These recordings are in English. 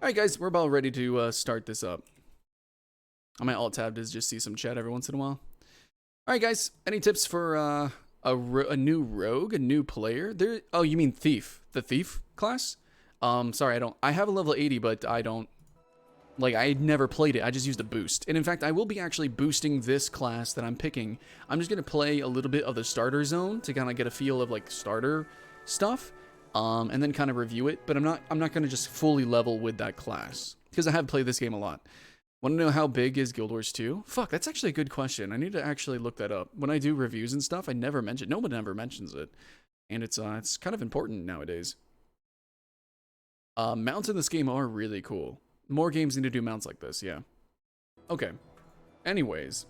Alright guys, we're about ready to start this up. On my alt tab to just see some chat every once in a while. Alright guys, any tips for a new rogue, a new player? Oh, you mean thief? The thief class? Sorry, I have a level 80, but I don't, like, I never played it. I just used a boost. And in fact, I will be actually boosting this class that I'm picking. I'm just going to play a little bit of the starter zone to kind of get a feel of, like, starter stuff. And then kind of review it. But I'm not going to just fully level with that class, because I have played this game a lot. Want to know how big is Guild Wars 2? Fuck, that's actually a good question. I need to actually look that up. When I do reviews and stuff, I never mention. No one ever mentions it. And it's kind of important nowadays. Mounts in this game are really cool. More games need to do mounts like this, yeah. Okay. Anyways.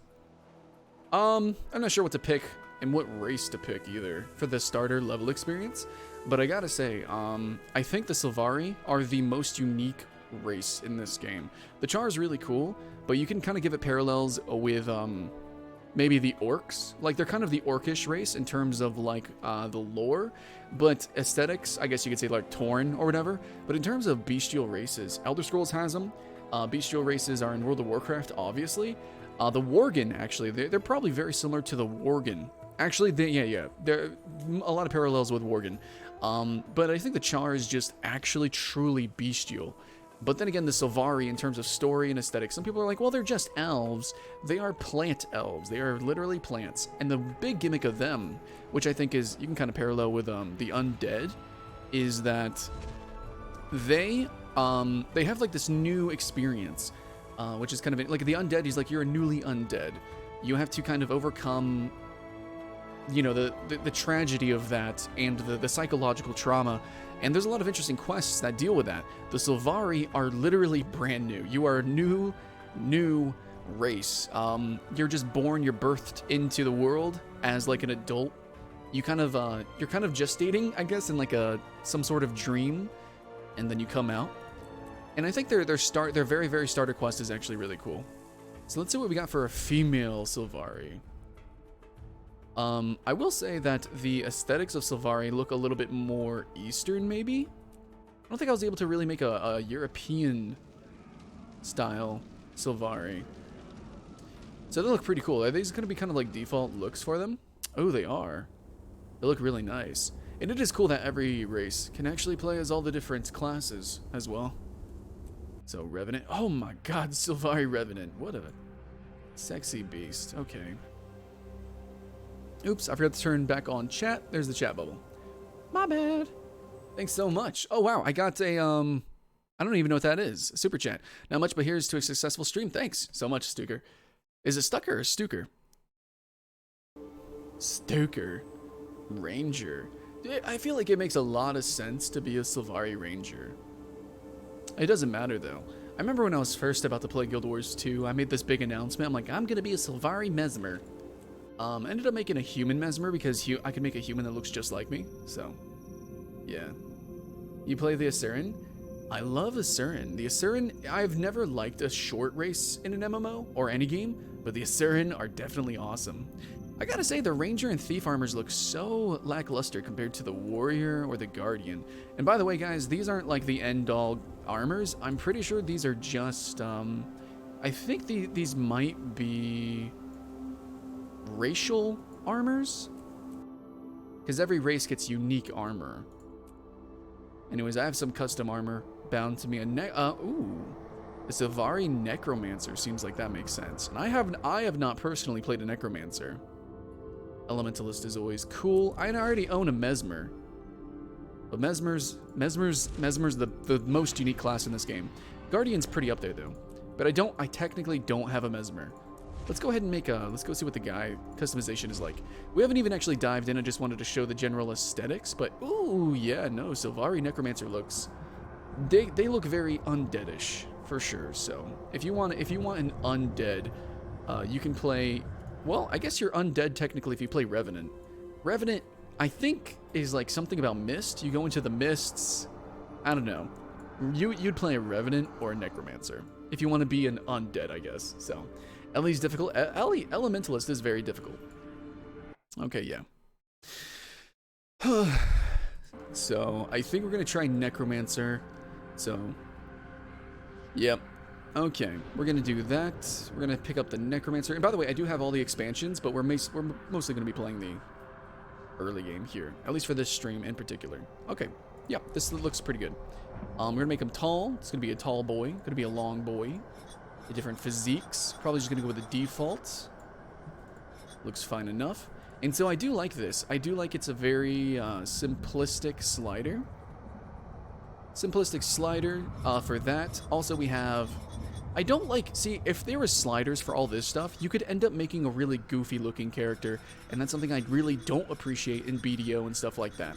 I'm not sure what to pick and what race to pick either for the starter level experience. But I gotta say, I think the Sylvari are the most unique race in this game. The Char is really cool, but you can kind of give it parallels with maybe the Orcs. Like, they're kind of the Orcish race in terms of, like, the lore, but aesthetics, I guess you could say, like, Tauren or whatever. But in terms of bestial races, Elder Scrolls has them. Bestial races are in World of Warcraft, obviously. The Worgen, actually, they're probably very similar to the Worgen. Actually, yeah, there are a lot of parallels with Worgen. But I think the Char is just actually truly bestial. But then again, the Sylvari, in terms of story and aesthetics, some people are like, well, they're just elves. They are plant elves. They are literally plants. And the big gimmick of them, which I think is, you can kind of parallel with the undead, is that they have like this new experience, which is kind of, like the undead, he's like, you're a newly undead. You have to kind of overcome, you know, the tragedy of that and the psychological trauma. And there's a lot of interesting quests that deal with that. The Sylvari are literally brand new. You are a new race. You're just born, you're birthed into the world as like an adult. You kind of, you're kind of gestating, I guess, in like some sort of dream, and then you come out. And I think their very, very starter quest is actually really cool. So let's see what we got for a female Sylvari. I will say that the aesthetics of Sylvari look a little bit more Eastern, maybe? I don't think I was able to really make a European style Sylvari. So they look pretty cool. Are these going to be kind of like default looks for them? Oh, they are. They look really nice. And it is cool that every race can actually play as all the different classes as well. So, Revenant. Oh my god, Sylvari Revenant. What a sexy beast. Okay. Oops, I forgot to turn back on chat. There's the chat bubble. My bad. Thanks so much. Oh, wow. I got a, I don't even know what that is. Super chat. Not much, but here's to a successful stream. Thanks so much, Stuker. Is it Stucker or Stuker? Stuker. Ranger. I feel like it makes a lot of sense to be a Sylvari Ranger. It doesn't matter, though. I remember when I was first about to play Guild Wars 2, I made this big announcement. I'm like, I'm going to be a Sylvari Mesmer. I ended up making a human Mesmer because I can make a human that looks just like me. So, yeah. You play the Asuran? I love Asuran. The Asuran, I've never liked a short race in an MMO or any game, but the Asuran are definitely awesome. I gotta say, the Ranger and Thief armors look so lackluster compared to the Warrior or the Guardian. And by the way, guys, these aren't like the end-all armors. I'm pretty sure these are just, I think these might be racial armors, because every race gets unique armor. Anyways, I have some custom armor bound to me. Ooh, the Sylvari Necromancer seems like that makes sense. And I have not personally played a Necromancer. Elementalist is always cool. I already own a Mesmer, but Mesmer's the most unique class in this game. Guardian's pretty up there though, but I technically don't have a Mesmer. Let's go ahead and let's go see what the guy customization is like. We haven't even actually dived in. I just wanted to show the general aesthetics, but ooh, yeah, no, Sylvari Necromancer looks, they look very undeadish for sure. So if you want an undead, you can play, well, I guess you're undead technically if you play Revenant. Revenant, I think, is like something about mist. You go into the mists. I don't know. You'd play a Revenant or a Necromancer if you want to be an undead, I guess. So Ellie's difficult. Elementalist is very difficult. Okay, yeah. So, I think we're going to try Necromancer. So, Yep. Okay, we're gonna do that. We're gonna pick up the Necromancer. And by the way, I do have all the expansions, but we're mostly gonna be playing the early game here, at least for this stream in particular. Okay, yeah, this looks pretty good. We're gonna make him tall. It's gonna be a tall boy. Gonna be a long boy. The different physiques. Probably just gonna go with the default. Looks fine enough. And so I do like this. I do like it's a very simplistic slider. Simplistic slider for that. Also, we have... I don't like... See, if there were sliders for all this stuff, you could end up making a really goofy-looking character, and that's something I really don't appreciate in BDO and stuff like that.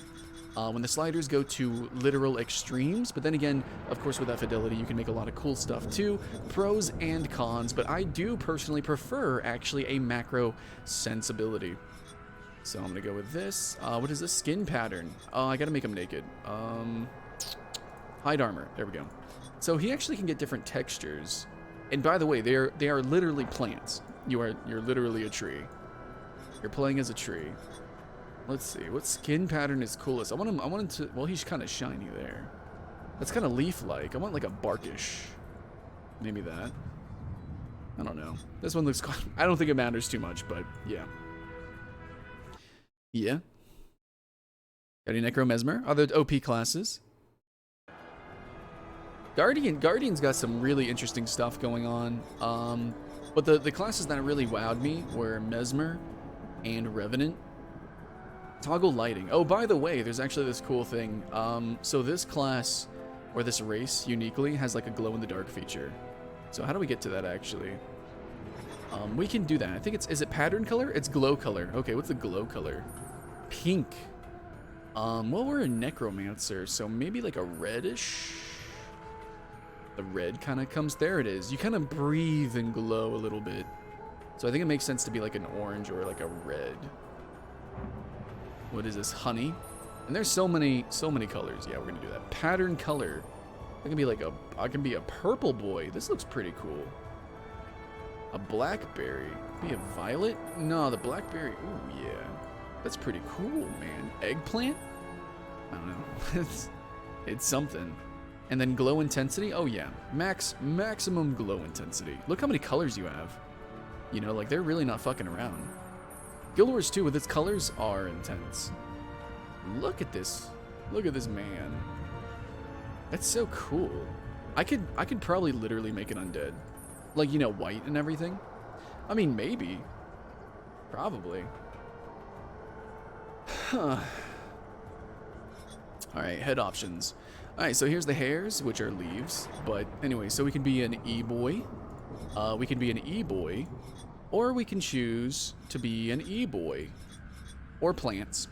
When the sliders go to literal extremes, but then again, of course, with that fidelity, you can make a lot of cool stuff too. Pros and cons, but I do personally prefer, actually, a macro sensibility. So I'm gonna go with this. What is this? Skin pattern. I gotta make him naked. Hide armor. There we go. So he actually can get different textures. And by the way, they are literally plants. You're literally a tree. You're playing as a tree. Let's see. What skin pattern is coolest? I want him to... Well, he's kind of shiny there. That's kind of leaf-like. I want like a barkish. Maybe that. I don't know. This one looks... I don't think it matters too much, but yeah. Yeah. Got any Necro Mesmer? Other OP classes? Guardian's got some really interesting stuff going on. But the classes that really wowed me were Mesmer and Revenant. Toggle lighting. Oh, by the way, there's actually this cool thing. So this class, or this race, uniquely, has like a glow-in-the-dark feature. So how do we get to that, actually? We can do that. I think is it pattern color? It's glow color. Okay, what's the glow color? Pink. Well, we're a necromancer, so maybe like a reddish... The red kind of comes... There it is. You kind of breathe and glow a little bit. So I think it makes sense to be like an orange or like a red. What is this? Honey. And there's so many colors. Yeah, we're going to do that. Pattern color. I can be like I can be a purple boy. This looks pretty cool. A blackberry. Be a violet? No, the blackberry. Ooh, yeah. That's pretty cool, man. Eggplant? I don't know. it's something. And then glow intensity. Oh yeah, maximum glow intensity. Look how many colors you have. You know, like they're really not fucking around. Guild Wars 2 with its colors are intense. Look at this. Look at this man. That's so cool. I could probably literally make it undead. Like, you know, white and everything. I mean, maybe. Probably. Huh. Alright, head options. Alright, so here's the hairs, which are leaves. But anyway, so we can be an E-boy. We can be an E-boy. Or we can choose to be an E-boy. Or plants.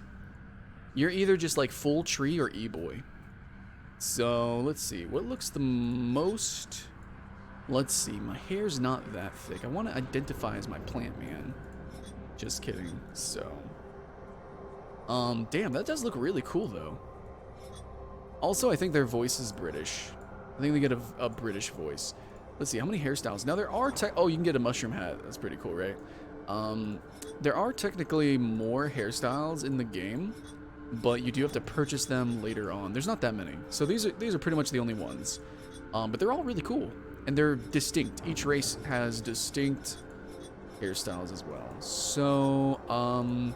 You're either just like full tree or E-boy. So, let's see. What looks the most... Let's see. My hair's not that thick. I want to identify as my plant man. Just kidding. So... damn, that does look really cool, though. Also, I think their voice is British. I think they get a British voice. Let's see, how many hairstyles? Now, there are... Oh, you can get a mushroom hat. That's pretty cool, right? There are technically more hairstyles in the game, but you do have to purchase them later on. There's not that many. So these are pretty much the only ones. But they're all really cool. And they're distinct. Each race has distinct hairstyles as well. So,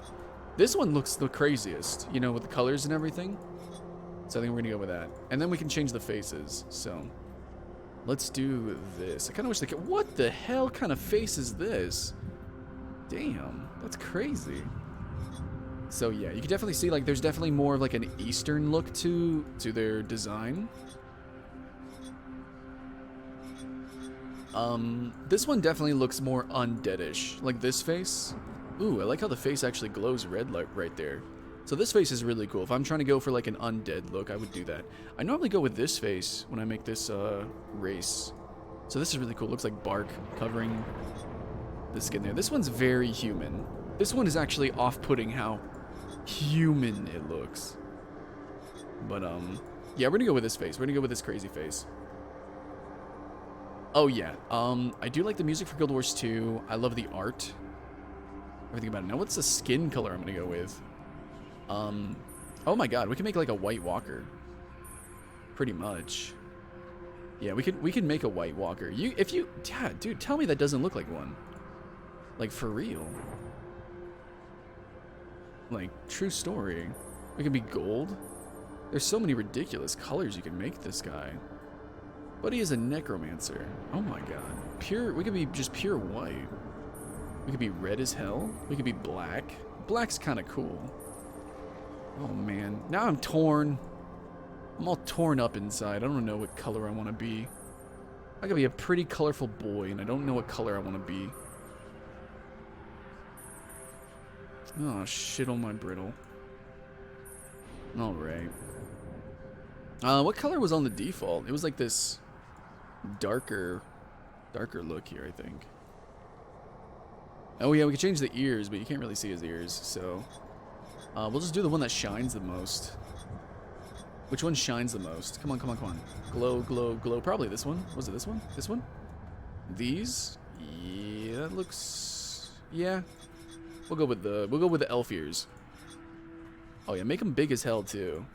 this one looks the craziest, you know, with the colors and everything. So I think we're gonna go with that. And then we can change the faces, so. Let's do this. I kinda wish they could. What the hell kind of face is this? Damn, that's crazy. So yeah, you can definitely see, like, there's definitely more of like an Eastern look to their design. This one definitely looks more undeadish. Like this face. Ooh, I like how the face actually glows red right there. So this face is really cool. If I'm trying to go for like an undead look, I would do that. I normally go with this face when I make this race. So this is really cool. It looks like bark covering the skin there. This one's very human. This one is actually off-putting how human it looks. But yeah, we're gonna go with this face. We're gonna go with this crazy face. Oh yeah, I do like the music for Guild Wars 2. I love the art. Everything about it. Now what's the skin color I'm gonna go with? Oh my god, we can make like a White Walker. Pretty much. Yeah, we could make a White Walker. Yeah, dude, tell me that doesn't look like one. Like, for real. Like, true story. We can be gold. There's so many ridiculous colors you can make this guy. But he is a necromancer. Oh my god. We could be just pure white. We could be red as hell. We could be black. Black's kind of cool. Oh man. Now I'm torn. I'm all torn up inside. I don't know what color I want to be. I could be a pretty colorful boy, and I don't know what color I want to be. Oh, shit on my brittle. Alright. What color was on the default? It was like this darker look here, I think. Oh yeah, we could change the ears, but you can't really see his ears, so... we'll just do the one that shines the most. Which one shines the most? Come on, come on, come on. Glow, glow, glow. Probably this one. Was it this one? This one? These? Yeah, that looks... Yeah. We'll go with the elf ears. Oh yeah, make them big as hell too.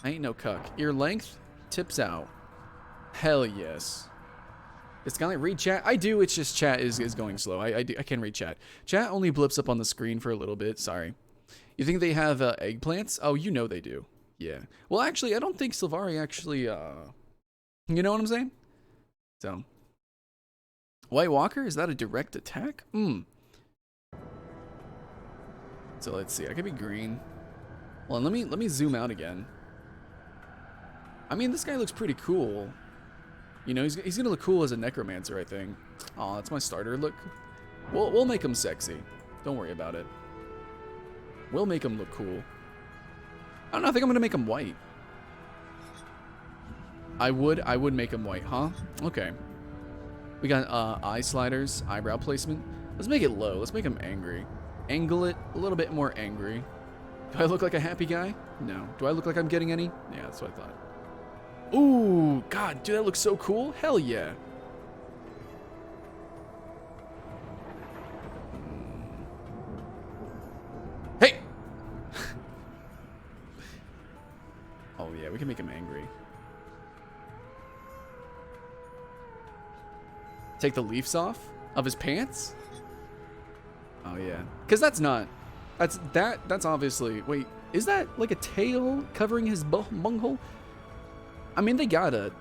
I ain't no cuck. Ear length tips out. Hell yes. It's Skylent, read chat. I do. It's just chat is going slow. I can read chat. Chat only blips up on the screen for a little bit. Sorry. You think they have eggplants? Oh, you know they do. Yeah. Well, actually, I don't think Sylvari actually. You know what I'm saying? So. White Walker, is that a direct attack? So let's see. I could be green. Well, let me zoom out again. I mean, this guy looks pretty cool. You know, he's gonna look cool as a necromancer, I think. Oh, that's my starter look. We'll make him sexy. Don't worry about it. We'll make him look cool. I don't know. I think I'm gonna make him white. I would make him white, huh? Okay. We got eye sliders, eyebrow placement. Let's make it low. Let's make him angry. Angle it a little bit more angry. Do I look like a happy guy? No. Do I look like I'm getting any? Yeah, that's what I thought. Ooh, God, dude, that looks so cool. Hell yeah. Hey! Oh, yeah, we can make him angry. Take the leaves off of his pants? Oh, yeah. Because that's not... That's obviously... Wait, is that like a tail covering his bunghole? I mean, they gotta...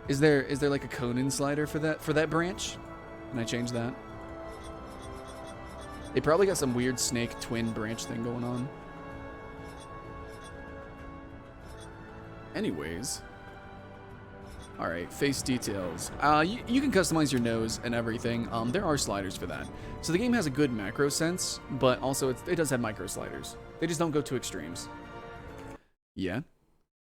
Is there like a Conan slider for that branch? Can I change that? They probably got some weird snake twin branch thing going on. Anyways. Alright, face details. You can customize your nose and everything. There are sliders for that. So the game has a good macro sense, but also it does have micro sliders. They just don't go to extremes. Yeah.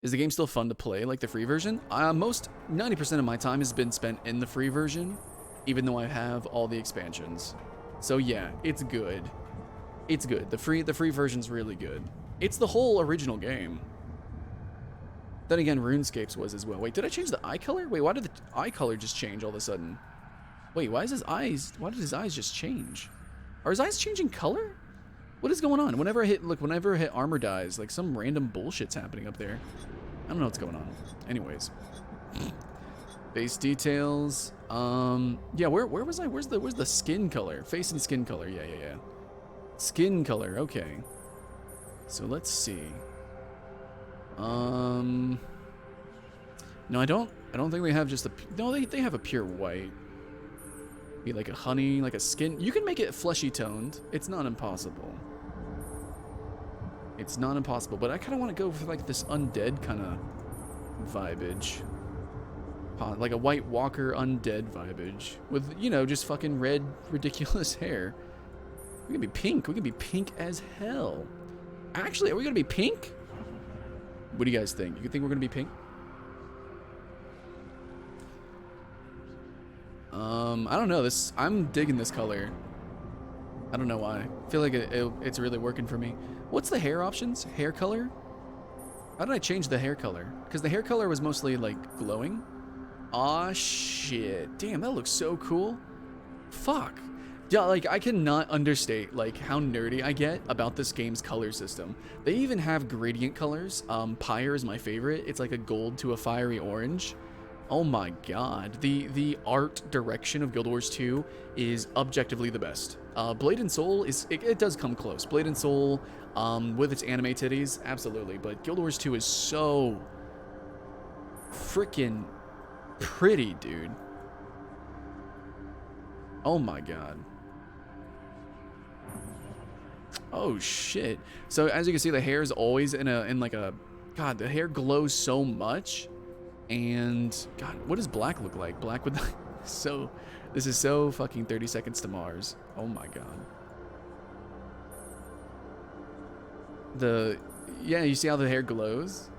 Is the game still fun to play like the free version? 90% of my time has been spent in the free version, even though I have all the expansions. So yeah, it's good. It's good. The free version's really good. It's the whole original game. Then again, RuneScapes was as well. Wait, did I change the eye color? Wait, why did the eye color just change all of a sudden? Wait, why did his eyes just change? Are his eyes changing color? What is going on? Whenever I hit armor dies, like some random bullshit's happening up there. I don't know what's going on. Anyways. Face details. Yeah, where was I? Where's the skin color? Face and skin color. Yeah. Skin color, okay. So let's see. No, I don't think they have just a... No, they have a pure white. Be like a honey, like a skin. You can make it fleshy toned. It's not impossible. It's not impossible, but I kind of want to go for like this undead kind of vibage. Like a White Walker undead vibage. With, you know, just fucking red, ridiculous hair. We can be pink. We can be pink as hell. Actually, are we going to be pink? What do you guys think? You think we're going to be pink? I don't know. I'm digging this color. I don't know why. I feel like it's really working for me. What's the hair options? Hair color? How did I change the hair color? Because the hair color was mostly like glowing. Aw, shit. Damn, that looks so cool. Fuck. Yeah, like, I cannot understate, like, how nerdy I get about this game's color system. They even have gradient colors. Pyre is my favorite. It's like a gold to a fiery orange. Oh my god. The art direction of Guild Wars 2 is objectively the best. Blade and Soul, it does come close. Blade and Soul, with its anime titties, absolutely. But Guild Wars 2 is so freaking pretty, dude. Oh my god. Oh shit. So as you can see, the hair is always in like a, god, the hair glows so much. And god, what does black look like? Black with so this is so fucking 30 Seconds to Mars. Oh my god. Yeah, you see how the hair glows?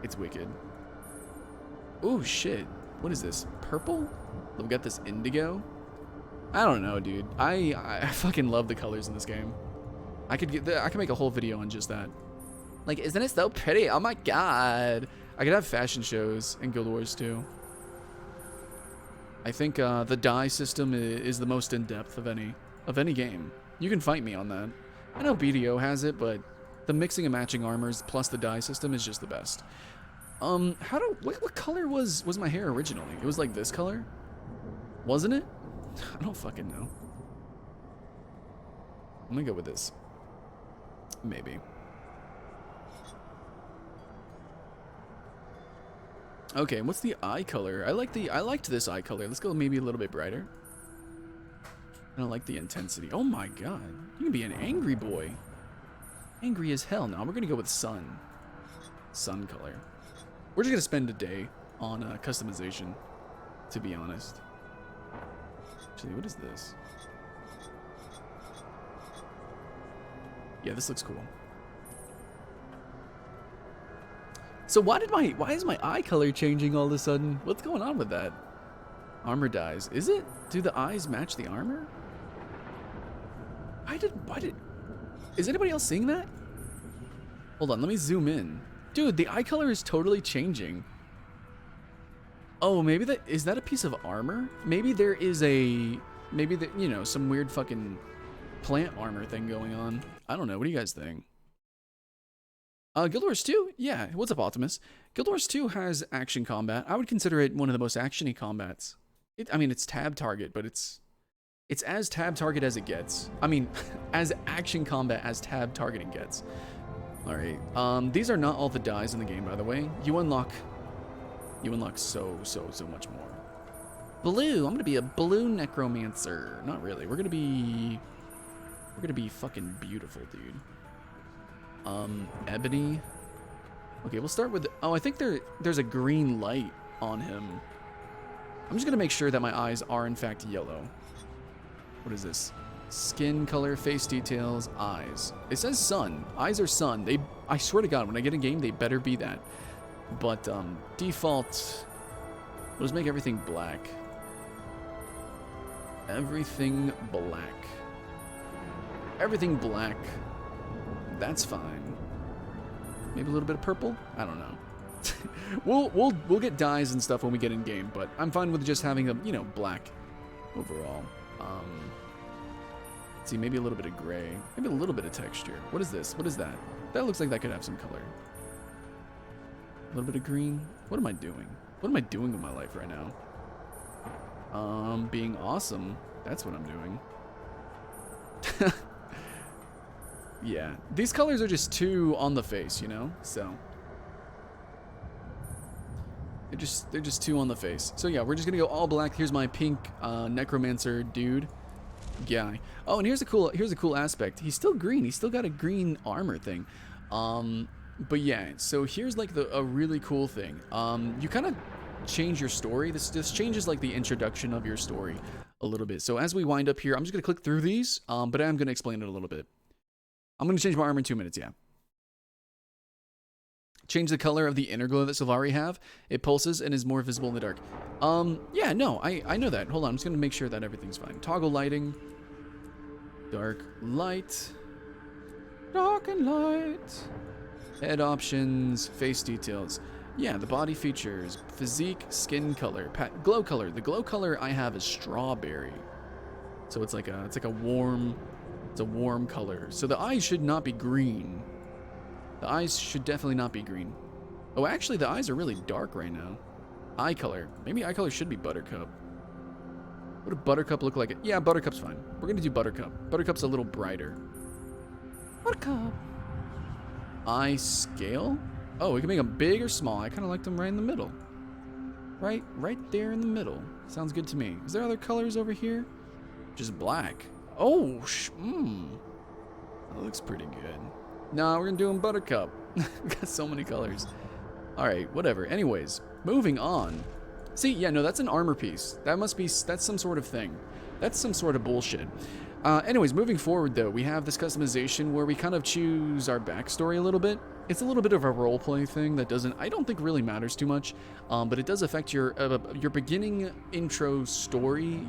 It's wicked. Oh shit. What is this? Purple? We've got this indigo. I don't know, dude. I fucking love the colors in this game. I could make a whole video on just that. Like, isn't it so pretty? Oh my god. I could have fashion shows in Guild Wars 2. I think the dye system is the most in-depth of any game. You can fight me on that. I know BDO has it, but the mixing and matching armors plus the dye system is just the best. What color was my hair originally? It was like this color? Wasn't it? I don't fucking know. I'm gonna go with this. Maybe. Okay, what's the eye color? I liked this eye color. Let's go maybe a little bit brighter. I don't like the intensity. Oh my god. You can be an angry boy. Angry as hell. Now we're gonna go with sun. Sun color. We're just gonna spend a day on customization, to be honest. Actually, what is this? Yeah, this looks cool. So why is my eye color changing all of a sudden? What's going on with that? Armor dyes. Is it? Do the eyes match the armor? Is anybody else seeing that? Hold on, let me zoom in. Dude, the eye color is totally changing. Oh, maybe is that a piece of armor? Maybe there is you know, some weird fucking plant armor thing going on. I don't know. What do you guys think? Guild Wars 2? Yeah. What's up, Optimus? Guild Wars 2 has action combat. I would consider it one of the most actiony combats. I mean, it's tab target, but it's as tab target as it gets. I mean, as action combat as tab targeting gets. All right. These are not all the dyes in the game, by the way. You unlock so much more. Blue. I'm gonna be a blue necromancer. Not really. We're gonna be fucking beautiful, dude. Ebony. Okay, we'll start with. Oh, I think there's a green light on him. I'm just gonna make sure that my eyes are in fact yellow. What is this? Skin color, face details, eyes. It says sun. Eyes are sun. I swear to God, when I get in game, they better be that. But default. We'll just make everything black. Everything black. Everything black. That's fine. Maybe a little bit of purple? I don't know. we'll get dyes and stuff when we get in game, but I'm fine with just having a, you know, black overall. Let's see, maybe a little bit of gray. Maybe a little bit of texture. What is this? What is that? That looks like that could have some color. A little bit of green. What am I doing? What am I doing with my life right now? Being awesome. That's what I'm doing. Yeah, these colors are just too on the face, you know? So they're just too on the face. So yeah, we're just gonna go all black. Here's my pink necromancer dude. Yeah. Oh, and here's a cool aspect. He's still green. He's still got a green armor thing. But yeah, so here's like a really cool thing. You kind of change your story. This changes like the introduction of your story a little bit. So as we wind up here, I'm just gonna click through these, but I'm gonna explain it a little bit. I'm going to change my armor in 2 minutes, yeah. Change the color of the inner glow that Sylvari have. It pulses and is more visible in the dark. Yeah, no, I know that. Hold on, I'm just going to make sure that everything's fine. Toggle lighting. Dark light. Dark and light. Head options. Face details. Yeah, the body features. Physique, skin color. Glow color. The glow color I have is strawberry. So it's like a warm color. So the eyes should not be green. The eyes should definitely not be green. Oh, actually the eyes are really dark right now. Eye color. Maybe eye color should be Buttercup. What would Buttercup look like? Yeah, Buttercup's fine. We're gonna do Buttercup. Buttercup's a little brighter. Buttercup. Eye scale? Oh, we can make them big or small. I kind of like them right in the middle. Right there in the middle. Sounds good to me. Is there other colors over here? Just black. Oh, that looks pretty good. Nah, we're gonna do them Buttercup. Got so many colors. All right, whatever. Anyways, moving on. See, yeah, no, that's an armor piece. That's some sort of thing. That's some sort of bullshit. Anyways, moving forward though, we have this customization where we kind of choose our backstory a little bit. It's a little bit of a roleplay thing that I don't think really matters too much, but it does affect your beginning intro story.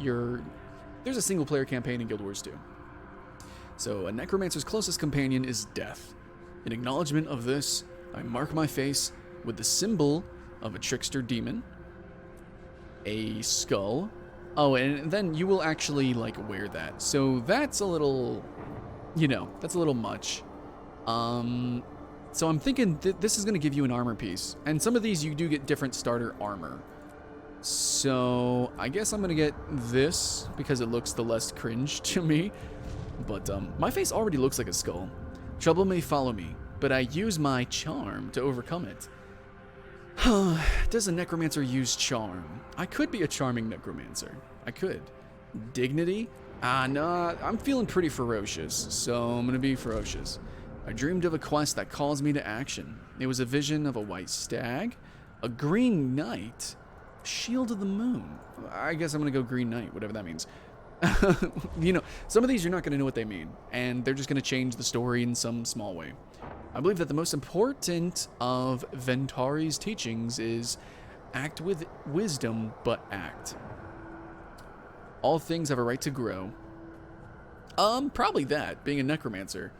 There's a single player campaign in Guild Wars 2. So a necromancer's closest companion is death. In acknowledgement of this, I mark my face with the symbol of a trickster demon, a skull. Oh, and then you will actually like wear that. So that's a little, that's a little much. So I'm thinking this is going to give you an armor piece. And some of these you do get different starter armor. So I guess I'm going to get this because it looks the less cringe to me. But my face already looks like a skull. Trouble may follow me, but I use my charm to overcome it. Does a necromancer use charm? I could be a charming necromancer. I could. Dignity? Nah, I'm feeling pretty ferocious, so I'm gonna be ferocious. I dreamed of a quest that calls me to action. It was a vision of a white stag, a green knight, shield of the moon. I guess I'm gonna go green knight, whatever that means. Some of these you're not gonna know what they mean, and they're just gonna change the story in some small way. I believe that the most important of Ventari's teachings is act with wisdom, but act. All things have a right to grow. Probably that, being a necromancer.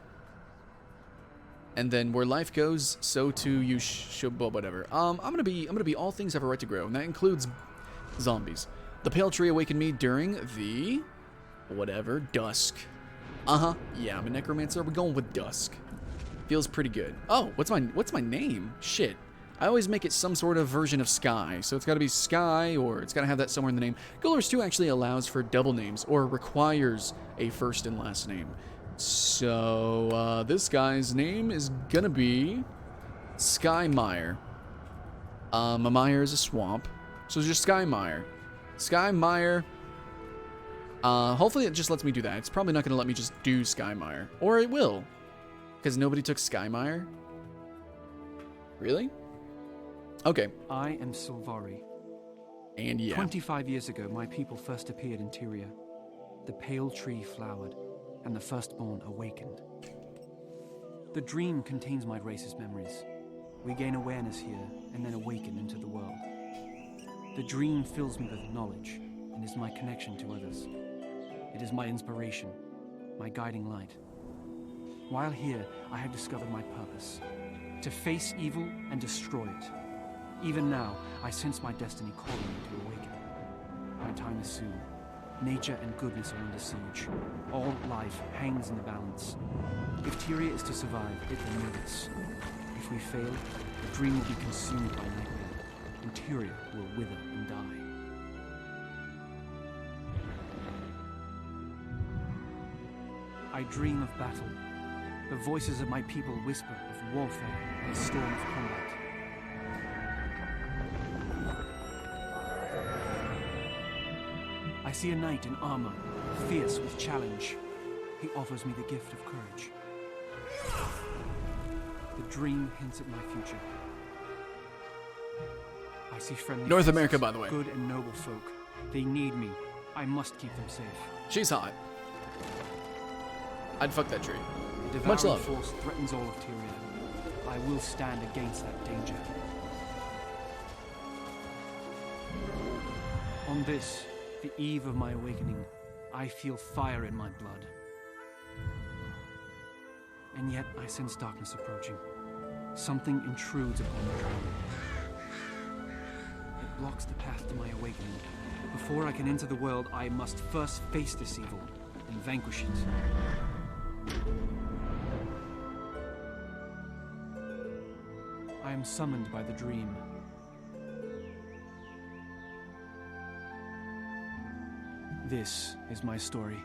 And then where life goes, so too you should, well, whatever. I'm gonna be all things have a right to grow, and that includes zombies. The pale tree awakened me during the, whatever, dusk. Yeah, I'm a necromancer, we're going with dusk. Feels pretty good. Oh, what's my name? Shit. I always make it some sort of version of Sky, so it's gotta be Sky, or it's gotta have that somewhere in the name. Guild Wars 2 actually allows for double names, or requires a first and last name. So, this guy's name is gonna be Sky Mire. A mire is a swamp, so it's just Sky Mire. Sky Mire. Hopefully it just lets me do that. It's probably not gonna let me just do Sky Mire, or it will. Because nobody took Skymire? Really? Okay. I am Sylvari. And yeah. 25 years ago, my people first appeared in Tyria. The pale tree flowered, and the firstborn awakened. The dream contains my race's memories. We gain awareness here, and then awaken into the world. The dream fills me with knowledge, and is my connection to others. It is my inspiration, my guiding light. While here, I have discovered my purpose, to face evil and destroy it. Even now, I sense my destiny calling me to awaken. My time is soon. Nature and goodness are under siege. All life hangs in the balance. If Tyria is to survive, it will know this. If we fail, the dream will be consumed by nightmare, and Tyria will wither and die. I dream of battle. The voices of my people whisper of warfare and the storm of combat. I see a knight in armor, fierce with challenge. He offers me the gift of courage. The dream hints at my future. I see friendly North faces, America, by the way. Good and noble folk. They need me. I must keep them safe. She's hot. I'd fuck that tree. The Much devouring love. force threatens all of Tyria. I will stand against that danger. On this, the eve of my awakening, I feel fire in my blood. And yet I sense darkness approaching. Something intrudes upon the dream. It blocks the path to my awakening. Before I can enter the world, I must first face this evil and vanquish it. I am summoned by the dream. This is my story.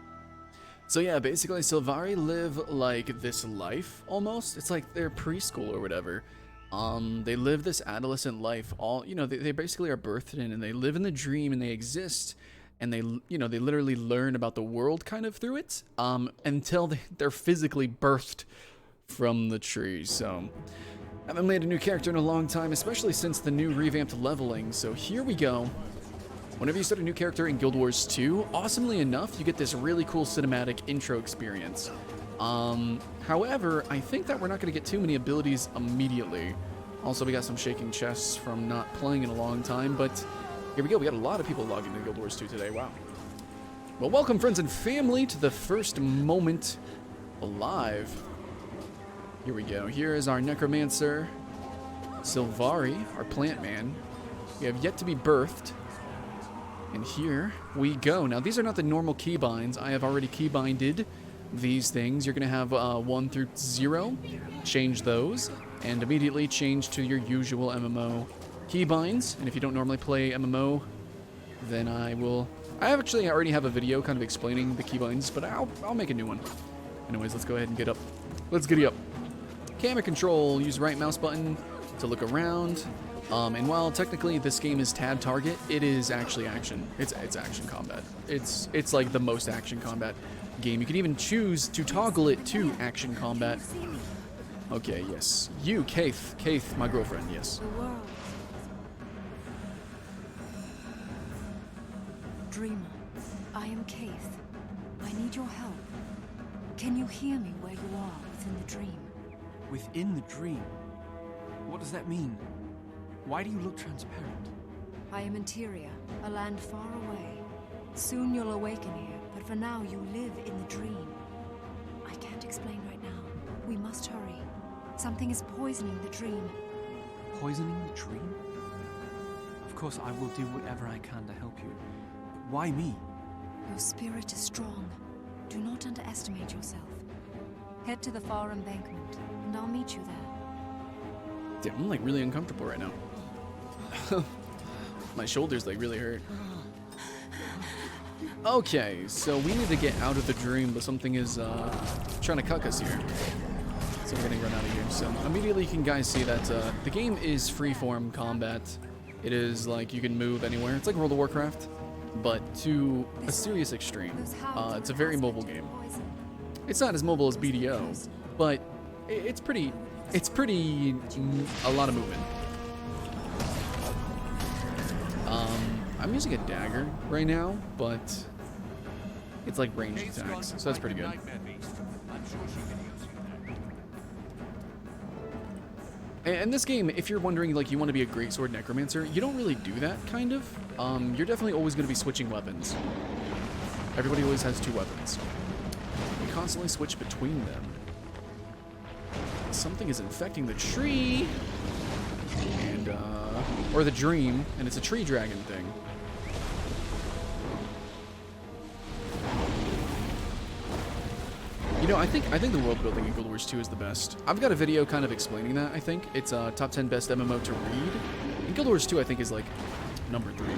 So yeah, basically Sylvari live like this life almost. It's like they're preschool or whatever. They live this adolescent life. They basically are birthed in, and they live in the dream, and they exist, and they literally learn about the world kind of through it, until they're physically birthed from the tree. So I haven't made a new character in a long time, especially since the new revamped leveling. So here we go. Whenever you start a new character in Guild Wars 2, awesomely enough, you get this really cool cinematic intro experience. However, I think that we're not going to get too many abilities immediately. Also, we got some shaking chests from not playing in a long time, but here we go. We got a lot of people logging into Guild Wars 2 today. Wow. Well, welcome, friends and family, to the first moment alive. Here we go. Here is our Necromancer, Sylvari, our plant man. We have yet to be birthed. And here we go. Now, these are not the normal keybinds. I have already keybinded these things. You're going to have 1 through 0. Change those, and immediately change to your usual MMO keybinds. And if you don't normally play MMO, then I already have a video kind of explaining the keybinds, but I'll make a new one. Anyways, let's go ahead and get up. Let's get up. Camera control. Use right mouse button to look around. And while technically this game is tab target, it is actually action. It's action combat. It's like the most action combat game. You can even choose to toggle it to action combat. Okay, yes. You, Kaith, my girlfriend, yes. The world. Dreamer, I am Kaith. I need your help. Can you hear me where you are within the dream? Within the dream? What does that mean? Why do you look transparent? I am Interior, a land far away. Soon you'll awaken here, but for now you live in the dream. I can't explain right now. We must hurry. Something is poisoning the dream. Poisoning the dream? Of course, I will do whatever I can to help you. But why me? Your spirit is strong. Do not underestimate yourself. Head to the far embankment, and I'll meet you there. Damn, I'm like really uncomfortable right now. My shoulders like really hurt. Okay, so we need to get out of the dream, but something is trying to cuck us here. So we're gonna run out of here. So immediately you can guys see that the game is freeform combat. It is like you can move anywhere. It's like World of Warcraft, but to a serious extreme. It's a very mobile game. It's not as mobile as BDO, but it's pretty a lot of movement. I'm using a dagger right now, but it's like ranged attacks, so that's pretty good. And this game, if you're wondering, like, you want to be a greatsword necromancer, you don't really do that, kind of. You're definitely always going to be switching weapons. Everybody always has 2 weapons. You constantly switch between them. Something is infecting the tree, and or the dream, and it's a tree dragon thing. You know, I think the world building in Guild Wars 2 is the best. I've got a video kind of explaining that. I think it's top 10 best MMO to read. And Guild Wars 2, I think, is like number 3. All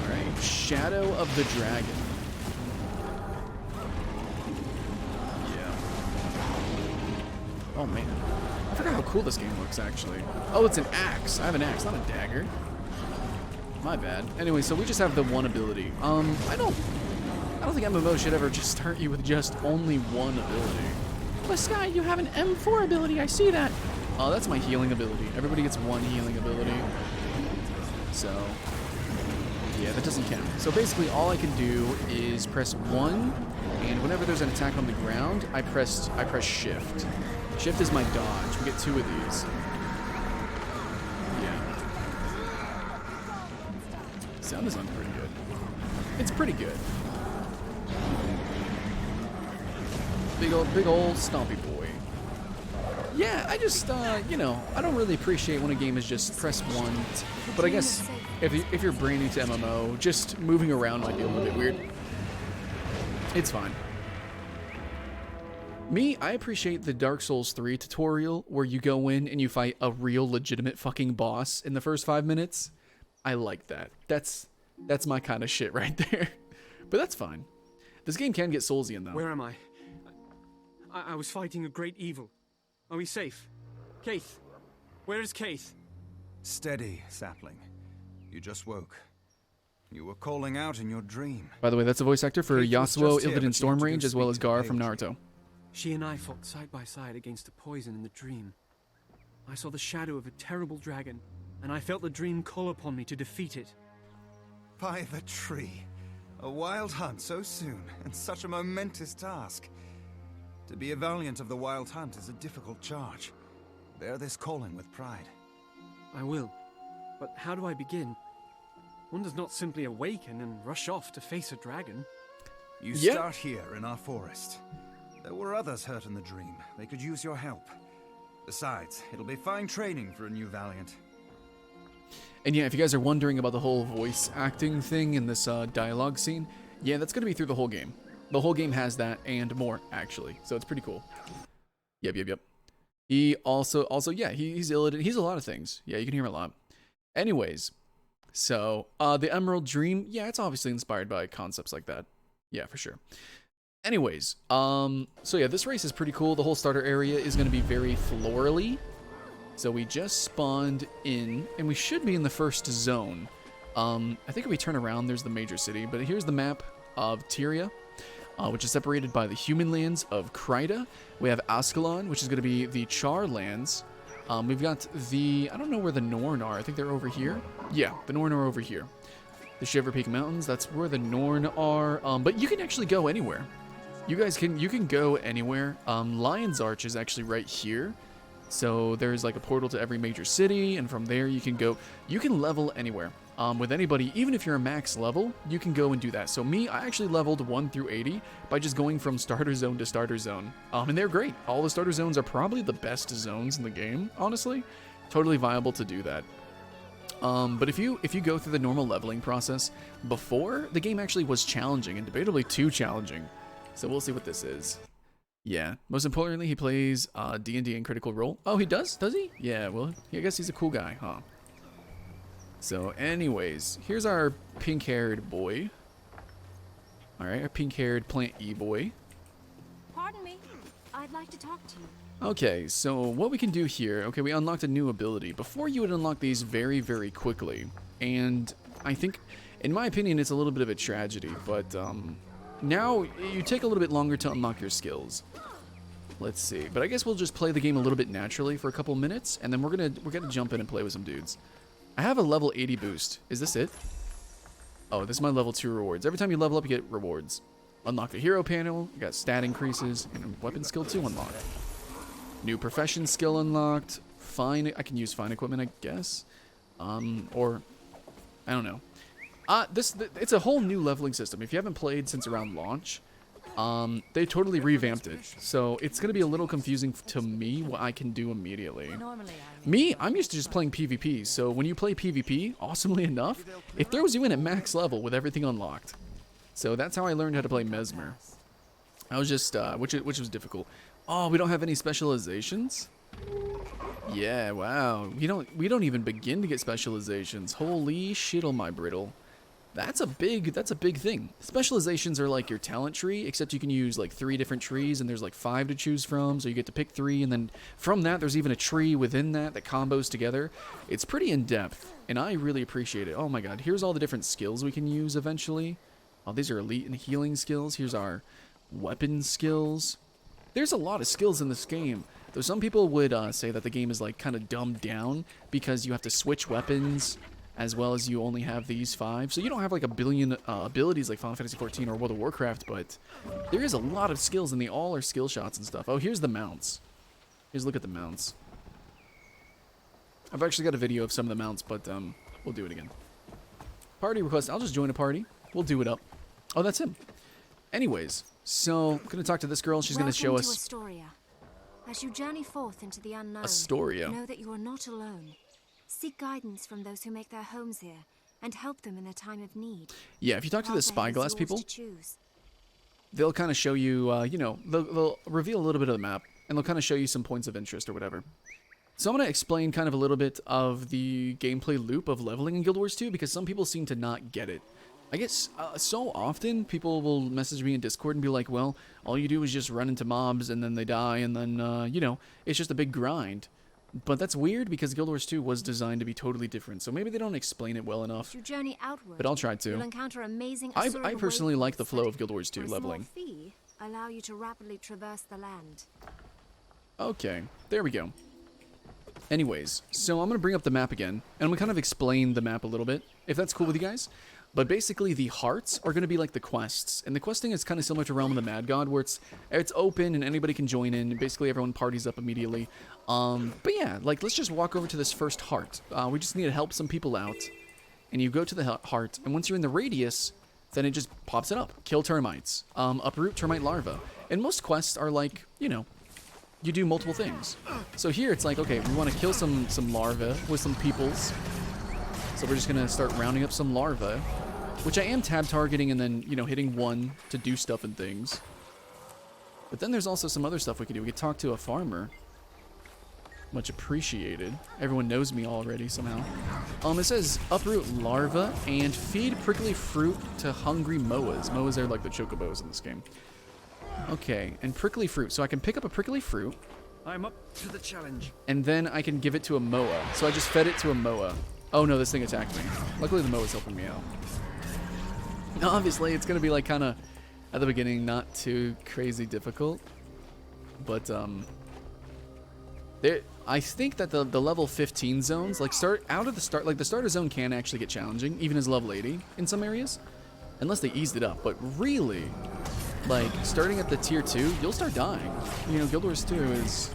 right, Shadow of the Dragon. Oh man, I forgot how cool this game looks actually. Oh, it's an axe. I have an axe, not a dagger. My bad. Anyway, so we just have the one ability. I don't think MMO should ever just start you with just only one ability. But Sky, you have an M4 ability. I see that. Oh, that's my healing ability. Everybody gets one healing ability. So yeah, that doesn't count. So basically, all I can do is press 1, and whenever there's an attack on the ground, I press shift. Shift is my dodge. We get 2 of these. Yeah. Sound design pretty good. It's pretty good. Big old stompy boy. Yeah, I just, you know, I don't really appreciate when a game is just press 1. But I guess if you're brand new to MMO, just moving around might be a little bit weird. It's fine. Me, I appreciate the Dark Souls 3 tutorial where you go in and you fight a real legitimate fucking boss in the first 5 minutes. I like that. That's my kind of shit right there. But that's fine. This game can get Soulsian though. Where am I? I was fighting a great evil. Are we safe? Keith, where is Keith? Steady, sapling. You just woke. You were calling out in your dream. By the way, that's a voice actor for Keith was Yasuo, just here, Illidan but you Stormrange, have to as well speak as to Gar the from page. Naruto. She and I fought side by side against a poison in the dream. I saw the shadow of a terrible dragon, and I felt the dream call upon me to defeat it. By the tree. A wild hunt so soon, and such a momentous task. To be a valiant of the wild hunt is a difficult charge. Bear this calling with pride. I will. But how do I begin? One does not simply awaken and rush off to face a dragon. You Yep. start here in our forest. There were others hurt in the dream. They could use your help. Besides, it'll be fine training for a new valiant. And yeah, if you guys are wondering about the whole voice acting thing in this dialogue scene, yeah, that's going to be through the whole game. The whole game has that and more, actually. So it's pretty cool. Yep. He also, yeah, he's Illidan. He's a lot of things. Yeah, you can hear him a lot. Anyways, so the Emerald Dream, yeah, it's obviously inspired by concepts like that. Yeah, for sure. Anyways, so yeah, this race is pretty cool. The whole starter area is going to be very florally. So we just spawned in, and we should be in the first zone. I think if we turn around, there's the major city. But here's the map of Tyria, which is separated by the human lands of Kryta. We have Ascalon, which is going to be the Char lands. We've got the, I don't know where the Norn are. I think they're over here. Yeah, the Norn are over here. The Shiver Peak Mountains, that's where the Norn are. But you can actually go anywhere. You can go anywhere. Lion's Arch is actually right here. So there's like a portal to every major city, and from there you can go, you can level anywhere. With anybody, even if you're a max level, you can go and do that. So me, I actually leveled 1 through 80 by just going from starter zone to starter zone. And they're great. All the starter zones are probably the best zones in the game, honestly. Totally viable to do that. But if you go through the normal leveling process, before, the game actually was challenging, and debatably too challenging. So we'll see what this is. Yeah, most importantly, he plays D&D in Critical Role. Oh, he does? Does he? Yeah, well, I guess he's a cool guy, huh? So anyways, here's our pink-haired boy. Alright, our pink-haired plant E-boy. Pardon me. I'd like to talk to you. Okay, so what we can do here, okay, we unlocked a new ability. Before, you would unlock these very, very quickly. And I think, in my opinion, it's a little bit of a tragedy, but now you take a little bit longer to unlock your skills. Let's see, but I guess we'll just play the game a little bit naturally for a couple minutes, and then we're gonna jump in and play with some dudes. I have a level 80 boost. Is this it? Oh, this is my level 2 rewards. Every time you level up, you get rewards. Unlock the hero panel. You got stat increases and weapon skill 2 unlocked. New profession skill unlocked. Fine. I can use fine equipment, I guess. Or I don't know. It's a whole new leveling system. If you haven't played since around launch, they totally revamped it. So it's going to be a little confusing to me what I can do immediately. Me, I'm used to just playing PvP. So when you play PvP, awesomely enough, it throws you in at max level with everything unlocked. So that's how I learned how to play Mesmer. I was just, which was difficult. Oh, we don't have any specializations? Yeah, wow. We don't even begin to get specializations. Holy shit on my brittle. That's a big thing. Specializations are like your talent tree, except you can use like 3 different trees, and there's like 5 to choose from, so you get to pick 3, and then from that there's even a tree within that combos together. It's pretty in-depth, and I really appreciate it. Oh my god, here's all the different skills we can use eventually. Oh, these are elite and healing skills. Here's our weapon skills. There's a lot of skills in this game, though some people would say that the game is like kind of dumbed down because you have to switch weapons, as well as you only have these 5. So you don't have like a billion abilities like Final Fantasy XIV or World of Warcraft, but there is a lot of skills, and they all are skill shots and stuff. Oh, here's the mounts. Here's a look at the mounts. I've actually got a video of some of the mounts, but we'll do it again. Party request. I'll just join a party. We'll do it up. Oh, that's him. Anyways, so I'm going to talk to this girl. She's going to show us... Astoria. As you journey forth into the unknown, Astoria. know that you are not alone. Seek guidance from those who make their homes here, and help them in their time of need. Yeah, if you talk to the Path ahead is spyglass yours people, to choose. they'll kind of show you, you know, they'll reveal a little bit of the map, and they'll kind of show you some points of interest or whatever. So I'm going to explain kind of a little bit of the gameplay loop of leveling in Guild Wars 2, because some people seem to not get it. I guess so often people will message me in Discord and be like, well, all you do is just run into mobs and then they die and then, you know, it's just a big grind. But that's weird because Guild Wars 2 was designed to be totally different, so maybe they don't explain it well enough. As you journey outward, But I'll try you'll to. encounter amazing I personally like the flow of Guild Wars 2 For a leveling. small fee, allow you to rapidly traverse the land. Okay, there we go. Anyways, so I'm going to bring up the map again, and I'm going to kind of explain the map a little bit, if that's cool with you guys. But basically, the hearts are going to be like the quests, and the questing is kind of similar to Realm of the Mad God, where it's open and anybody can join in, and basically everyone parties up immediately. But yeah, like, let's just walk over to this first heart. We just need to help some people out, and you go to the heart, and once you're in the radius, then it just pops it up. Kill termites, uproot termite larvae, and most quests are like, you know, you do multiple things. So here it's like, okay, we want to kill some larvae with some peoples. So we're just going to start rounding up some larvae, which I am tab targeting and then, you know, hitting 1 to do stuff and things. But then there's also some other stuff we can do. We could talk to a farmer. Much appreciated. Everyone knows me already somehow. It says uproot larvae and feed prickly fruit to hungry moas. Moas are like the chocobos in this game. Okay, and prickly fruit. So I can pick up a prickly fruit. I'm up to the challenge. And then I can give it to a moa. So I just fed it to a moa. Oh no, this thing attacked me. Luckily the moa's helping me out. Now, obviously, it's going to be like kind of, at the beginning, not too crazy difficult. But, I think that the level 15 zones, like the starter zone can actually get challenging, even as level 80 in some areas. Unless they eased it up. But really, like, starting at the tier 2, you'll start dying. You know, Guild Wars 2 is,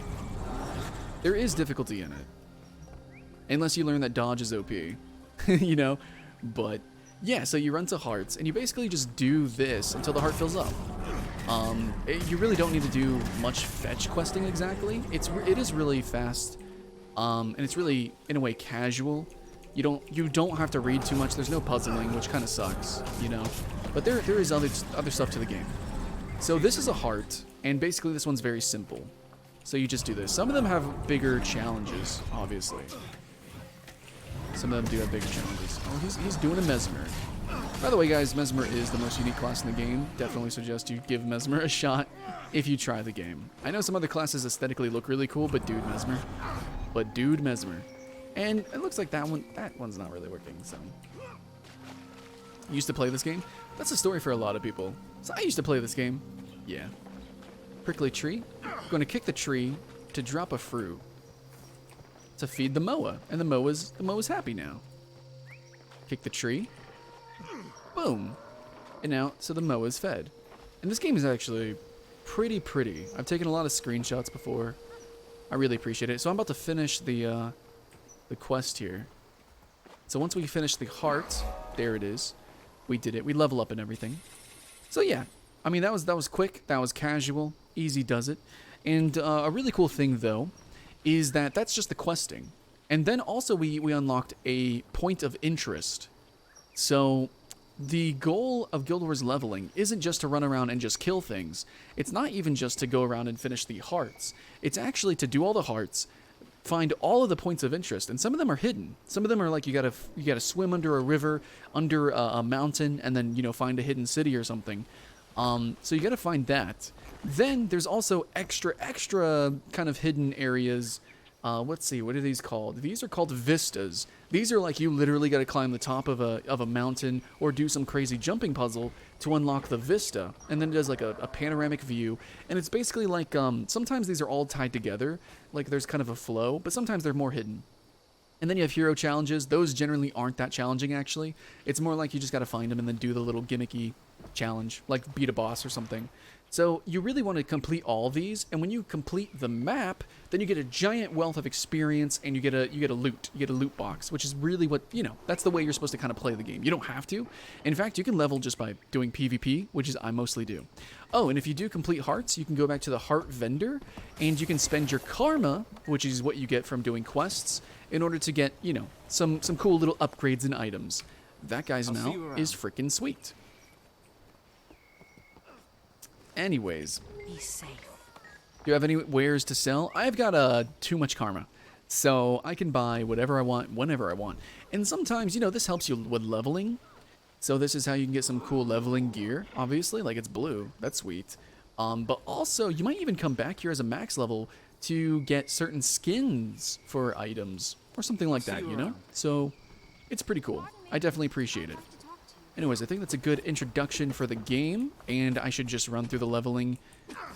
there is difficulty in it. Unless you learn that dodge is OP, you know? But, yeah, so you run to hearts, and you basically just do this until the heart fills up. You really don't need to do much fetch questing exactly. It is really fast, and it's really, in a way, casual. You don't have to read too much. There's no puzzling, which kind of sucks, you know? But there is other stuff to the game. So this is a heart, and basically this one's very simple. So you just do this. Some of them have bigger challenges, obviously. Some of them do have bigger challenges. Oh, he's doing a Mesmer. By the way, guys, Mesmer is the most unique class in the game. Definitely suggest you give Mesmer a shot if you try the game. I know some other classes aesthetically look really cool, but dude, Mesmer. And it looks like that one's not really working, so. You used to play this game? That's a story for a lot of people. So I used to play this game. Yeah. Prickly tree. Going to kick the tree to drop a fruit. To feed the moa, and the moa's happy now. Kick the tree. Boom. And now, so the moa's fed. And this game is actually pretty pretty. I've taken a lot of screenshots before. I really appreciate it. So I'm about to finish the quest here. So once we finish the heart, there it is. We did it. We level up and everything. So yeah, I mean that was quick. That was casual. Easy does it. And a really cool thing though is that that's just the questing. And then also we unlocked a point of interest. So the goal of Guild Wars leveling isn't just to run around and just kill things. It's not even just to go around and finish the hearts. It's actually to do all the hearts, find all of the points of interest, and some of them are hidden. Some of them are like you gotta swim under a river, under a mountain, and then, you know, find a hidden city or something. So you gotta find that. Then there's also extra kind of hidden areas. Let's see, what are these called? These are called vistas. These are like you literally got to climb the top of a mountain or do some crazy jumping puzzle to unlock the vista. And then it does like a panoramic view. And it's basically like, sometimes these are all tied together, like there's kind of a flow, but sometimes they're more hidden. And then you have hero challenges. Those generally aren't that challenging, actually. It's more like you just got to find them and then do the little gimmicky challenge, like beat a boss or something. So you really want to complete all these, and when you complete the map, then you get a giant wealth of experience, and you get a loot box, which is really what, you know, that's the way you're supposed to kind of play the game. You don't have to. In fact, you can level just by doing PvP, which is I mostly do. Oh, and if you do complete hearts, you can go back to the heart vendor, and you can spend your karma, which is what you get from doing quests, in order to get, you know, some cool little upgrades and items. That guy's mount is freaking sweet. Anyways, Be safe. do you have any wares to sell? I've got too much karma, so I can buy whatever I want, whenever I want. And sometimes, you know, this helps you with leveling. So this is how you can get some cool leveling gear, obviously, like it's blue. That's sweet. But also, you might even come back here as a max level to get certain skins for items or something like that, you know? So it's pretty cool. I definitely appreciate it. Anyways, I think that's a good introduction for the game, and I should just run through the leveling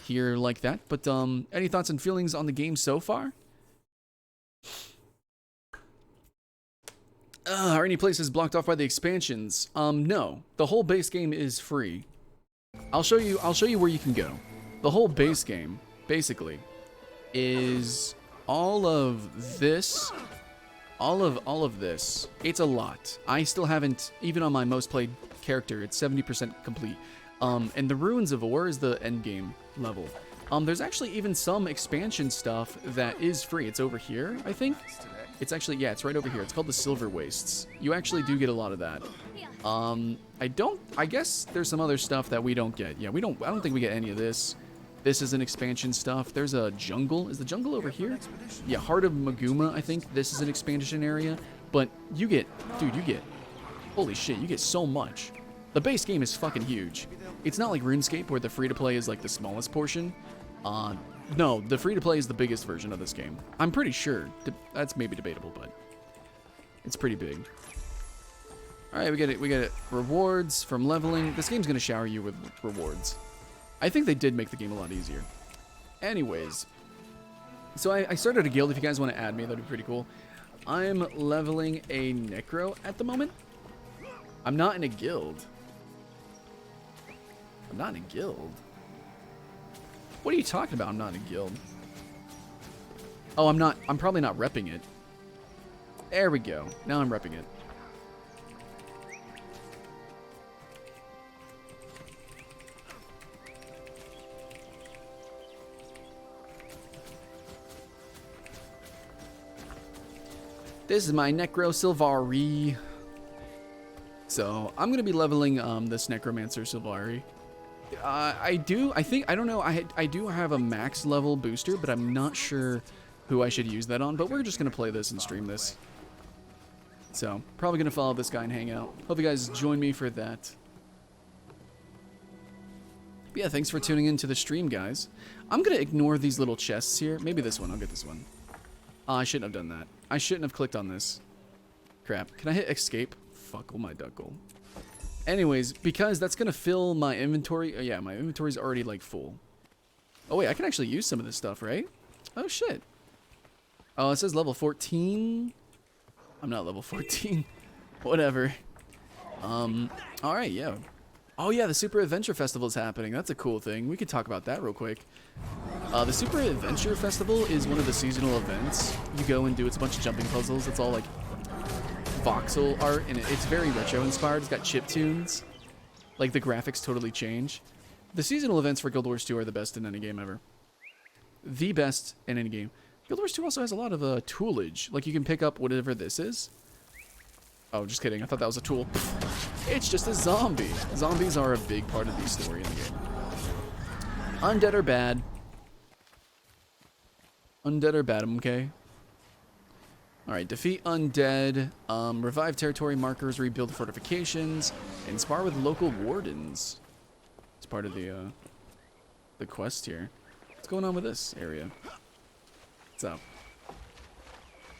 here like that. But any thoughts and feelings on the game so far? Are any places blocked off by the expansions? No. The whole base game is free. I'll show you where you can go. The whole base game, basically, is all of this. All of this. It's a lot. I still haven't, even on my most played character, it's 70% complete. And the Ruins of Ore is the end game level. There's actually even some expansion stuff that is free. It's over here, I think. It's actually, yeah, it's right over here. It's called the Silver Wastes. You actually do get a lot of that. I guess there's some other stuff that we don't get. Yeah, I don't think we get any of this. This is an expansion stuff. There's a jungle. Is the jungle over here? Yeah, Heart of Maguma, I think. This is an expansion area. But you get, dude, holy shit, you get so much. The base game is fucking huge. It's not like RuneScape where the free-to-play is like the smallest portion. No, the free-to-play is the biggest version of this game. I'm pretty sure. That's maybe debatable, but it's pretty big. All right, we get rewards from leveling. This game's gonna shower you with rewards. I think they did make the game a lot easier. Anyways, so I started a guild. If you guys want to add me, that'd be pretty cool. I'm leveling a Necro at the moment. I'm not in a guild. I'm not in a guild. What are you talking about? I'm not in a guild. Oh, I'm not. I'm probably not repping it. There we go. Now I'm repping it. This is my Necro Sylvari. So I'm gonna be leveling this Necromancer Sylvari. I don't know. I do have a max level booster, but I'm not sure who I should use that on. But we're just gonna play this and stream this. So probably gonna follow this guy and hang out. Hope you guys join me for that. But yeah, thanks for tuning in to the stream, guys. I'm gonna ignore these little chests here. Maybe this one. I'll get this one. I shouldn't have done that. I shouldn't have clicked on this. Crap. Can I hit escape? Fuck, oh my duckle. Anyways, because that's gonna fill my inventory. Oh, yeah, my inventory's already like full. Oh wait, I can actually use some of this stuff, right? Oh shit. Oh, it says level 14. I'm not level 14. Whatever. Alright, yeah. Oh yeah, the Super Adventure Festival is happening. That's a cool thing. We could talk about that real quick. The Super Adventure Festival is one of the seasonal events. You go and do, it's a bunch of jumping puzzles. It's all like voxel art, and it's very retro inspired. It's got chiptunes. Like the graphics totally change. The seasonal events for Guild Wars 2 are the best in any game ever. The best in any game. Guild Wars 2 also has a lot of toolage. Like you can pick up whatever this is. Oh, just kidding. I thought that was a tool. It's just a zombie. Zombies are a big part of the story in the game. Undead are bad. Undead are bad, okay? Alright, defeat undead, revive territory markers, rebuild fortifications, and spar with local wardens. It's part of the quest here. What's going on with this area? What's up?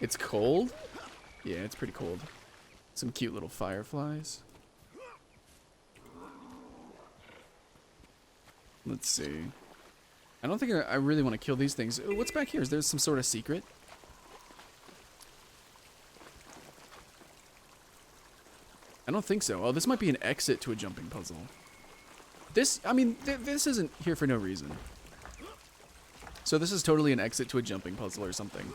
It's cold? Yeah, it's pretty cold. Some cute little fireflies. Let's see. I don't think I really want to kill these things. What's back here? Is there some sort of secret? I don't think so. Oh, this might be an exit to a jumping puzzle. This, I mean, this isn't here for no reason. So this is totally an exit to a jumping puzzle or something.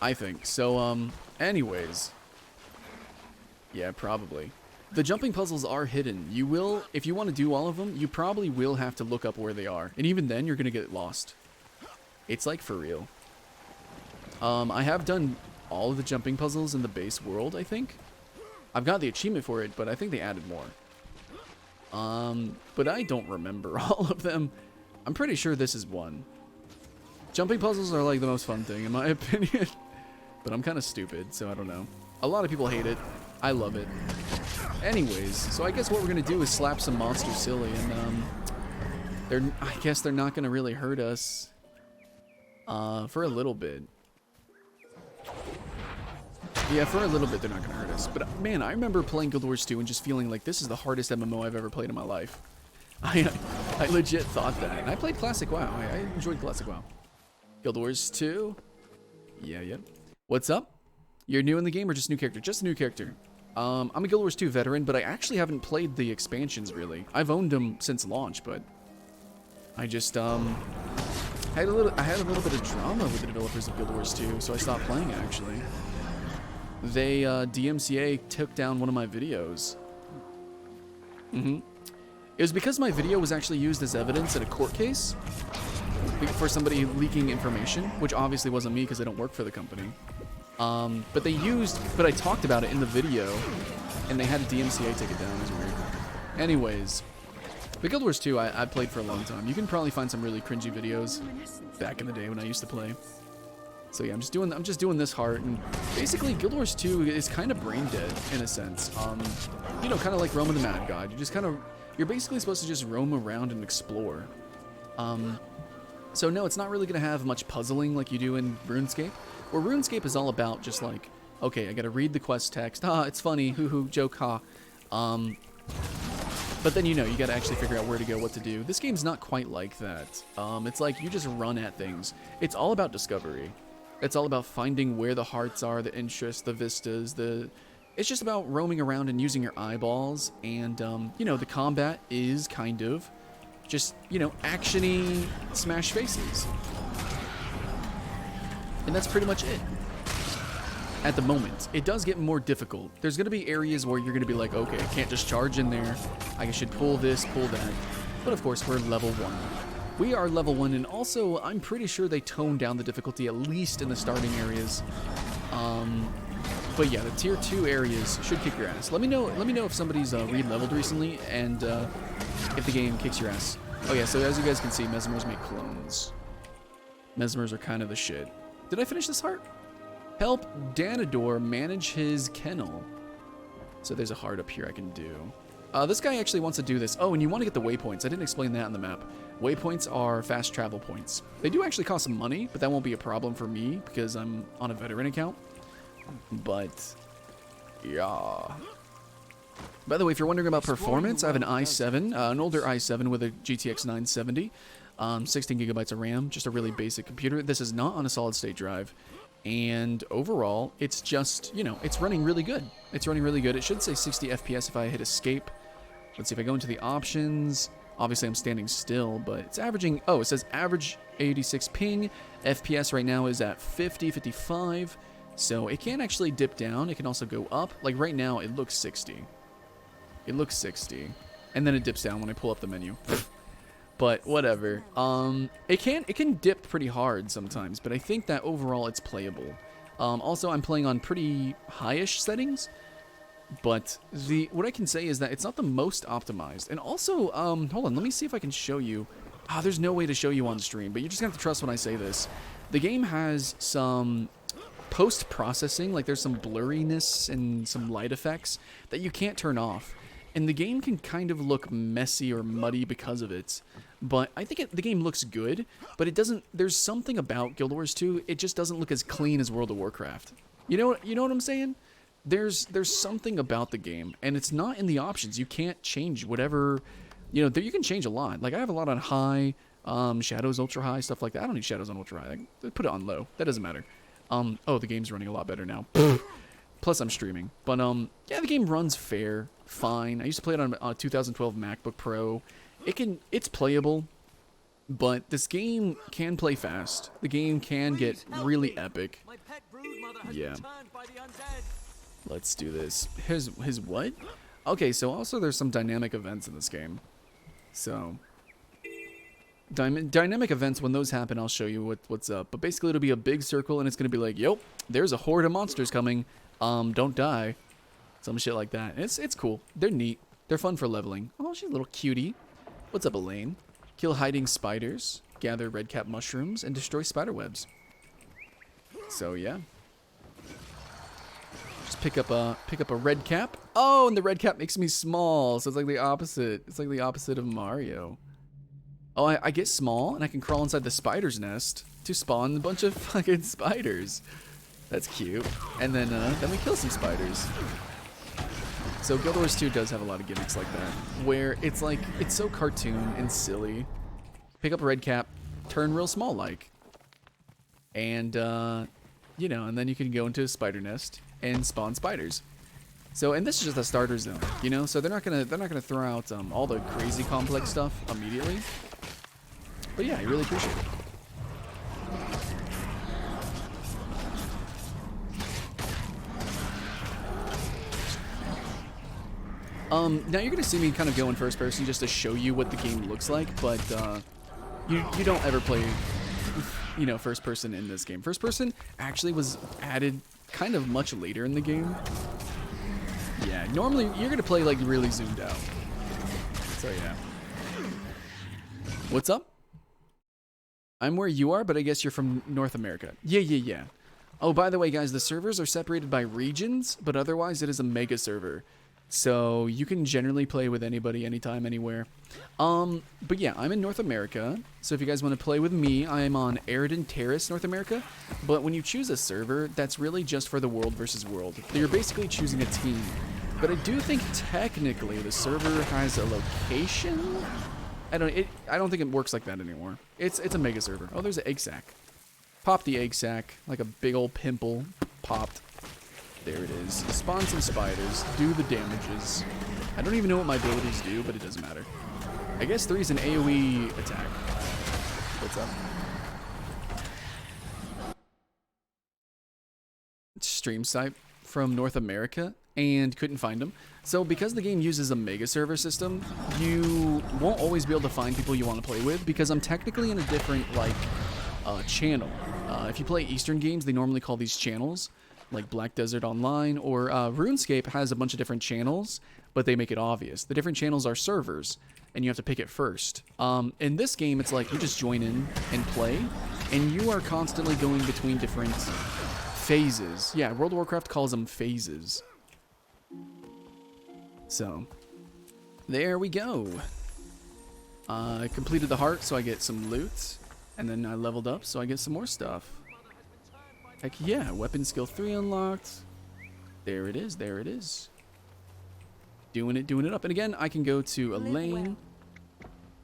I think. So, anyways. Yeah, probably. The jumping puzzles are hidden. You will, if you want to do all of them, you probably will have to look up where they are. And even then, you're going to get lost. It's like for real. I have done all of the jumping puzzles in the base world, I think. I've got the achievement for it, but I think they added more. But I don't remember all of them. I'm pretty sure this is one. Jumping puzzles are like the most fun thing, in my opinion. But I'm kind of stupid, so I don't know. A lot of people hate it. I love it. Anyways, so I guess what we're going to do is slap some monsters silly, and I guess they're not going to really hurt us for a little bit. Yeah, for a little bit they're not going to hurt us. But man, I remember playing Guild Wars 2 and just feeling like this is the hardest MMO I've ever played in my life. I legit thought that. And I played Classic WoW. I enjoyed Classic WoW. Guild Wars 2? Yeah. What's up? You're new in the game or just new character? Just a new character. I'm a Guild Wars 2 veteran, but I actually haven't played the expansions really. I've owned them since launch, but I just I had a little bit of drama with the developers of Guild Wars 2, so I stopped playing it actually. They DMCA took down one of my videos. It was because my video was actually used as evidence in a court case for somebody leaking information, which obviously wasn't me because I don't work for the company. But I talked about it in the video, and they had a DMCA take it down. It was weird. Anyways, but Guild Wars 2 I played for a long time. You can probably find some really cringy videos back in the day when I used to play. So yeah, I'm just doing this heart, and basically Guild Wars 2 is kind of brain dead in a sense. You know, kind of like Roman the Mad God. You're basically supposed to just roam around and explore. So no, it's not really gonna have much puzzling like you do in RuneScape. Where RuneScape is all about just like, okay, I gotta read the quest text. It's funny, hoo-hoo, joke, ha. But then you gotta actually figure out where to go, what to do. This game's not quite like that. It's like you just run at things. It's all about discovery. It's all about finding where the hearts are, the interests, the vistas, It's just about roaming around and using your eyeballs, and, the combat is kind of just, action-y smash faces. And that's pretty much it. At the moment. It does get more difficult. There's going to be areas where you're going to be like, okay, I can't just charge in there. I should pull this, pull that. But of course, we're level 1. We are level 1, and also, I'm pretty sure they toned down the difficulty, at least in the starting areas. But yeah, the tier 2 areas should kick your ass. Let me know if somebody's re-leveled recently, and if the game kicks your ass. Oh yeah, so as you guys can see, Mesmers make clones. Mesmers are kind of the shit. Did I finish this heart? Help Danador manage his kennel. So there's a heart up here I can do. This guy actually wants to do this. Oh, and you want to get the waypoints. I didn't explain that on the map. Waypoints are fast travel points. They do actually cost some money, but that won't be a problem for me because I'm on a veteran account. But, yeah. By the way, if you're wondering about performance, I have an i7, an older i7 with a GTX 970, 16 gigabytes of RAM, just a really basic computer. This is not on a solid-state drive. And overall, it's just, it's running really good. It's running really good. It should say 60 FPS if I hit escape. Let's see if I go into the options. Obviously, I'm standing still, but it's averaging... Oh, it says average 86 ping. FPS right now is at 50, 55. So it can actually dip down. It can also go up. Like right now, it looks 60. It looks 60. And then it dips down when I pull up the menu. But whatever. It can dip pretty hard sometimes, but I think that overall it's playable. Also, I'm playing on pretty high-ish settings, but what I can say is that it's not the most optimized. And also, hold on, let me see if I can show you. There's no way to show you on stream, but you're just gonna have to trust when I say this. The game has some post-processing, like there's some blurriness and some light effects that you can't turn off. And the game can kind of look messy or muddy because of it. But I think the game looks good, but it doesn't... There's something about Guild Wars 2, it just doesn't look as clean as World of Warcraft. You know what I'm saying? There's something about the game, and it's not in the options. You can't change whatever... you can change a lot. Like, I have a lot on high, shadows ultra high, stuff like that. I don't need shadows on ultra high. I put it on low. That doesn't matter. Oh, the game's running a lot better now. Plus, I'm streaming. But, yeah, the game runs fair. fine. I used to play it on a 2012 MacBook Pro. It's playable, but this game can play fast. The game can get really epic. Yeah. Let's do this. His what? Okay, so also there's some dynamic events in this game. So dynamic events, when those happen, I'll show you what's up. But basically it'll be a big circle and it's gonna be like, yo, there's a horde of monsters coming. Don't die. Some shit like that. It's cool. They're neat. They're fun for leveling. Oh, she's a little cutie. What's up, Elaine? Kill hiding spiders, gather redcap mushrooms, and destroy spider webs. So yeah. Just pick up a red cap. Oh, and the red cap makes me small, so it's like the opposite. It's like the opposite of Mario. Oh, I get small and I can crawl inside the spider's nest to spawn a bunch of fucking spiders. That's cute. And then we kill some spiders. So Guild Wars 2 does have a lot of gimmicks like that, where it's like, it's so cartoon and silly. Pick up a red cap, turn real small like. And, you know, and then you can go into a spider nest and spawn spiders. So, and this is just a starter zone, you know? So they're not gonna throw out all the crazy complex stuff immediately. But yeah, I really appreciate it. Now you're gonna see me kind of go in first person just to show you what the game looks like, but you don't ever play, you know, first person in this game. First person actually was added kind of much later in the game. Yeah, normally you're gonna play like really zoomed out. So yeah. What's up? I'm where you are, but I guess you're from North America. Yeah. Oh, by the way, guys, the servers are separated by regions, but otherwise it is a mega server. So you can generally play with anybody, anytime, anywhere. But yeah, I'm in North America. So if you guys want to play with me, I'm on Eridan Terrace, North America. But when you choose a server, that's really just for the world versus world. You're basically choosing a team. But I do think technically the server has a location. I don't think it works like that anymore. It's a mega server. Oh, there's an egg sack. Pop the egg sack like a big old pimple. Popped. There it is. Spawn some spiders. Do the damages. I don't even know what my abilities do, but it doesn't matter. I guess 3 is an AoE attack. What's up? Stream site from North America and couldn't find them. So because the game uses a mega server system, you won't always be able to find people you want to play with because I'm technically in a different channel. If you play Eastern games, they normally call these channels. Like Black Desert Online or RuneScape has a bunch of different channels, but they make it obvious. The different channels are servers, and you have to pick it first. In this game, it's like you just join in and play, and you are constantly going between different phases. Yeah, World of Warcraft calls them phases. So, there we go. I completed the heart, so I get some loot, and then I leveled up, so I get some more stuff. Heck yeah, weapon skill 3 unlocked. There it is, there it is. Doing it up. And again, I can go to Elaine.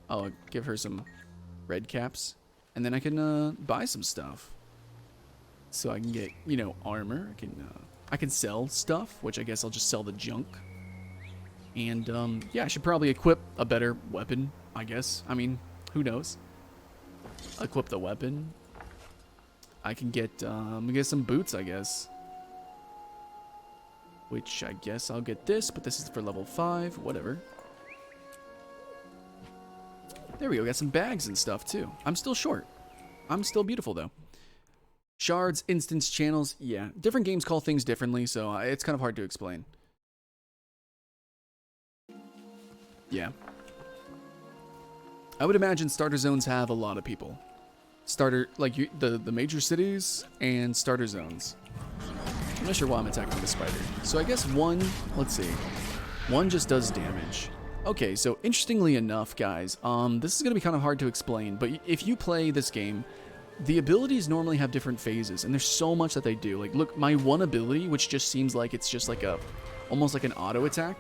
I'll give her some red caps. And then I can buy some stuff. So I can get, you know, armor. I can sell stuff, which I guess I'll just sell the junk. And yeah, I should probably equip a better weapon, I guess. I mean, who knows? Equip the weapon. I can get some boots, I guess. Which I guess I'll get this, but this is for level 5, whatever. There we go, got some bags and stuff too. I'm still short. I'm still beautiful though. Shards, instance, channels, yeah. Different games call things differently, so it's kind of hard to explain. Yeah. I would imagine starter zones have a lot of people. Starter, like the major cities and starter zones. I'm not sure why I'm attacking the spider. So I guess one, let's see. One just does damage. Okay, so interestingly enough, guys, this is going to be kind of hard to explain, but if you play this game, the abilities normally have different phases, and there's so much that they do. Like, look, my one ability, which just seems like it's just like almost like an auto attack.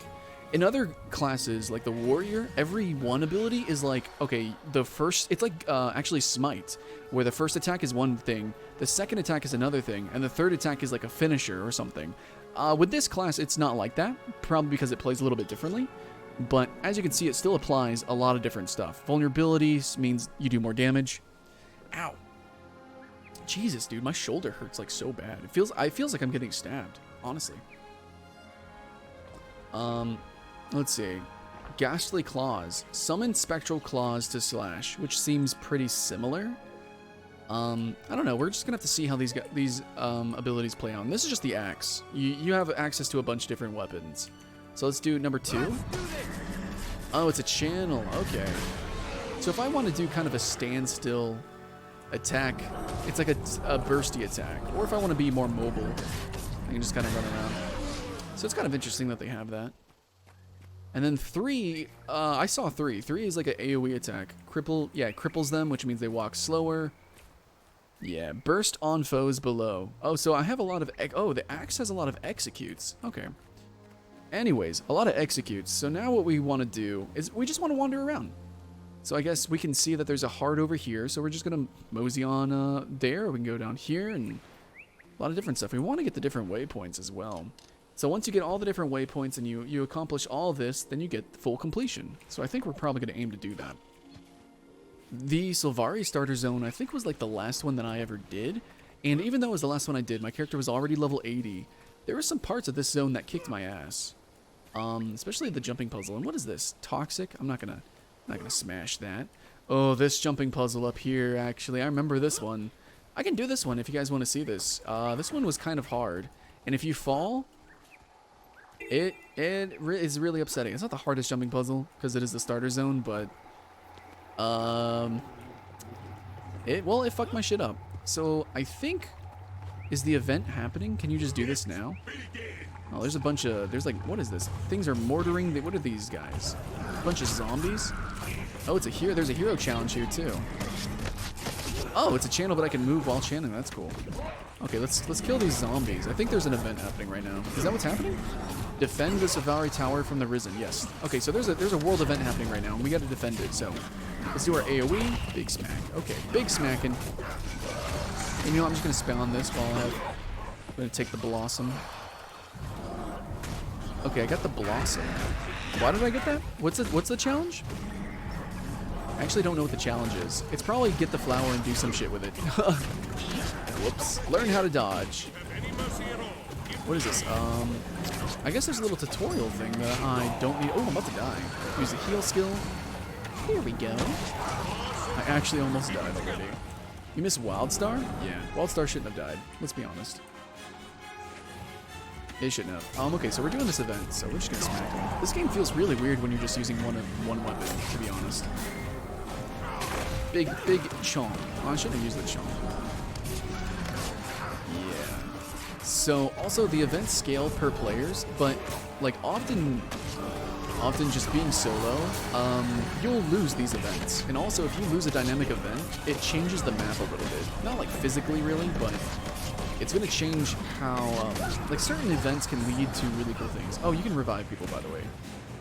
In other classes, like the warrior, every one ability is like, okay, it's like actually smite, where the first attack is one thing, the second attack is another thing, and the third attack is like a finisher or something. With this class, it's not like that, probably because it plays a little bit differently. But as you can see, it still applies a lot of different stuff. Vulnerabilities means you do more damage. Ow. Jesus, dude, my shoulder hurts like so bad. It feels like I'm getting stabbed, honestly. Let's see. Ghastly Claws. Summon Spectral Claws to slash, which seems pretty similar. I don't know. We're just gonna have to see how these abilities play out. And this is just the axe. You have access to a bunch of different weapons. So let's do number 2. Oh, it's a channel. Okay. So if I want to do kind of a standstill attack, it's like a bursty attack. Or if I want to be more mobile, I can just kind of run around. So it's kind of interesting that they have that. And then 3, I saw 3. 3 is like an AoE attack. Cripples them, which means they walk slower. Yeah, burst on foes below. Oh, so I have a lot of... Oh, the axe has a lot of executes. Okay. Anyways, a lot of executes. So now what we want to do is we just want to wander around. So I guess we can see that there's a heart over here. So we're just going to mosey on there. We can go down here and a lot of different stuff. We want to get the different waypoints as well. So once you get all the different waypoints and you accomplish all this, then you get full completion. So I think we're probably going to aim to do that. The Sylvari starter zone, I think, was like the last one that I ever did. And even though it was the last one I did, my character was already level 80. There were some parts of this zone that kicked my ass. Especially the jumping puzzle. And what is this? Toxic? I'm not gonna smash that. Oh, this jumping puzzle up here, actually. I remember this one. I can do this one if you guys want to see this. This one was kind of hard. And if you fall, it is really upsetting. It's not the hardest jumping puzzle, because it is the starter zone, but... it fucked my shit up. So, I think... Is the event happening? Can you just do this now? Oh, there's a bunch of... There's like... What is this? Things are mortaring... What are these guys? A bunch of zombies? Oh, it's a hero... There's a hero challenge here, too. Oh, it's a channel, but I can move while channeling. That's cool. Okay, let's kill these zombies. I think there's an event happening right now. Is that what's happening? Defend the Sylvari Tower from the Risen. Yes. Okay, so there's a world event happening right now, and we got to defend it. So let's do our AoE. Big smack. Okay, big smacking. And you know, I'm just gonna spawn this while I'm gonna take the blossom. Okay, I got the blossom. Why did I get that? What's the challenge? I actually don't know what the challenge is. It's probably get the flower and do some shit with it. Whoops. Learn how to dodge. What is this? I guess there's a little tutorial thing that I don't need. Oh, I'm about to die. Use the heal skill. Here we go. I actually almost died already. You missed Wildstar? Yeah, Wildstar shouldn't have died. Let's be honest. It shouldn't have. Okay, so we're doing this event, so we're just gonna smack him. This game feels really weird when you're just using one weapon, to be honest. Big chomp. Oh, I shouldn't have used the chomp. Yeah. So, also, the events scale per players, but, like, often just being solo, you'll lose these events. And also, if you lose a dynamic event, it changes the map a little bit. Not, like, physically, really, but it's going to change how, like, certain events can lead to really cool things. Oh, you can revive people, by the way.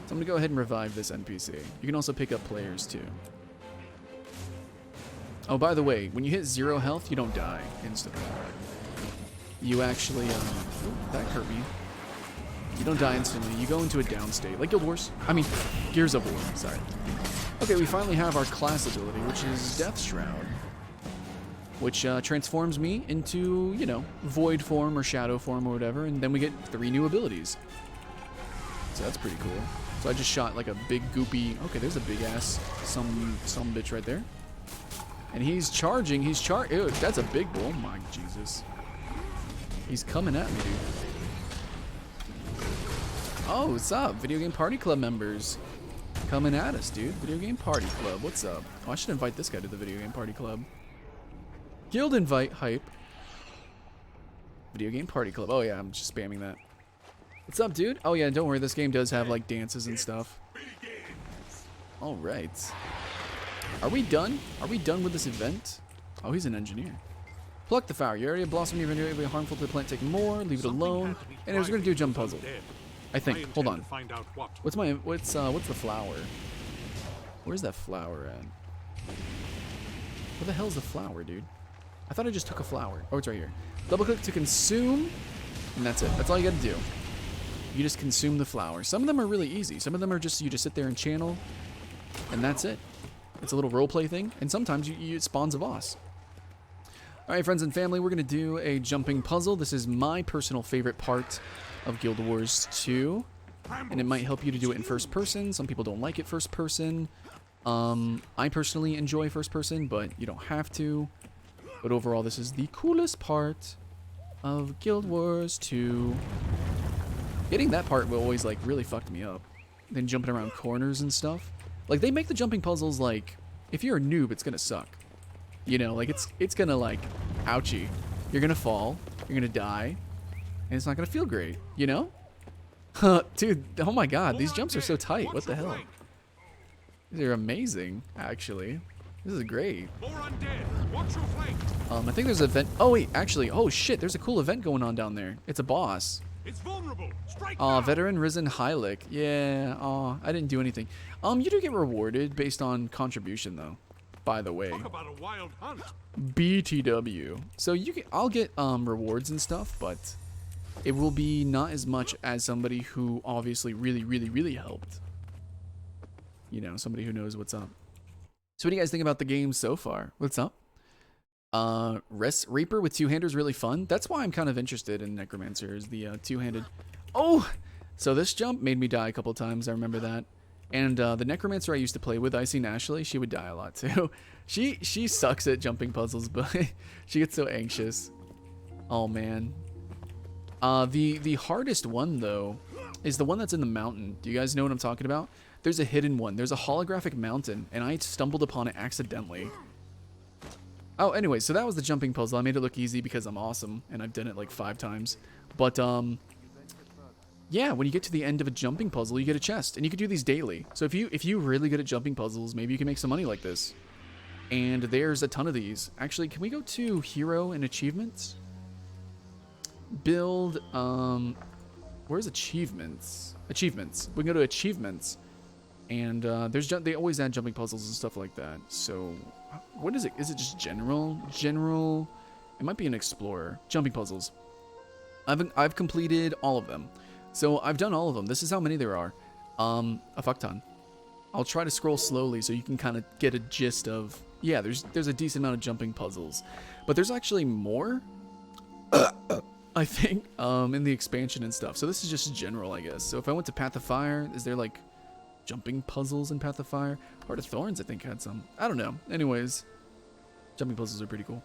So I'm going to go ahead and revive this NPC. You can also pick up players, too. Oh, by the way, when you hit 0 health, you don't die instantly. You actually, ooh, that hurt me. You don't die instantly. You go into a down state, like Guild Wars. I mean, Gears of War. Sorry. Okay, we finally have our class ability, which is Death Shroud, which transforms me into, you know, Void form or Shadow form or whatever, and then we get 3 new abilities. So that's pretty cool. So I just shot like a big goopy. Okay, there's a big ass some bitch right there. And he's charging. Ew, that's a big bull. My Jesus. He's coming at me, dude. Oh, what's up? Video Game Party Club members. Coming at us, dude. Video Game Party Club. What's up? Oh, I should invite this guy to the Video Game Party Club. Guild invite hype. Video Game Party Club. Oh, yeah, I'm just spamming that. What's up, dude? Oh, yeah, don't worry. This game does have, like, dances and stuff. All right. Are we done? Are we done with this event? Oh, he's an engineer. Pluck the flower. Your area blossom even if it harmful to the plant. Take more. Leave it alone. And I was going to do a jump puzzle. I think. Hold on. What's the flower? Where's that flower at? Where the hell's the flower, dude? I thought I just took a flower. Oh, it's right here. Double click to consume. And that's it. That's all you gotta do. You just consume the flower. Some of them are really easy. Some of them are just, you just sit there and channel, and that's it. It's a little roleplay thing, and sometimes it spawns a boss. Alright, friends and family, we're gonna do a jumping puzzle. This is my personal favorite part of Guild Wars 2. And it might help you to do it in first person. Some people don't like it first person. I personally enjoy first person, but you don't have to. But overall, this is the coolest part of Guild Wars 2. Getting that part will always, like, really fucked me up. Then jumping around corners and stuff. Like, they make the jumping puzzles, like, if you're a noob, it's gonna suck. You know, like, it's gonna, like, ouchie. You're gonna fall, you're gonna die, and it's not gonna feel great, you know? Dude, oh my god, these jumps are so tight. What the hell? These are amazing, actually. This is great. I think there's an event. Oh, wait, actually. Oh, shit, there's a cool event going on down there. It's a boss. It's vulnerable. Aw, Veteran Risen Hylic. Yeah, aw, I didn't do anything. You do get rewarded based on contribution, though. By the way. Talk about a wild hunt. BTW. So I'll get rewards and stuff, but it will be not as much as somebody who obviously really helped. You know, somebody who knows what's up. So what do you guys think about the game so far? What's up? Reaper with two-hander is really fun. That's why I'm kind of interested in Necromancer, is the two-handed. Oh! So this jump made me die a couple times, I remember that. And the Necromancer I used to play with, Icy Ashley, she would die a lot too. She sucks at jumping puzzles, but she gets so anxious. Oh man. The hardest one though is the one that's in the mountain. Do you guys know what I'm talking about? There's a hidden one. There's a holographic mountain, and I stumbled upon it accidentally. Oh, anyway, so that was the jumping puzzle. I made it look easy because I'm awesome, and I've done it like 5 times. But yeah, when you get to the end of a jumping puzzle, you get a chest, and you can do these daily. So if you're really good at jumping puzzles, maybe you can make some money like this. And there's a ton of these. Actually, can we go to Hero and Achievements? Build, where's Achievements? Achievements. We can go to Achievements. And they always add jumping puzzles and stuff like that. So, what is it? Is it just general? General? It might be an Explorer. Jumping puzzles. I've completed all of them. So, I've done all of them. This is how many there are. A fuck ton. I'll try to scroll slowly so you can kind of get a gist of... Yeah, there's a decent amount of jumping puzzles. But there's actually more, I think, in the expansion and stuff. So, this is just general, I guess. So, if I went to Path of Fire, is there, like... jumping puzzles in Path of Fire? Heart of Thorns, I think, had some. I don't know. Anyways, jumping puzzles are pretty cool.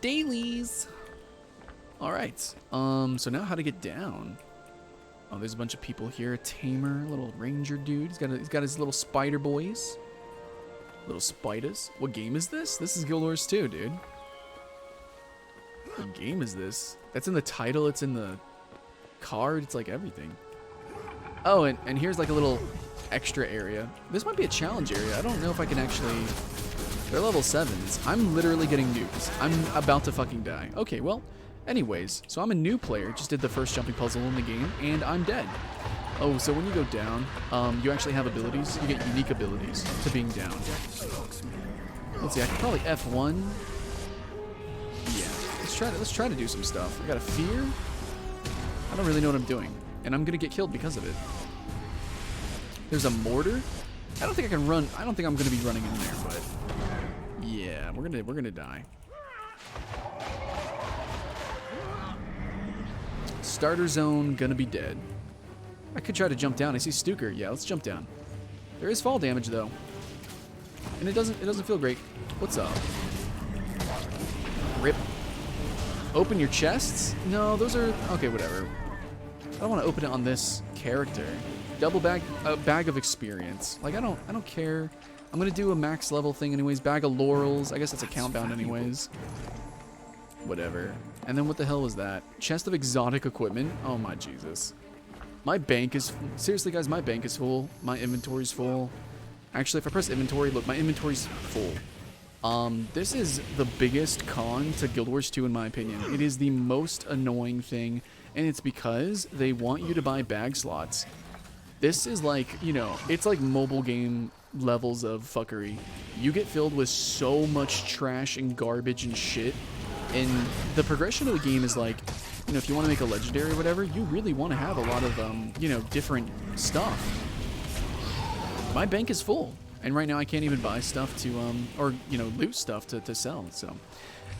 Dailies. All right. So now how to get down? Oh, there's a bunch of people here. A tamer, little ranger dude. He's got his little spider boys. Little spiders. What game is this? This is Guild Wars 2, dude. What game is this? That's in the title. It's in the card. It's like everything. Oh, and here's like a little extra area. This might be a challenge area. I don't know if I can actually... They're level 7s. I'm literally getting nukes. I'm about to fucking die. Okay, well, anyways. So I'm a new player. Just did the first jumping puzzle in the game, and I'm dead. Oh, so when you go down, you actually have abilities. You get unique abilities to being down. Let's see, I can probably F1. Yeah, let's try to do some stuff. I got a fear. I don't really know what I'm doing. And I'm gonna get killed because of it. There's a mortar. I don't think I can run. I don't think I'm gonna be running in there, but yeah, we're gonna die. Starter zone, gonna be dead. I could try to jump down. I see Stuker. Yeah, let's jump down. There is fall damage though, and it doesn't feel great. What's up? Rip. Open your chests? No, those are okay. Whatever. I don't want to open it on this character. Double bag, a bag of experience. Like I don't care. I'm gonna do a max level thing anyways. Bag of laurels. I guess that's a countdown anyways. Whatever. And then what the hell was that? Chest of exotic equipment. Oh my Jesus. My bank is seriously, guys. My bank is full. My inventory's full. Actually, if I press inventory, look, my inventory's full. This is the biggest con to Guild Wars 2 in my opinion. It is the most annoying thing. And it's because they want you to buy bag slots. This is like, you know, it's like mobile game levels of fuckery. You get filled with so much trash and garbage and shit And the progression of the game is like, you know, if you want to make a legendary or whatever, you really want to have a lot of, you know, different stuff. My bank is full, and right now I can't even buy stuff to, or, you know, loot stuff to sell, so.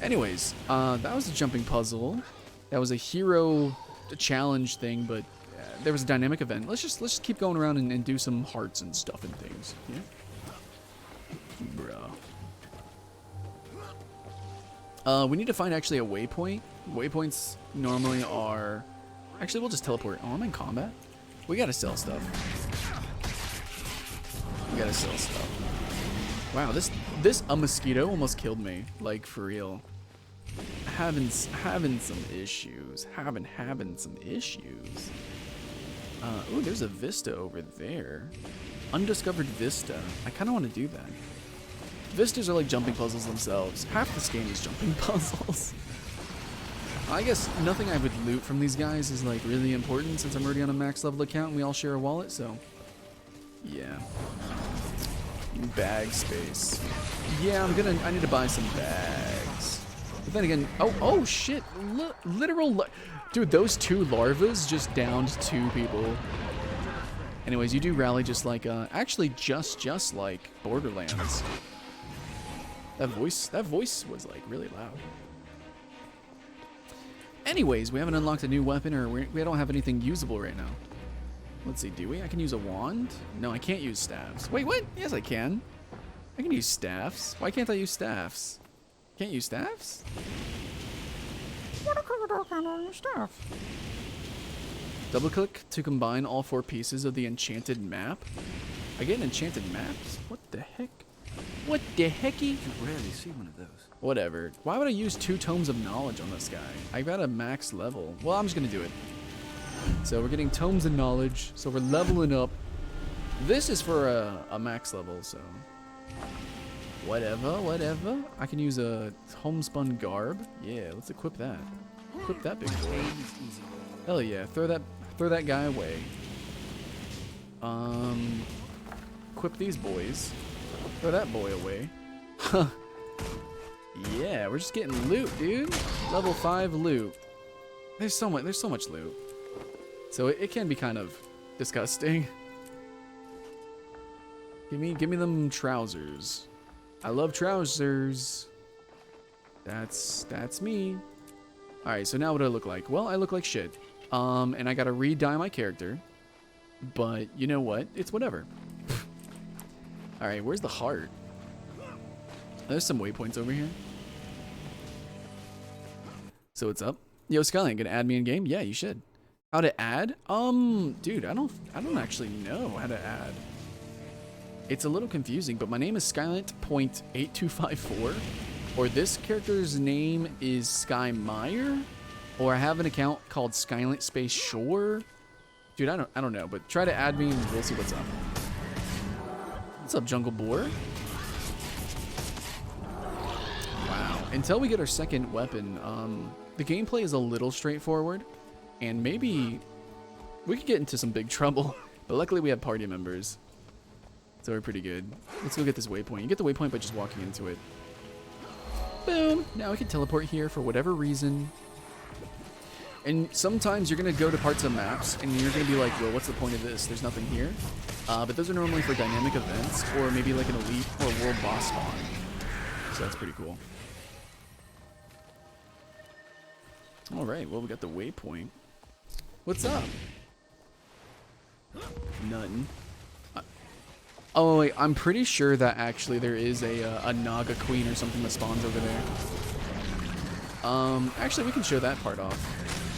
Anyways, that was a jumping puzzle. That was a hero challenge thing, but there was a dynamic event. Let's just keep going around and do some hearts and stuff and things, yeah? Bro. We need to find actually a waypoint. Waypoints normally are... Actually, we'll just teleport. Oh, I'm in combat? We gotta sell stuff. We gotta sell stuff. Wow, a mosquito almost killed me. Like, for real. Having some issues. Having some issues. Ooh, there's a vista over there. Undiscovered vista. I kind of want to do that. Vistas are like jumping puzzles themselves. Half this game is jumping puzzles. I guess nothing I would loot from these guys is like really important since I'm already on a max level account and we all share a wallet, so yeah. Bag space. Yeah, I need to buy some bags. But then again, oh shit, literal, dude, those two larvas just downed 2 people. Anyways, you do rally just like, actually just like Borderlands. That voice was like really loud. Anyways, we haven't unlocked a new weapon, or we don't have anything usable right now. Let's see, do we? I can use a wand? No, I can't use staffs. Wait, what? Yes, I can. I can use staffs. Why can't I use staffs? Can't use staffs? Double click to combine all 4 pieces of the enchanted map. I get an enchanted map? What the heck? What the hecky? You rarely see one of those. Whatever. Why would I use 2 tomes of knowledge on this guy? I got a max level. Well, I'm just gonna do it. So we're getting tomes of knowledge. So we're leveling up. This is for a max level, so whatever. I can use a homespun garb. Yeah, let's equip that. Equip that big boy. Hell yeah! Throw that guy away. Equip these boys. Throw that boy away. Huh. Yeah, we're just getting loot, dude. Level 5 loot. There's so much loot. So it can be kind of disgusting. Give me them trousers. I love trousers. That's me. All right, so now what do I look like? Well, I look like shit. And I gotta re-dye my character. But you know what? It's whatever. All right, where's the heart? There's some waypoints over here. So what's up? Yo, Skylent, gonna add me in game? Yeah, you should. How to add? Dude, I don't actually know how to add. It's a little confusing, but my name is Skylent.8254, or this character's name is Sky Meyer, or I have an account called Skylent Space Shore. Dude, I don't know, but try to add me and we'll see what's up. What's up, Jungle Boar? Wow. Until we get our second weapon, the gameplay is a little straightforward, and maybe we could get into some big trouble, but luckily we have party members. So we're pretty good. Let's go get this waypoint. You get the waypoint by just walking into it. Boom! Now we can teleport here for whatever reason. And sometimes you're going to go to parts of maps and you're going to be like, well, what's the point of this? There's nothing here. But those are normally for dynamic events or maybe like an elite or world boss spawn. So that's pretty cool. Alright, well, we got the waypoint. What's up? Nothing. Oh, wait, I'm pretty sure that actually there is a Naga Queen or something that spawns over there. Actually, we can show that part off.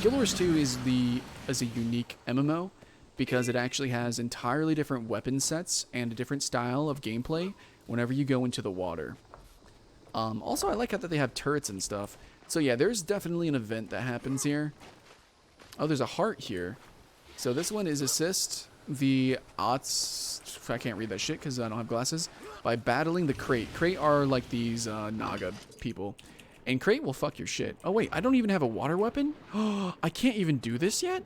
Guild Wars 2 is a unique MMO because it actually has entirely different weapon sets and a different style of gameplay whenever you go into the water. Also, I like how that they have turrets and stuff. So yeah, there's definitely an event that happens here. Oh, there's a heart here. So this one is assist the Ots, I can't read that shit because I don't have glasses, by battling the Crate. Crate are like these Naga people. And Crate will fuck your shit. Oh wait, I don't even have a water weapon? Oh, I can't even do this yet?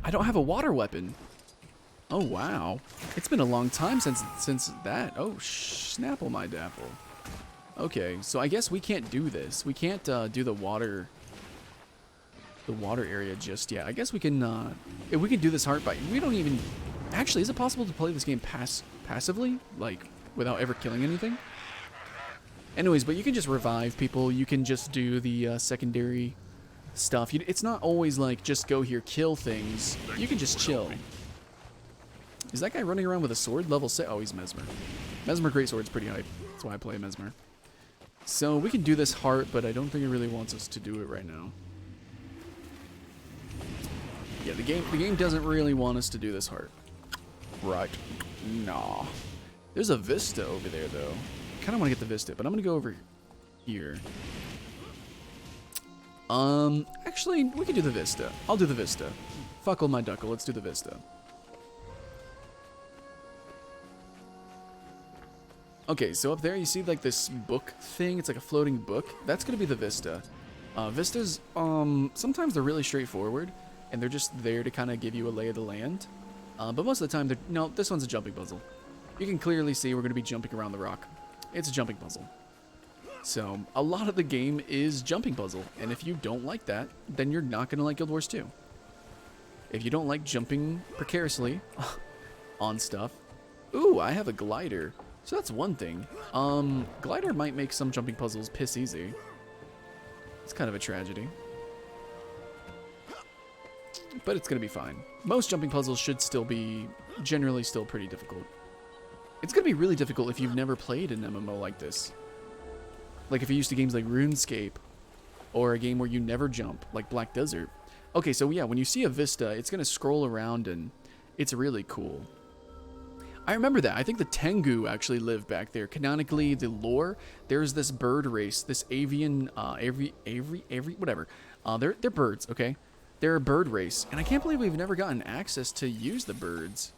I don't have a water weapon. Oh wow. It's been a long time since that. Oh, Snapple my dapple. Okay, so I guess we can't do this. We can't do the water area just yet. I guess we can do this heart bite. We don't even... Actually, is it possible to play this game passively? Like, without ever killing anything? Anyways, but you can just revive people. You can just do the secondary stuff. It's not always like, just go here, kill things. You can just chill. Is that guy running around with a sword? Level 6? Oh, he's Mesmer. Mesmer Greatsword's pretty hype. That's why I play Mesmer. So we can do this heart, but I don't think it really wants us to do it right now. Yeah, the game doesn't really want us to do this heart. Right. Nah. There's a Vista over there, though. I kind of want to get the Vista, but I'm going to go over here. Actually, we can do the Vista. I'll do the Vista. Fuckle my duckle. Let's do the Vista. Okay, so up there you see like this book thing. It's like a floating book. That's going to be the Vista. Vistas, sometimes they're really straightforward, and they're just there to kind of give you a lay of the land. But most of the time, no, this one's a jumping puzzle. You can clearly see we're going to be jumping around the rock. It's a jumping puzzle. So, a lot of the game is jumping puzzle, and if you don't like that, then you're not going to like Guild Wars 2. If you don't like jumping precariously on stuff... Ooh, I have a glider. So that's one thing. Glider might make some jumping puzzles piss easy. It's kind of a tragedy. But it's going to be fine. Most jumping puzzles should still be generally still pretty difficult. It's going to be really difficult if you've never played an MMO like this. Like if you're used to games like RuneScape, or a game where you never jump, like Black Desert. Okay, so yeah, when you see a Vista, it's going to scroll around and it's really cool. I remember that. I think the Tengu actually live back there. Canonically, the lore, there's this bird race, this avian, whatever. They're birds, okay? They're a bird race, and I can't believe we've never gotten access to use the birds.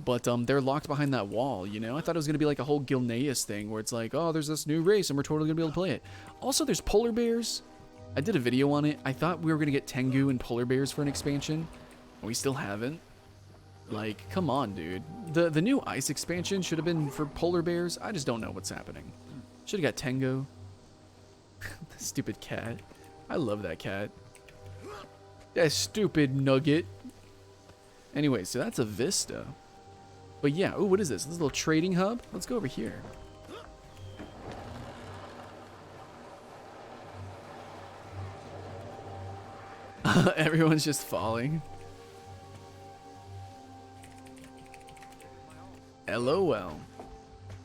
But they're locked behind that wall, you know? I thought it was going to be like a whole Gilneas thing where it's like, oh, there's this new race and we're totally going to be able to play it. Also, there's polar bears. I did a video on it. I thought we were going to get Tengu and polar bears for an expansion. We still haven't. Like, come on, dude. The new ice expansion should have been for polar bears. I just don't know what's happening. Should have got Tengu. The stupid cat. I love that cat. That stupid nugget. Anyway, so that's a Vista. But yeah, oh, what is this? This little trading hub? Let's go over here. Everyone's just falling. LOL.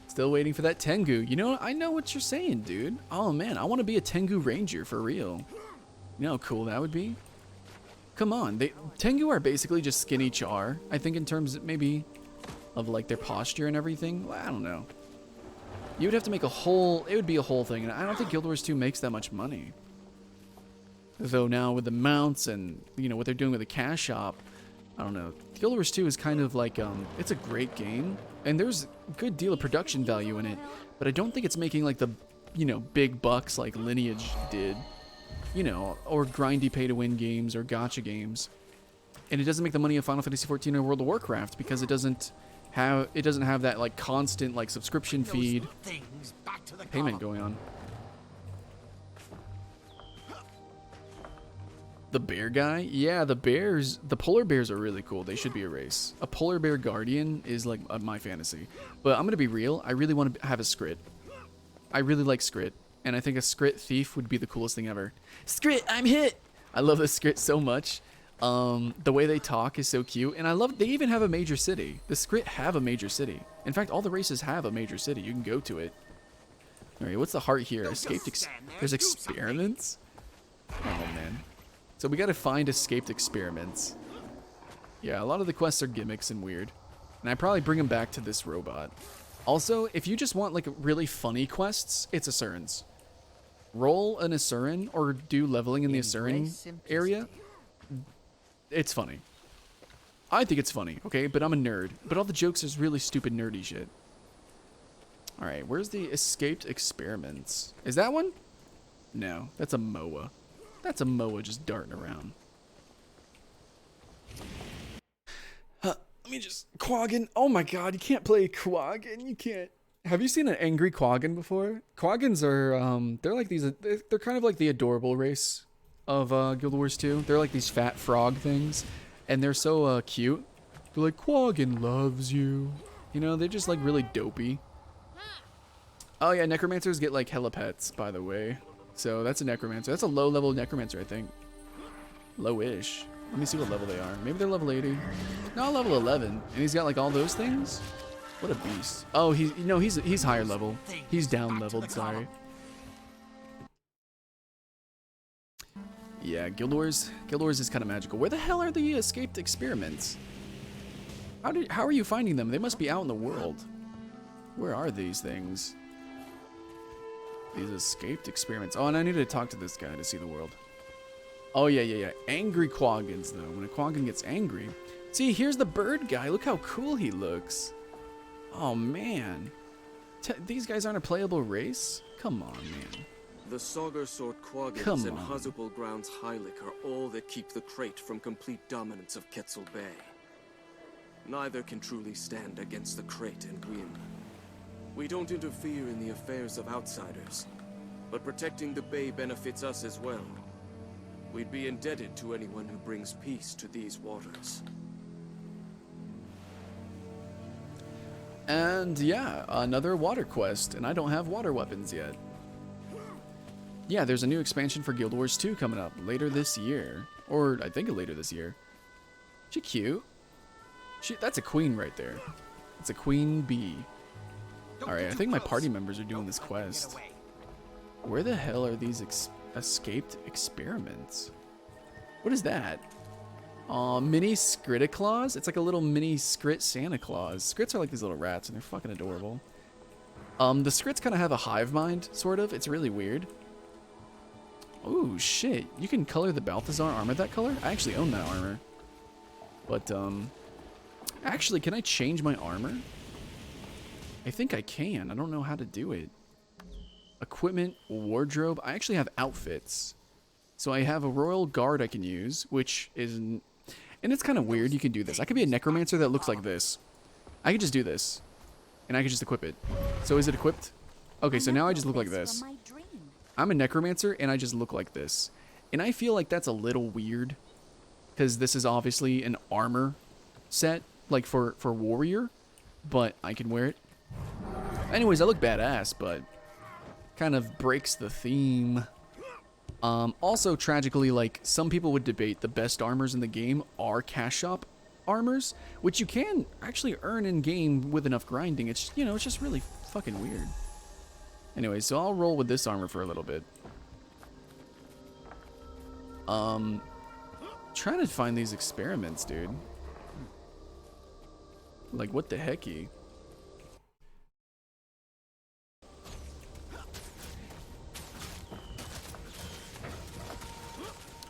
Still waiting for that Tengu. You know, I know what you're saying, dude. Oh man, I want to be a Tengu Ranger for real. You know how cool that would be? Come on, Tengu are basically just skinny char. I think in terms maybe of like their posture and everything. Well, I don't know. You would have to make a whole, it would be a whole thing, and I don't think Guild Wars 2 makes that much money. Though now with the mounts and, you know, what they're doing with the cash shop, I don't know. Guild Wars 2 is kind of like, it's a great game, and there's a good deal of production value in it, but I don't think it's making like the, you know, big bucks like Lineage did, you know, or grindy pay-to-win games or gacha games. And it doesn't make the money of Final Fantasy XIV or World of Warcraft because it doesn't have that like constant like subscription feed payment going on. The bear guy? Yeah, the polar bears are really cool. They should be a race. A polar bear guardian is like my fantasy. But I'm going to be real. I really want to have a Skrit. I really like Skrit. And I think a Skrit thief would be the coolest thing ever. Skrit, I'm hit! I love the Skrit so much. The way they talk is so cute. And I love, they even have a major city. The Skrit have a major city. In fact, all the races have a major city. You can go to it. Alright, what's the heart here? There's experiments? Oh, man. So we gotta find escaped experiments. Yeah, a lot of the quests are gimmicks and weird. And I probably bring them back to this robot. Also, if you just want like really funny quests, it's Asurans. Roll an Asuran or do leveling in the Asuran area. It's funny. I think it's funny, okay? But I'm a nerd. But all the jokes is really stupid nerdy shit. Alright, where's the escaped experiments? Is that one? No, that's a MOA. That's a MOA just darting around. Let me just... Quaggin. Oh my god, you can't play Quaggin. You can't... Have you seen an angry Quaggan before? Quaggans are, they're like these, they're kind of like the adorable race of Guild Wars 2. They're like these fat frog things, and they're so cute. They're like, Quaggan loves you. You know, they're just like really dopey. Oh yeah, necromancers get like hella pets, by the way. So that's a necromancer. That's a low level necromancer, I think. Low-ish. Let me see what level they are. Maybe they're level 80. No, level 11. And he's got like all those things? What a beast. Oh, he's higher level. He's down leveled, sorry. Yeah, Guild Wars is kind of magical. Where the hell are the escaped experiments? How are you finding them? They must be out in the world. Where are these things? These escaped experiments. Oh, and I need to talk to this guy to see the world. Oh, yeah. Angry Quaggans, though. When a Quaggan gets angry. See, here's the bird guy. Look how cool he looks. Oh, man. These guys aren't a playable race? Come on, man. The Sauger Sword Quaggans Come and on. Hazupal Grounds Heilig are all that keep the Crate from complete dominance of Quetzal Bay. Neither can truly stand against the Crate and Grimm. We don't interfere in the affairs of outsiders, but protecting the Bay benefits us as well. We'd be indebted to anyone who brings peace to these waters. And yeah, another water quest, and I don't have water weapons yet. Yeah, there's a new expansion for Guild Wars 2 coming up later this year. Or I think later this year. She cute. That's a queen right there. It's a queen bee. Alright, I think my party members are doing this quest. Where the hell are these escaped experiments? What is that? Aw, mini Skriticlaws? It's like a little mini Skrit Santa Claus. Skrits are like these little rats, and they're fucking adorable. The Skrits kind of have a hive mind, sort of. It's really weird. Ooh, shit. You can color the Balthazar armor that color? I actually own that armor. But, actually, can I change my armor? I think I can. I don't know how to do it. Equipment, wardrobe. I actually have outfits. So I have a royal guard I can use, which is... And it's kind of weird you can do this. I could be a necromancer that looks like this. I could just do this. And I could just equip it. So is it equipped? Okay, so now I just look like this. I'm a necromancer and I just look like this. And I feel like that's a little weird. Because this is obviously an armor set. Like for warrior. But I can wear it. Anyways, I look badass, but kind of breaks the theme. Also, tragically, like, some people would debate the best armors in the game are cash shop armors, which you can actually earn in-game with enough grinding. It's, you know, it's just really fucking weird. Anyway, so I'll roll with this armor for a little bit. Trying to find these experiments, dude. Like, what the hecky?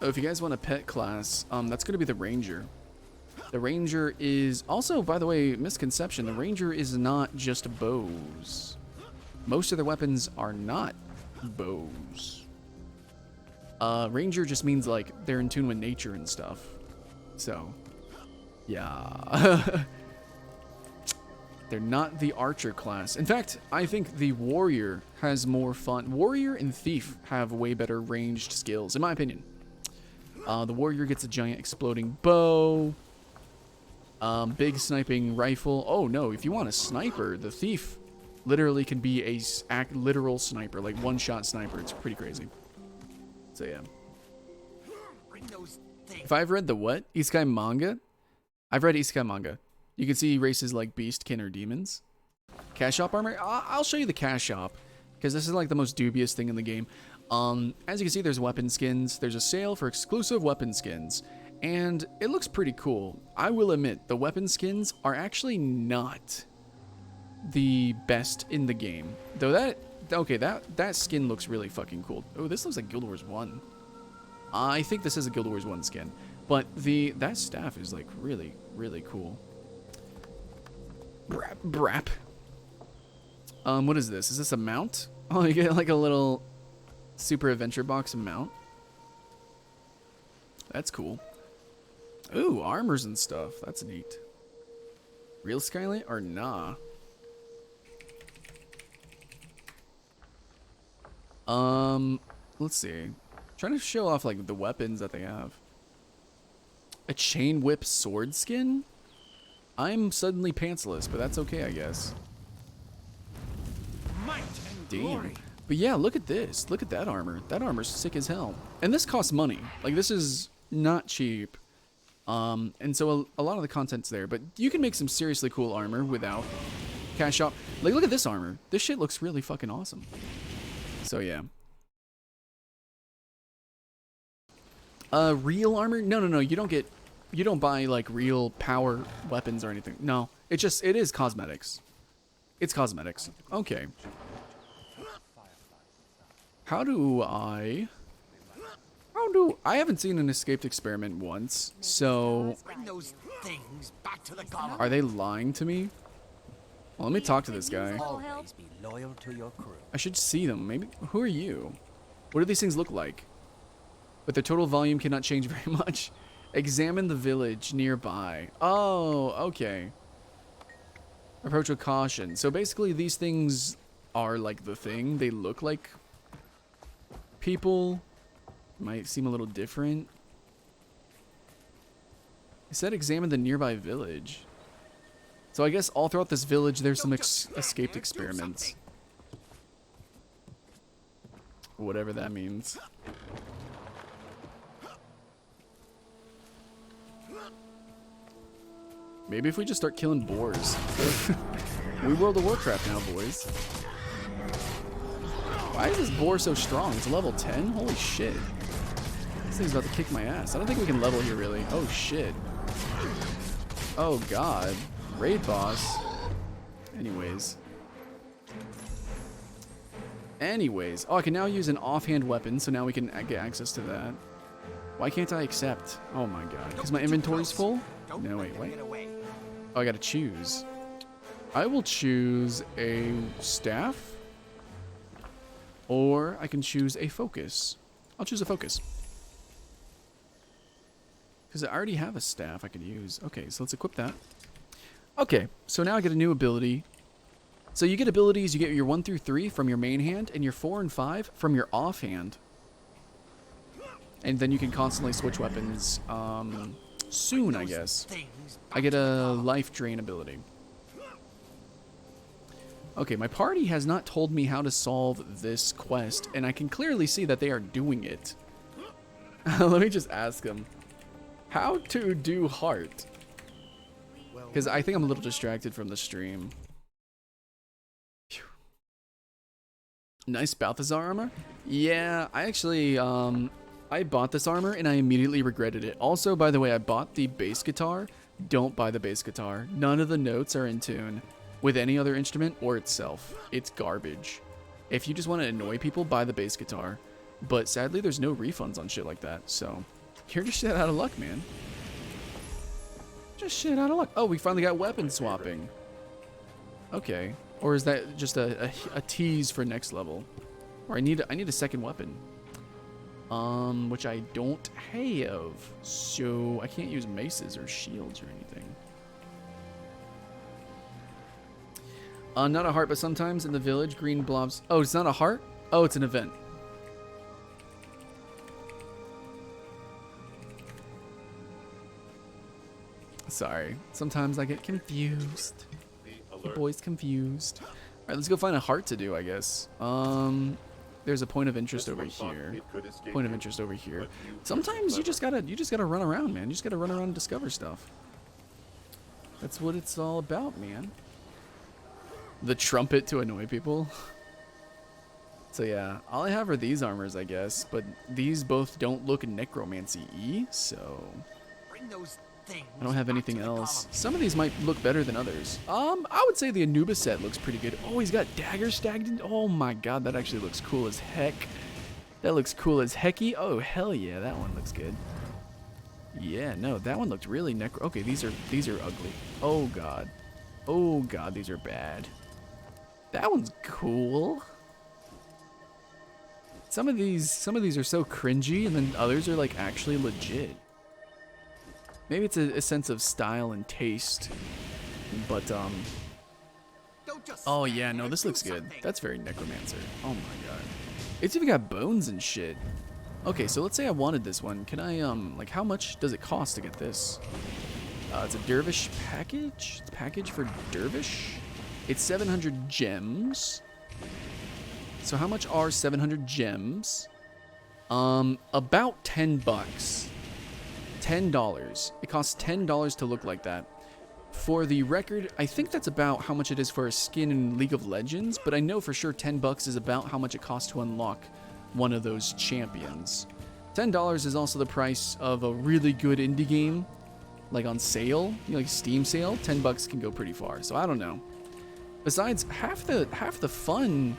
Oh, if you guys want a pet class, that's going to be the Ranger. The Ranger is... Also, by the way, misconception, the Ranger is not just bows. Most of their weapons are not bows. Ranger just means, like, they're in tune with nature and stuff. So, yeah. They're not the Archer class. In fact, I think the Warrior has more fun. Warrior and Thief have way better ranged skills, in my opinion. The Warrior gets a giant exploding bow. Big sniping rifle. Oh no, if you want a sniper, the Thief literally can be a literal sniper, like one-shot sniper. It's pretty crazy. So yeah. If I've read the what? Isekai manga? I've read Isekai manga. You can see races like Beast, Kin, or Demons. Cash shop armor? I'll show you the cash shop, because this is like the most dubious thing in the game. As you can see, there's weapon skins. There's a sale for exclusive weapon skins, and it looks pretty cool. I will admit, the weapon skins are actually not the best in the game. Though that skin looks really fucking cool. Oh, this looks like Guild Wars 1. I think this is a Guild Wars 1 skin, but that staff is like really, really cool. Brap. What is this? Is this a mount? Oh, you get like a little Super Adventure Box mount. That's cool. Ooh, armors and stuff. That's neat. Real Skylent or nah? Let's see. Trying to show off like the weapons that they have. A chain whip sword skin? I'm suddenly pantsless, but that's okay, I guess. Might and Damn. glory. But yeah, look at this. Look at that armor. That armor's sick as hell. And this costs money. Like, this is not cheap. And so a lot of the content's there, but you can make some seriously cool armor without cash out. Like, look at this armor. This shit looks really fucking awesome. So yeah. Real armor? No. You don't buy like real power weapons or anything. No, it is cosmetics. It's cosmetics. Okay. I haven't seen an escaped experiment once, so Bring those things back to the goblin. are they lying to me? Well, let me talk to this guy. Always be loyal to your crew. I should see them. Maybe. Who are you? What do these things look like? But their total volume cannot change very much. Examine the village nearby. Oh, okay. Approach with caution. So basically these things are like the thing. They look like people. Might seem a little different. It said examine the nearby village. So I guess all throughout this village there's some escaped experiments. Whatever that means. Maybe if we just start killing boars. We World of Warcraft now, boys. Why is this boar so strong? It's level 10? Holy shit. This thing's about to kick my ass. I don't think we can level here, really. Oh, shit. Oh, God. Raid boss. Anyways. Oh, I can now use an offhand weapon, so now we can get access to that. Why can't I accept? Oh, my God. Because my inventory's full? No, wait. Oh, I gotta choose. I will choose a staff. Or I can choose a focus. I'll choose a focus. Because I already have a staff I could use. Okay, so let's equip that. Okay, so now I get a new ability. So you get abilities, you get your 1 through 3 from your main hand, and your 4 and 5 from your offhand. And then you can constantly switch weapons soon, I guess. I get a life drain ability. Okay, my party has not told me how to solve this quest, and I can clearly see that they are doing it. Let me just ask them. How to do heart? Because I think I'm a little distracted from the stream. Phew. Nice Balthazar armor? Yeah, I actually, I bought this armor and I immediately regretted it. Also, by the way, I bought the bass guitar. Don't buy the bass guitar. None of the notes are in tune with any other instrument or itself. It's garbage. If you just want to annoy people, buy the bass guitar. But sadly, there's no refunds on shit like that. So, you're just shit out of luck, man. Just shit out of luck. Oh, we finally got weapon swapping. Okay. Or is that just a tease for next level? Or I need a second weapon. Which I don't have. So I can't use maces or shields or anything. Not a heart, but sometimes in the village, green blobs. Oh, it's not a heart? Oh, it's an event. Sorry. Sometimes I get confused. The boy's confused. Alright, let's go find a heart to do, I guess. There's a point of interest over here. Point of interest over here. Sometimes you just gotta run around, man. You just gotta run around and discover stuff. That's what it's all about, man. The trumpet to annoy people. So yeah, all I have are these armors, I guess, but these both don't look necromancy-y, so Bring those things I don't have back anything to the else. goblin. Some of these might look better than others. I would say the Anubis set looks pretty good. Oh, he's got daggers stacked in. Oh my god, that actually looks cool as heck. That looks cool as hecky. Oh, hell yeah, that one looks good. Yeah, no, that one looked really Okay, these are ugly. Oh god. Oh god, these are bad. That one's cool. Some of these are so cringy, and then others are like actually legit. Maybe it's a sense of style and taste, but Don't just oh stand yeah, there, no, this do looks good. something. That's very necromancer. Oh my god. It's even got bones and shit. Okay, so let's say I wanted this one. Can I, like, how much does it cost to get this? It's a dervish package. It's a package for dervish. It's 700 gems. So how much are 700 gems? About 10 bucks. $10. It costs $10 to look like that. For the record, I think that's about how much it is for a skin in League of Legends, but I know for sure 10 bucks is about how much it costs to unlock one of those champions. $10 is also the price of a really good indie game, like on sale, you know, like Steam sale. 10 bucks can go pretty far, so I don't know. Besides, half the fun,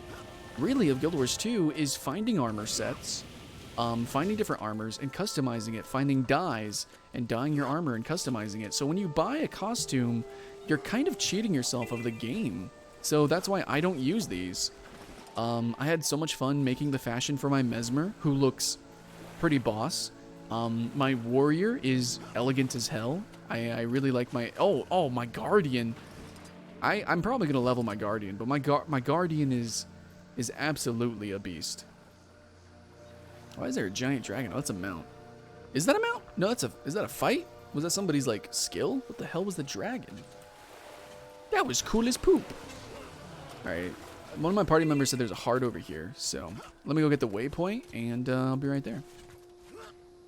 really, of Guild Wars 2 is finding armor sets, finding different armors and customizing it, finding dyes and dyeing your armor and customizing it. So when you buy a costume, you're kind of cheating yourself of the game. So that's why I don't use these. I had so much fun making the fashion for my Mesmer, who looks pretty boss. My warrior is elegant as hell. I really like my... Oh, my guardian. I'm probably going to level my guardian, but my guardian is absolutely a beast. Why is there a giant dragon? Oh, that's a mount. Is that a mount? No, is that a fight? Was that somebody's, like, skill? What the hell was the dragon? That was cool as poop. Alright. One of my party members said there's a heart over here, so let me go get the waypoint, and I'll be right there.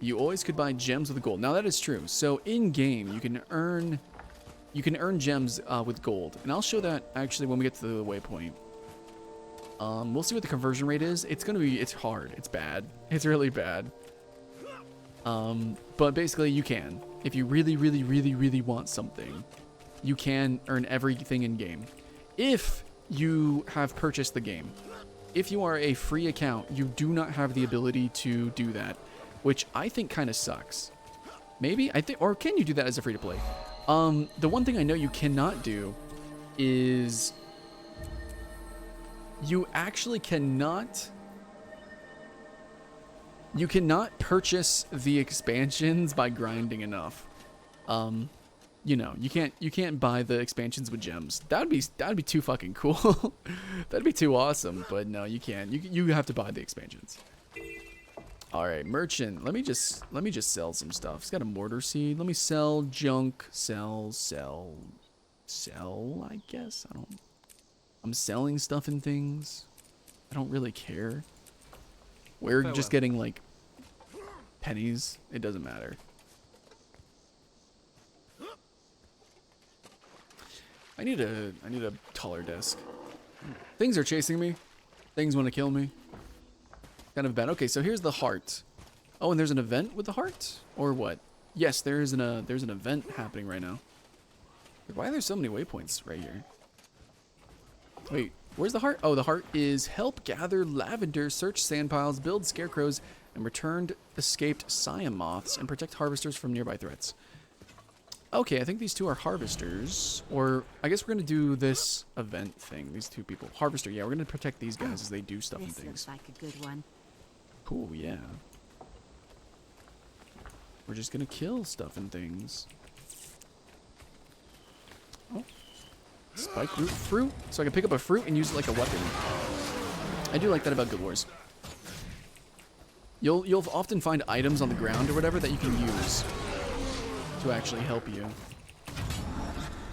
You always could buy gems with gold. Now, that is true. So, in-game, you can earn gems with gold. And I'll show that, actually, when we get to the waypoint. We'll see what the conversion rate is. It's hard. It's bad. It's really bad. But basically you can. If you really, really, really, really want something, you can earn everything in game. If you have purchased the game. If you are a free account, you do not have the ability to do that, which I think kind of sucks. Maybe? Or can you do that as a free-to-play? The one thing I know you cannot do is... You actually cannot... You cannot purchase the expansions by grinding enough. You know, you can't buy the expansions with gems. That'd be too fucking cool. That'd be too awesome. But no, you can't. You have to buy the expansions. All right, merchant. Let me just sell some stuff. It's got a mortar seed. Let me sell junk. Sell. I guess I'm selling stuff and things. I don't really care. We're just getting like pennies. It doesn't matter. I need a taller desk. Things are chasing me. Things want to kill me. Kind of bad. Okay, so here's the heart. Oh, and there's an event with the heart, or what? Yes, there's an event happening right now. Why are there so many waypoints right here? Wait, where's the heart? Oh, the heart is help gather lavender, search sand piles, build scarecrows, and returned escaped Siam moths, and protect harvesters from nearby threats. Okay, I think these two are harvesters, or I guess we're going to do this event thing. These two people. Harvester, yeah, we're going to protect these guys as they do stuff and things. This looks like a good one. Cool, yeah. We're just going to kill stuff and things. Oh. Spike root fruit, so I can pick up a fruit and use it like a weapon. I do like that about Guild Wars. You'll often find items on the ground or whatever that you can use to actually help you.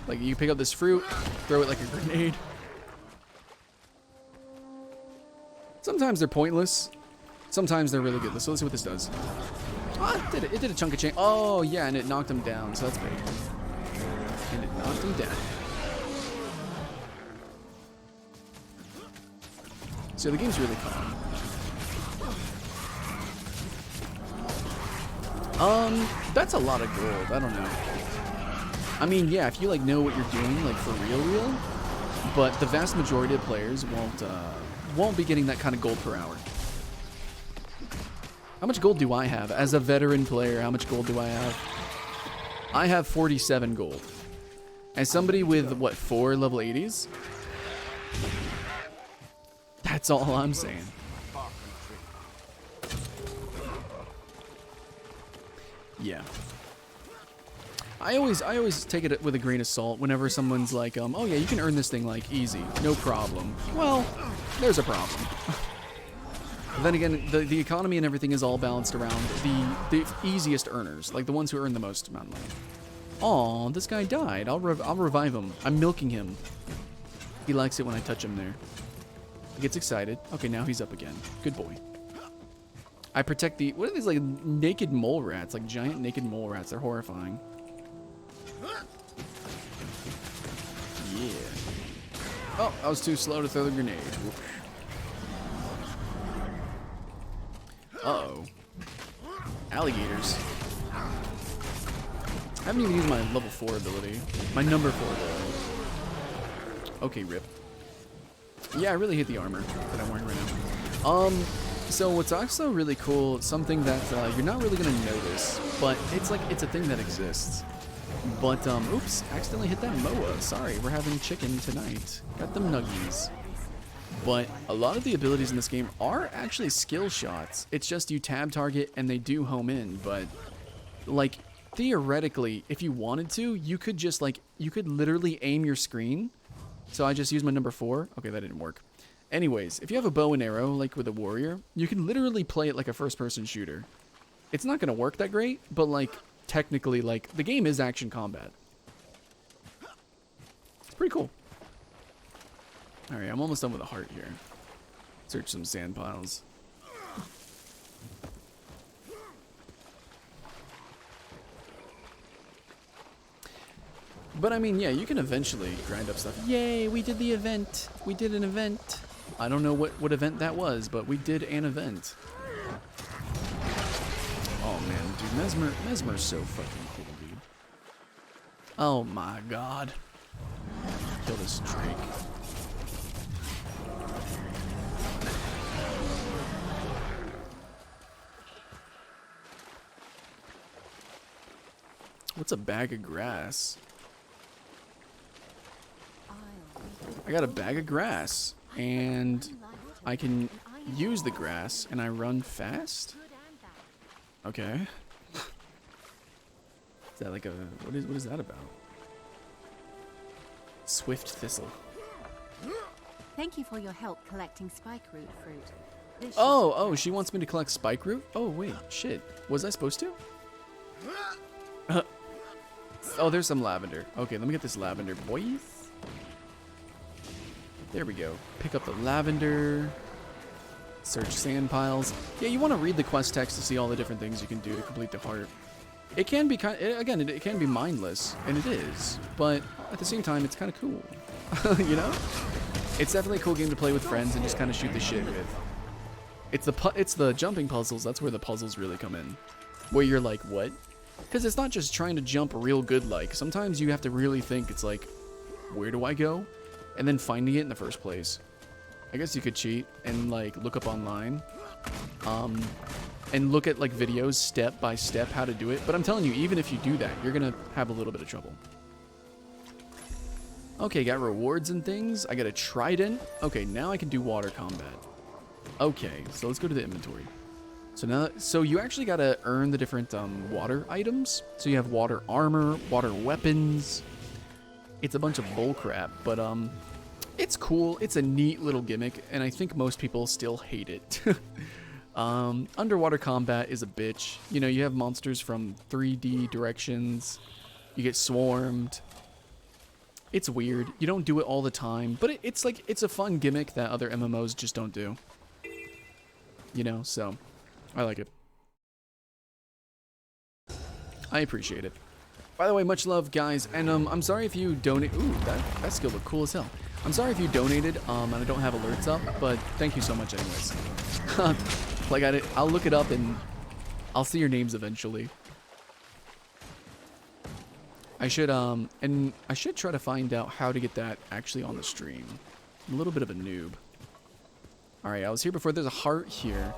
Like you pick up this fruit, throw it like a grenade. Sometimes they're pointless. Sometimes they're really good. So let's see what this does. Oh, it did a chunk of change. Oh yeah, and it knocked him down, so that's great. And it knocked him down. So the game's really fun. That's a lot of gold. I don't know. I mean, yeah, if you like know what you're doing, like for real, but the vast majority of players won't be getting that kind of gold per hour. How much gold do I have as a veteran player? How much gold do I have? I have 47 gold. As somebody with what, 4 level 80s? That's all I'm saying. Yeah. I always take it with a grain of salt whenever someone's like, oh yeah, you can earn this thing like easy, no problem. Well, there's a problem. But then again, the economy and everything is all balanced around the easiest earners, like the ones who earn the most amount of money. Aw, this guy died. I'll revive him. I'm milking him. He likes it when I touch him there. He gets excited. Okay, now he's up again. Good boy. I protect the... What are these, like, naked mole rats? Like, giant naked mole rats. They're horrifying. Yeah. Oh, I was too slow to throw the grenade. Whoops. Uh-oh. Alligators. I haven't even used my level 4 ability. My number 4 ability. Okay, rip. Yeah, I really hate the armor that I'm wearing right now. So what's also really cool, something that you're not really gonna notice, but it's like, it's a thing that exists. But, oops, accidentally hit that MOA. Sorry, we're having chicken tonight. Got them nuggies. But a lot of the abilities in this game are actually skill shots. It's just you tab target and they do home in, but like theoretically, if you wanted to, you could just like, you could literally aim your screen. So I just used my number 4. Okay, that didn't work. Anyways, if you have a bow and arrow, like with a warrior, you can literally play it like a first-person shooter. It's not gonna work that great, but like technically, like the game is action combat. It's pretty cool. Alright, I'm almost done with a heart here. Search some sand piles. But I mean, yeah, you can eventually grind up stuff. Yay, we did the event. We did an event. I don't know what event that was, but we did an event. Oh man, dude, Mesmer's so fucking cool, dude. Oh my god. Kill this Drake. What's a bag of grass? I got a bag of grass, and I can use the grass, and I run fast? Okay. Is that like a... What is that about? Swift thistle. Thank you for your help collecting spike root fruit. Oh, she wants me to collect spike root? Oh, wait, shit. Was I supposed to? Oh, there's some lavender. Okay, let me get this lavender, boys. There we go. Pick up the lavender. Search sand piles. Yeah, you want to read the quest text to see all the different things you can do to complete the heart. It can be it can be mindless, and it is, but at the same time, it's kind of cool. You know? It's definitely a cool game to play with friends and just kind of shoot the shit with. It's the jumping puzzles. That's where the puzzles really come in. Where you're like, what? Because it's not just trying to jump real good like. Sometimes you have to really think. It's like, where do I go? And then finding it in the first place. I guess you could cheat and like look up online. And look at like videos step by step how to do it. But I'm telling you, even if you do that, you're going to have a little bit of trouble. Okay, got rewards and things. I got a trident. Okay, now I can do water combat. Okay, so let's go to the inventory. So you actually got to earn the different water items. So you have water armor, water weapons. It's a bunch of bullcrap, but it's cool. It's a neat little gimmick, and I think most people still hate it. Underwater combat is a bitch. You know, you have monsters from 3D directions. You get swarmed. It's weird. You don't do it all the time, but it's like, it's a fun gimmick that other MMOs just don't do. You know, so I like it. I appreciate it. By the way, much love, guys, and I'm sorry if you donate. Ooh, that skill looked cool as hell. I'm sorry if you donated, and I don't have alerts up, but thank you so much anyways. Like, I'll look it up, and I'll see your names eventually. I should try to find out how to get that actually on the stream. I'm a little bit of a noob. Alright, I was here before. There's a heart here.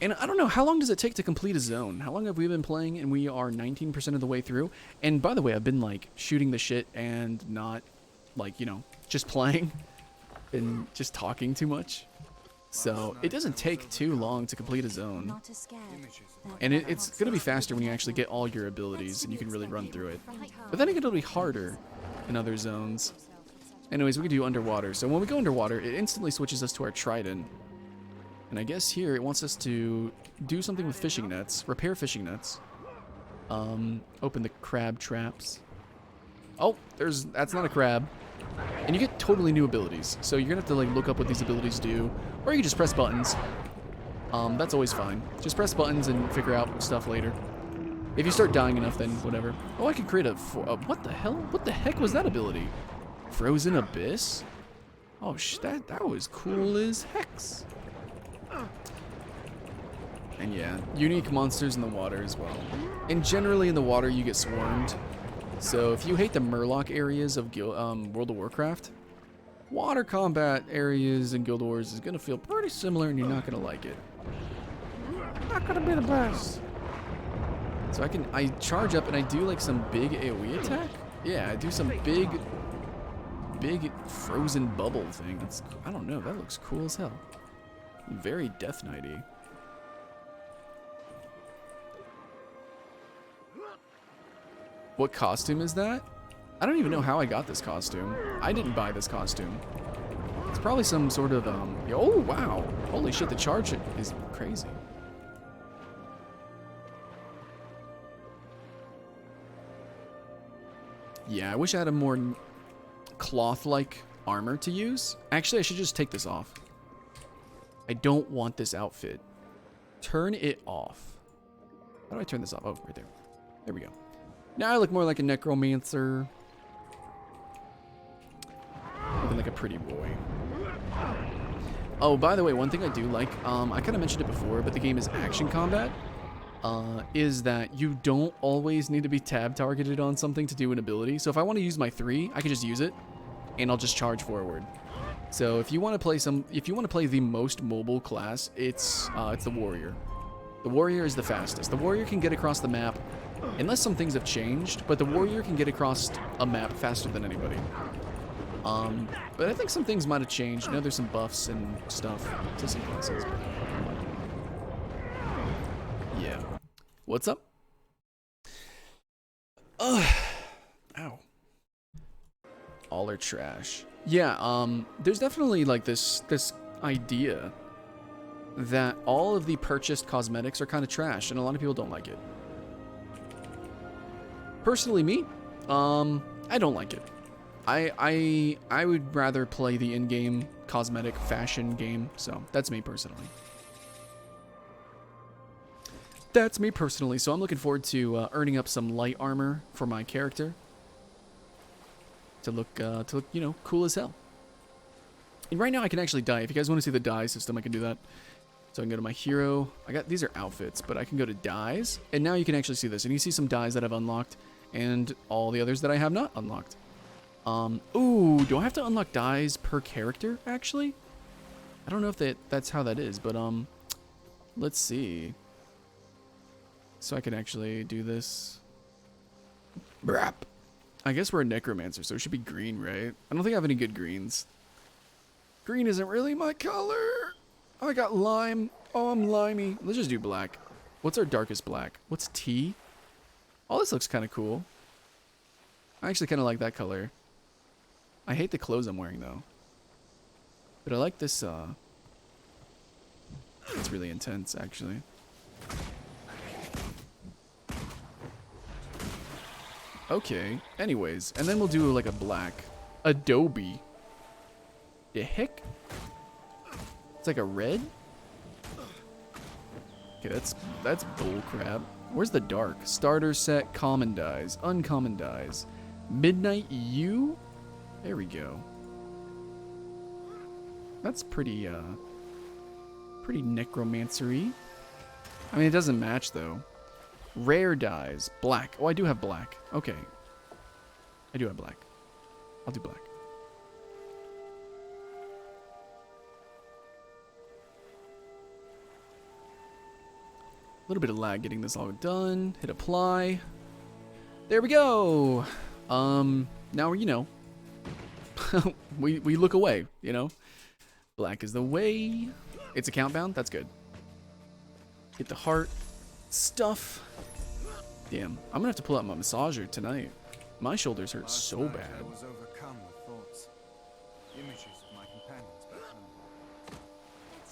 And I don't know, how long does it take to complete a zone? How long have we been playing? And we are 19% of the way through. And by the way, I've been like shooting the shit and not like, you know, just playing and just talking too much. So it doesn't take too long to complete a zone. And it's going to be faster when you actually get all your abilities and you can really run through it. But then it'll be harder in other zones. Anyways, we can do underwater. So when we go underwater, it instantly switches us to our trident. And I guess here it wants us to do something with fishing nets, repair fishing nets. Open the crab traps. Oh, that's not a crab. And you get totally new abilities. So you're gonna have to like look up what these abilities do, or you can just press buttons. That's always fine. Just press buttons and figure out stuff later. If you start dying enough, then whatever. Oh, I can create what the hell? What the heck was that ability? Frozen Abyss? Oh, that was cool as hex. And yeah, unique monsters in the water as well. And generally in the water you get swarmed. So if you hate the Murloc areas of World of Warcraft, water combat areas in Guild Wars is gonna feel pretty similar, and you're not gonna like it. Not gonna be the best. So I charge up and I do like some big AoE attack. Yeah, I do some big frozen bubble thing. I don't know, that looks cool as hell. Very Death Knight-y. What costume is that? I don't even know how I got this costume. I didn't buy this costume. It's probably some sort of, oh wow. Holy shit, the charge is crazy. Yeah, I wish I had a more cloth-like armor to use. Actually, I should just take this off. I don't want this outfit. Turn it off. How do I turn this off? Oh, right there. There we go. Now I look more like a necromancer. Looking like a pretty boy. Oh, by the way, one thing I do like, I kind of mentioned it before, but the game is action combat, is that you don't always need to be tab targeted on something to do an ability. So if I want to use my 3, I can just use it, and I'll just charge forward. So if you want to play the most mobile class, it's the warrior. The warrior is the fastest. The warrior can get across the map, unless some things have changed, but the warrior can get across a map faster than anybody. But I think some things might have changed. I know there's some buffs and stuff to some classes. Yeah. What's up? Ugh. Ow. All are trash. Yeah, there's definitely like this idea that all of the purchased cosmetics are kind of trash, and a lot of people don't like it. Personally, me, I don't like it. I would rather play the in-game cosmetic fashion game, so that's me personally. That's me personally, so I'm looking forward to earning up some light armor for my character to look, you know, cool as hell. And right now I can actually dye. If you guys want to see the dye system, I can do that. So I can go to my hero. These are outfits, but I can go to dyes, and now you can actually see this, and you see some dyes that I've unlocked, and all the others that I have not unlocked. Ooh, do I have to unlock dyes per character, actually? I don't know if that's how that is, but, let's see. So I can actually do this. Brap. I guess we're a necromancer, so it should be green, right? I don't think I have any good greens. Green isn't really my color. Oh, I got lime. Oh, I'm limey. Let's just do black. What's our darkest black? What's tea? Oh, this looks kind of cool. I actually kind of like that color. I hate the clothes I'm wearing, though. But I like this, it's really intense, actually. Okay, anyways. And then we'll do, like, a black. Adobe. The heck? It's like a red? Okay, that's bullcrap. Where's the dark? Starter set, common dyes, uncommon dyes. Midnight U? There we go. That's pretty necromancery. I mean, it doesn't match, though. Rare dyes. Black. Oh, I do have black. Okay. I do have black. I'll do black. A little bit of lag getting this all done. Hit apply. There we go. Now, you know, we look away, you know. Black is the way. It's a countdown. That's good. Hit the heart. Stuff. Damn. I'm gonna have to pull out my massager tonight. My shoulders hurt so bad. I was overcome with thoughts. Images of my companions back home.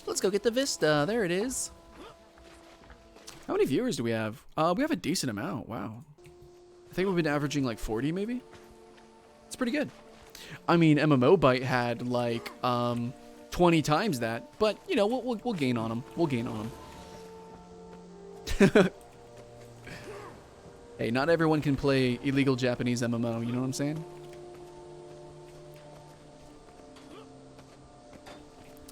Let's go get the Vista. There it is. How many viewers do we have? We have a decent amount. Wow. I think we've been averaging like 40 maybe. It's pretty good. I mean, MMO Byte had like 20 times that, but you know, we'll gain on them. We'll gain on them. Hey, not everyone can play illegal Japanese MMO, you know what I'm saying?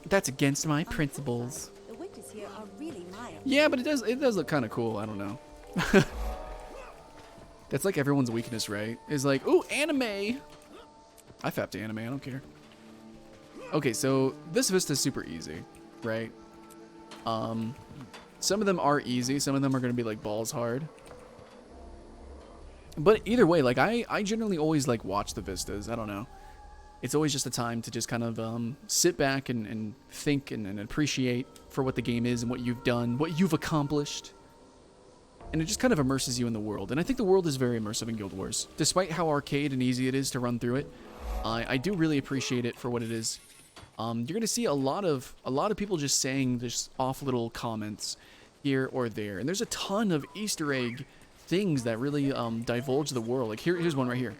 That's against my principles. The winters here are really mild. Yeah, but it does look kind of cool. I don't know. That's like everyone's weakness, right? Is like, ooh, anime. I fapped to anime. I don't care. Okay, so this Vista is super easy, right? Some of them are easy. Some of them are going to be like balls hard. But either way, like I generally always like watch the Vistas. I don't know. It's always just a time to just kind of sit back and think and appreciate for what the game is and what you've done, what you've accomplished. And it just kind of immerses you in the world. And I think the world is very immersive in Guild Wars. Despite how arcade and easy it is to run through it, I do really appreciate it for what it is. You're going to see a lot of people just saying just off little comments here or there. And there's a ton of Easter egg things that really divulge the world. Like here's one right here.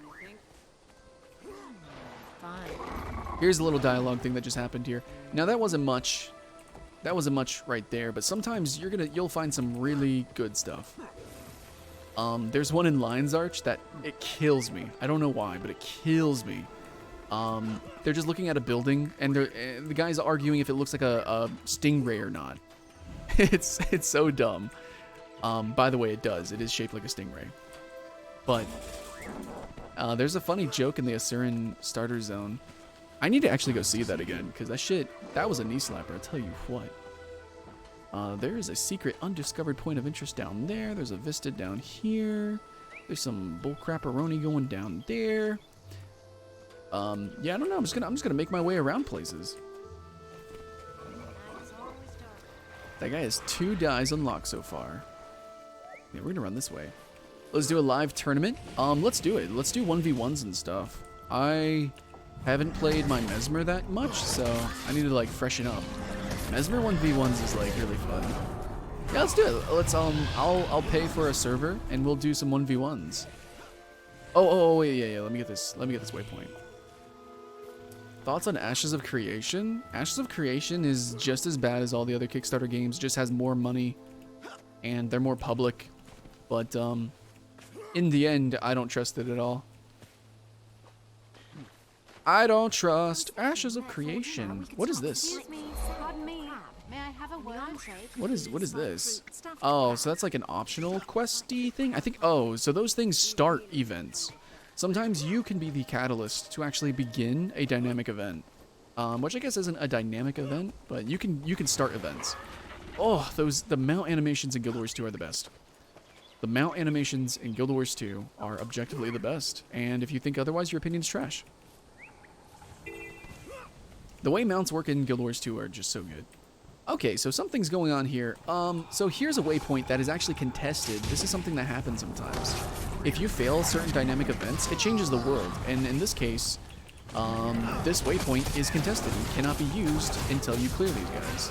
Here's a little dialogue thing that just happened here. Now that wasn't much. That wasn't much right there, but sometimes you'll find some really good stuff. There's one in Lion's Arch that it kills me. I don't know why, but it kills me. They're just looking at a building and the guy's arguing if it looks like a stingray or not. It's so dumb. By the way, it does. It is shaped like a stingray. But there's a funny joke in the Asuran starter zone. I need to actually go see that again, because that was a knee slapper, I'll tell you what. There is a secret undiscovered point of interest down there. There's a Vista down here. There's some bullcrapperoni going down there. Yeah, I don't know. I'm just gonna make my way around places. That guy has 2 dies unlocked so far. Yeah, we're gonna run this way. Let's do a live tournament. Let's do it. Let's do 1v1s and stuff. I haven't played my Mesmer that much, so I need to like freshen up. Mesmer 1v1s is like really fun. Yeah, let's do it. Let's I'll pay for a server and we'll do some 1v1s. Oh wait, yeah. Let me get this waypoint. Thoughts on Ashes of Creation? Ashes of Creation is just as bad as all the other Kickstarter games, just has more money and they're more public. But in the end, I don't trust it at all. I don't trust Ashes of Creation. What is this? Excuse me, pardon me. May I have a word? What is this? Oh, so that's like an optional questy thing? I think, oh, so those things start events. Sometimes you can be the catalyst to actually begin a dynamic event. Which I guess isn't a dynamic event, but you can start events. Oh, the mount animations in Guild Wars 2 are the best. The mount animations in Guild Wars 2 are objectively the best, and if you think otherwise, your opinion's trash. The way mounts work in Guild Wars 2 are just so good. Okay, so something's going on here. So here's a waypoint that is actually contested. This is something that happens sometimes. If you fail certain dynamic events, it changes the world. And in this case, this waypoint is contested and cannot be used until you clear these guys.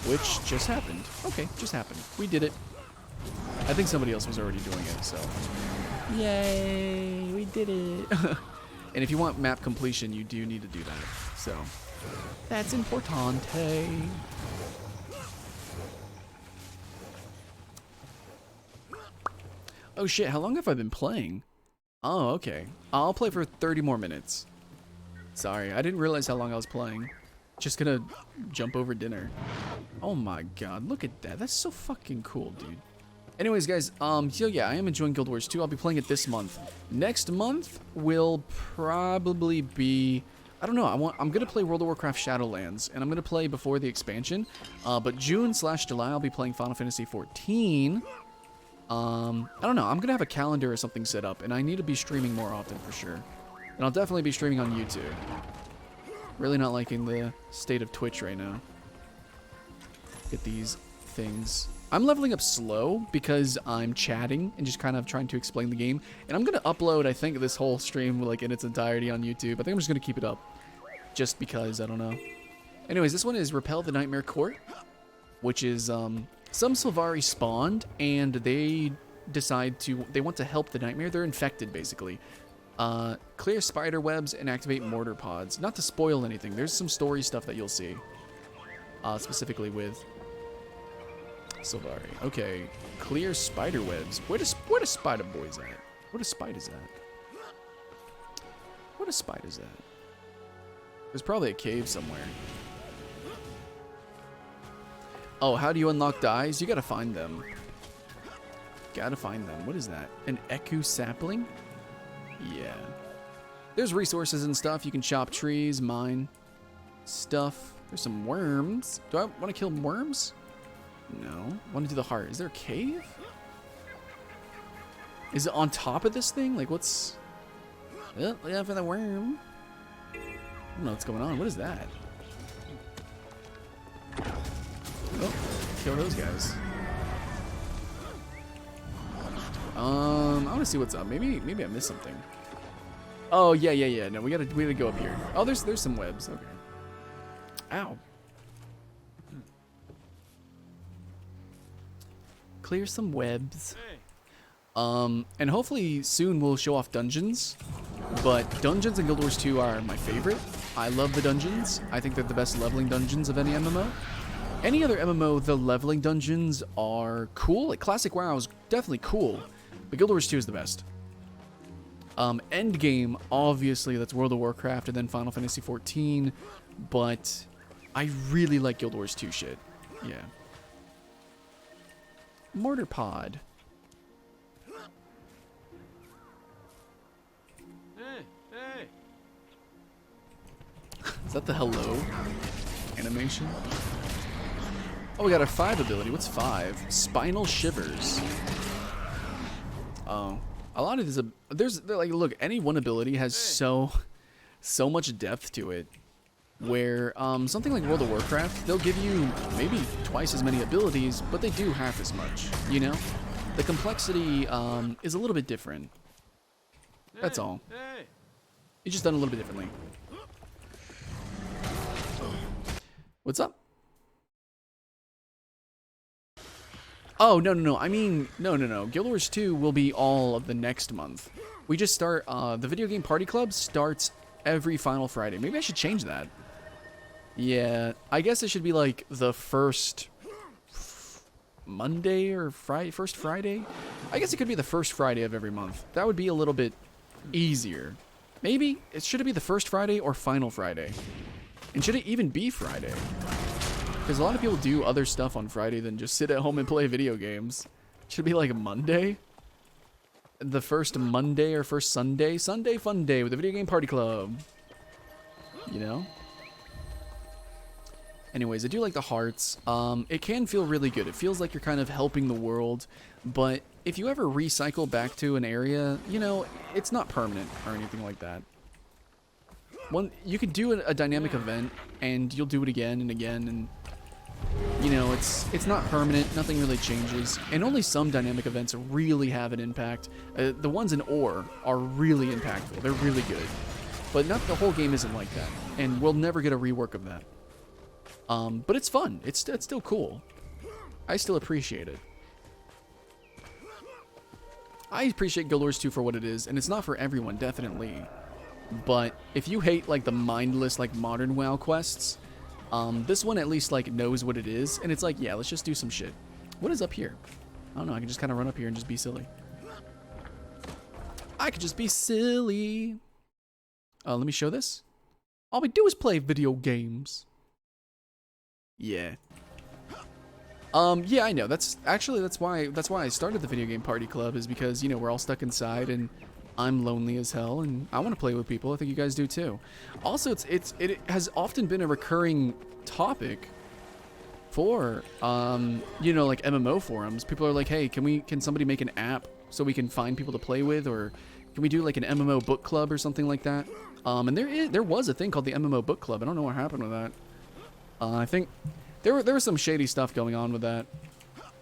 Which just happened. Okay, just happened. We did it. I think somebody else was already doing it, so. Yay, we did it. And if you want map completion, you do need to do that. So, that's importante. Oh shit, how long have I been playing? Oh, okay. I'll play for 30 more minutes. Sorry, I didn't realize how long I was playing. Just gonna jump over dinner. Oh my god, look at that. That's so fucking cool, dude. Anyways, guys, so yeah, I am enjoying Guild Wars 2. I'll be playing it this month. Next month will probably be, I don't know, I'm gonna play World of Warcraft Shadowlands, and I'm gonna play before the expansion. But June/July, I'll be playing Final Fantasy 14. I don't know, I'm gonna have a calendar or something set up, and I need to be streaming more often for sure. And I'll definitely be streaming on YouTube. Really not liking the state of Twitch right now. Get these things. I'm leveling up slow because I'm chatting and just kind of trying to explain the game. And I'm going to upload, I think, this whole stream like in its entirety on YouTube. I think I'm just going to keep it up just because, I don't know. Anyways, this one is Repel the Nightmare Court, which is some Sylvari spawned, and they want to help the Nightmare. They're infected, basically. Clear spider webs and activate mortar pods. Not to spoil anything, there's some story stuff that you'll see, specifically with Sylvari. Okay, clear spider webs. Where the spider boys at? Where the spiders at? What a spider's at? There's probably a cave somewhere. Oh, how do you unlock dyes? You gotta find them. Gotta find them. What is that? An Eku sapling? Yeah. There's resources and stuff. You can chop trees, mine stuff. There's some worms. Do I want to kill worms? No. I want to do the heart. Is there a cave? Is it on top of this thing? Like, what's... Oh, look out for the worm. I don't know what's going on. What is that? Oh, kill those guys. I want to see what's up. Maybe I missed something. Oh yeah. No, we gotta go up here. Oh, there's some webs. Okay. Ow. Clear some webs. And hopefully soon we'll show off dungeons. But dungeons in Guild Wars 2 are my favorite. I love the dungeons. I think they're the best leveling dungeons of any MMO. Any other MMO, the leveling dungeons are cool. Like Classic WoW is definitely cool, but Guild Wars 2 is the best. Endgame, obviously, that's World of Warcraft and then Final Fantasy XIV, but I really like Guild Wars 2 shit. Yeah. Mortar pod. Hey. Is that the hello animation? Oh, we got our 5 ability. What's 5? Spinal Shivers. Oh. A lot of these, like, look, any one ability has so much depth to it. Where, something like World of Warcraft, they'll give you maybe twice as many abilities, but they do half as much, you know? The complexity, is a little bit different. That's all. It's just done a little bit differently. What's up? Oh, no. I mean, no. Guild Wars 2 will be all of the next month. We just start, the video game party club starts every final Friday. Maybe I should change that. Yeah, I guess it should be like the first Monday or first Friday? I guess it could be the first Friday of every month. That would be a little bit easier. Maybe? Should it be the first Friday or final Friday? And should it even be Friday? Because a lot of people do other stuff on Friday than just sit at home and play video games. Should it be like a Monday? The first Monday or first Sunday? Sunday fun day with the video game party club. You know? Anyways, I do like the hearts. It can feel really good. It feels like you're kind of helping the world. But if you ever recycle back to an area, you know, it's not permanent or anything like that. You can do a dynamic event, and you'll do it again and again, and you know, it's not permanent. Nothing really changes, and only some dynamic events really have an impact. The ones in Ore are really impactful. They're really good, but not the whole game isn't like that, and we'll never get a rework of that. But it's fun. It's still cool. I still appreciate it. I appreciate Guild Wars 2 for what it is, and it's not for everyone, definitely. But if you hate like the mindless like modern WoW quests, this one at least like knows what it is, and it's like, yeah, let's just do some shit. What is up here? I don't know. I can just kind of run up here and just be silly. I could just be silly. Let me show this. All we do is play video games. Yeah. Yeah, I know. That's why I started the video game party club, is because, you know, we're all stuck inside and I'm lonely as hell and I want to play with people. I think you guys do too. Also, it has often been a recurring topic for you know, like MMO forums. People are like, "Hey, can somebody make an app so we can find people to play with, or can we do like an MMO book club or something like that?" And there was a thing called the MMO book club. I don't know what happened with that. I think there was some shady stuff going on with that.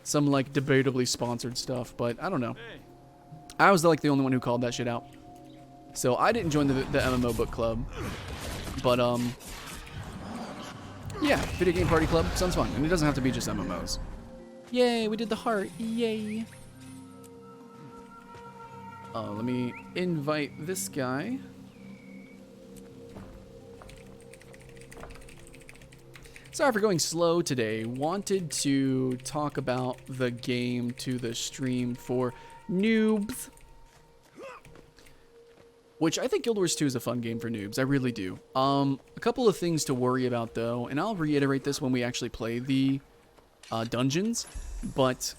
Some like debatably sponsored stuff, but I don't know. I was like the only one who called that shit out. So I didn't join the MMO book club. But Yeah, video game party club sounds fun, and it doesn't have to be just MMOs. Yay, we did the heart. Yay. Let me invite this guy. Sorry for going slow today. Wanted to talk about the game to the stream for noobs. Which I think Guild Wars 2 is a fun game for noobs. I really do. A couple of things to worry about though, and I'll reiterate this when we actually play the dungeons, but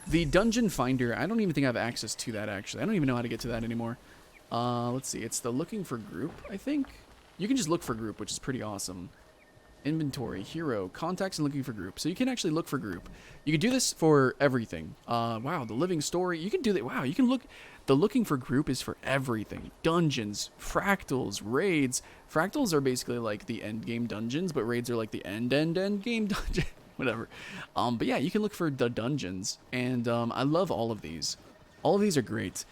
the dungeon finder, I don't even think I have access to that actually. I don't even know how to get to that anymore. Let's see, it's the looking for group, I think. You can just look for group, which is pretty awesome. Inventory, hero, contacts, and looking for group. So you can actually look for group. You can do this for everything. Wow, the living story. You can do that. Wow, you can look. The looking for group is for everything. Dungeons, fractals, raids. Fractals are basically like the end game dungeons, but raids are like the end game dungeon. Whatever. But yeah, you can look for the dungeons, and I love all of these. All of these are great.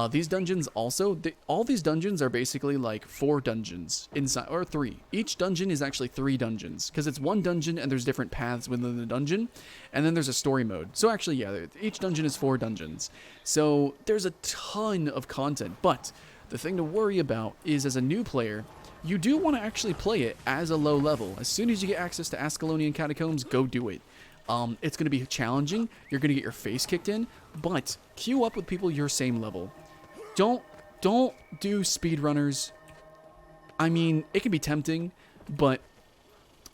These dungeons also, all these dungeons are basically like 4 dungeons inside, or 3. Each dungeon is actually 3 dungeons, because it's one dungeon and there's different paths within the dungeon, and then there's a story mode. So actually, yeah, each dungeon is 4 dungeons. So there's a ton of content, but the thing to worry about is as a new player, you do want to actually play it as a low level. As soon as you get access to Skylent Catacombs, go do it. It's going to be challenging. You're going to get your face kicked in, but queue up with people your same level. Don't do speedrunners. I mean, it can be tempting, but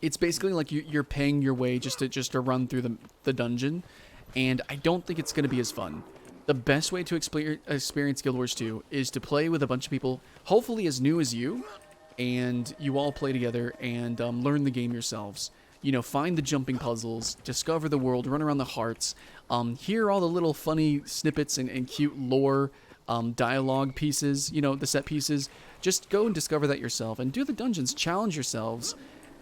it's basically like you're paying your way just to run through the dungeon, and I don't think it's going to be as fun. The best way to experience Guild Wars 2 is to play with a bunch of people, hopefully as new as you, and you all play together and learn the game yourselves. You know, find the jumping puzzles, discover the world, run around the hearts, hear all the little funny snippets and cute lore, dialogue pieces, you know, the set pieces. Just go and discover that yourself and do the dungeons, challenge yourselves,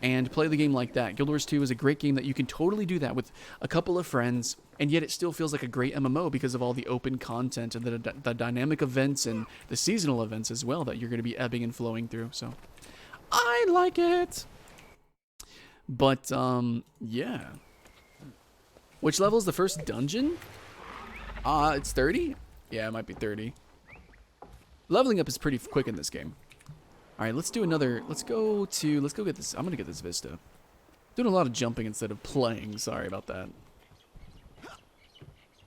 and play the game like that. Guild Wars 2 is a great game that you can totally do that with a couple of friends, and yet it still feels like a great MMO because of all the open content and the dynamic events and the seasonal events as well that you're going to be ebbing and flowing through. So, I like it. But, yeah. Which level is the first dungeon? It's 30? Yeah, it might be 30. Leveling up is pretty quick in this game. Alright, let's do another, let's go get this, I'm gonna get this Vista. Doing a lot of jumping instead of playing, sorry about that.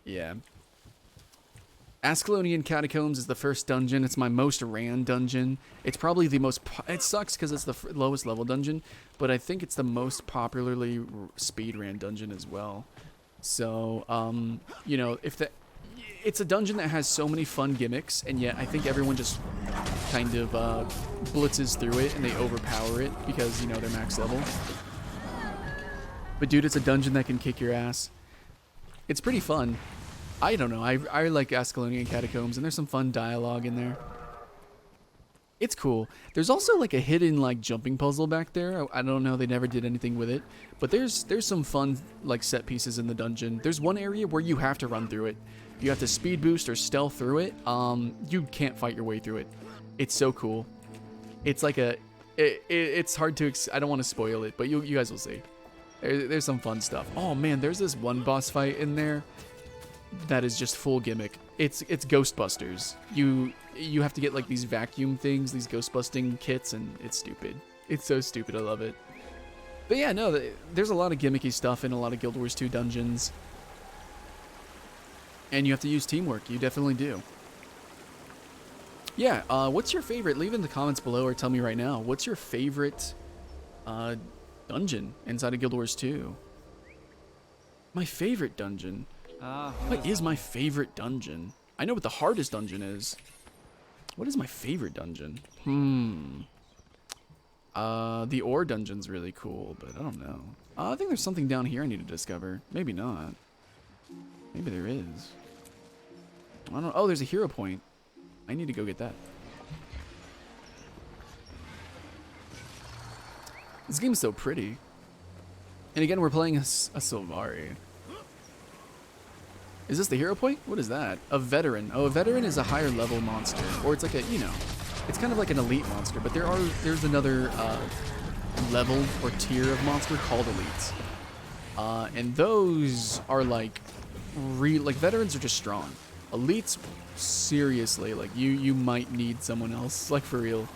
Yeah. Skylent Catacombs is the first dungeon. It's my most ran dungeon. It's probably the most... It sucks because it's the lowest level dungeon, but I think it's the most popularly speed ran dungeon as well. So, you know, it's a dungeon that has so many fun gimmicks, and yet I think everyone just kind of blitzes through it and they overpower it because, you know, they're max level. But dude, it's a dungeon that can kick your ass. It's pretty fun. I don't know. I like Skylent Catacombs, and there's some fun dialogue in there. It's cool. There's also like a hidden like jumping puzzle back there. I don't know. They never did anything with it, but there's some fun like set pieces in the dungeon. There's one area where you have to run through it. You have to speed boost or stealth through it. You can't fight your way through it. It's so cool. It's like it's hard to. I don't want to spoil it, but you guys will see. There's some fun stuff. Oh man, there's this one boss fight in there that is just full gimmick. It's Ghostbusters. You have to get like these vacuum things, these ghost busting kits, and it's stupid. It's so stupid. I love it. But yeah, no, there's a lot of gimmicky stuff in a lot of Guild Wars 2 dungeons. And you have to use teamwork. You definitely do. Yeah, what's your favorite? Leave in the comments below or tell me right now. What's your favorite dungeon inside of Guild Wars 2? My favorite dungeon? What is my favorite dungeon? I know what the hardest dungeon is. What is my favorite dungeon? The ore dungeon's really cool, but I don't know. I think there's something down here I need to discover. Maybe not. Maybe there is. I don't know. Oh, there's a hero point. I need to go get that. This game's so pretty. And again, we're playing a Sylvari. Is this the hero point? What is that? A veteran. Oh, a veteran is a higher level monster. Or it's like a, you know, it's kind of like an elite monster. But there's another level or tier of monster called elites. And those are like veterans are just strong. Elites, seriously, like you might need someone else, like for real.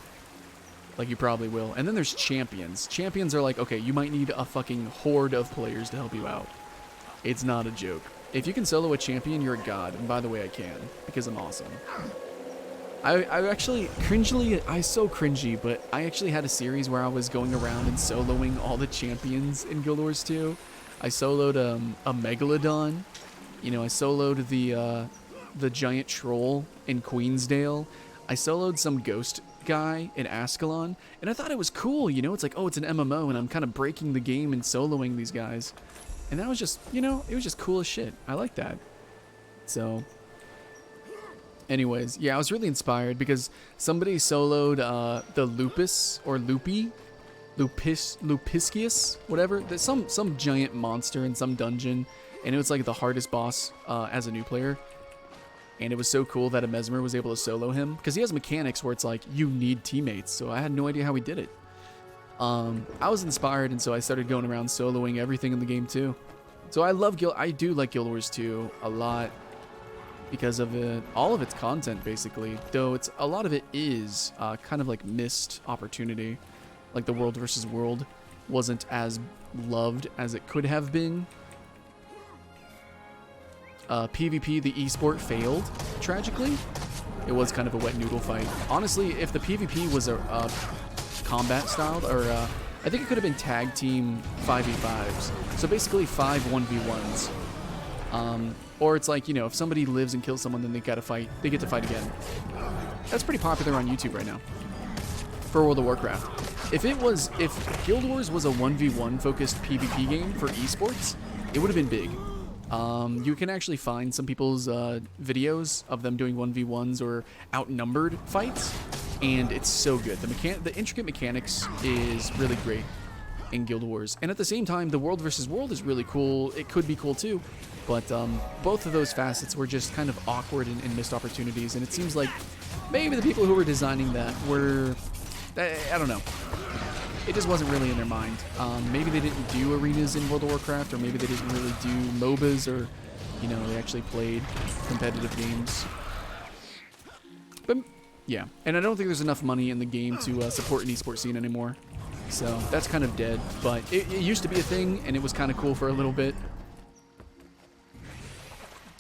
Like you probably will. And then there's champions. Champions are like, okay, you might need a fucking horde of players to help you out. It's not a joke. If you can solo a champion, you're a god. And by the way, I can, because I'm awesome. I actually, so cringy, but I actually had a series where I was going around and soloing all the champions in Guild Wars 2. I soloed a Megalodon. You know, I soloed the giant troll in Queensdale. I soloed some ghost guy in Ascalon, and I thought it was cool, you know, it's like, oh, it's an MMO, and I'm kind of breaking the game and soloing these guys, and that was just, you know, it was just cool as shit. I like that. So, anyways, yeah, I was really inspired because somebody soloed the Lupus, or Lupiscius, whatever, there's some giant monster in some dungeon, and it was like the hardest boss as a new player. And it was so cool that a Mesmer was able to solo him, because he has mechanics where it's like, you need teammates, so I had no idea how he did it. I was inspired, and so I started going around soloing everything in the game too. So I do like Guild Wars 2 a lot, because of all of its content basically, though a lot of it is kind of like missed opportunity. Like the World versus World wasn't as loved as it could have been. PvP, the esport, failed, tragically. It was kind of a wet noodle fight. Honestly, if the PvP was a combat styled, or I think it could have been tag team 5v5s. So basically 5 1v1s. Or it's like, you know, if somebody lives and kills someone, then they get to fight again. That's pretty popular on YouTube right now for World of Warcraft. If Guild Wars was a 1v1 focused PvP game for esports, it would have been big. You can actually find some people's videos of them doing 1v1s or outnumbered fights, and it's so good. The intricate mechanics is really great in Guild Wars, and at the same time, the World versus World is really cool. It could be cool too, but both of those facets were just kind of awkward and missed opportunities, and it seems like maybe the people who were designing that were, I don't know. It just wasn't really in their mind. Maybe they didn't do arenas in World of Warcraft, or maybe they didn't really do MOBAs, or, you know, they actually played competitive games. But, yeah. And I don't think there's enough money in the game to support an esports scene anymore. So, that's kind of dead. But it used to be a thing, and it was kind of cool for a little bit.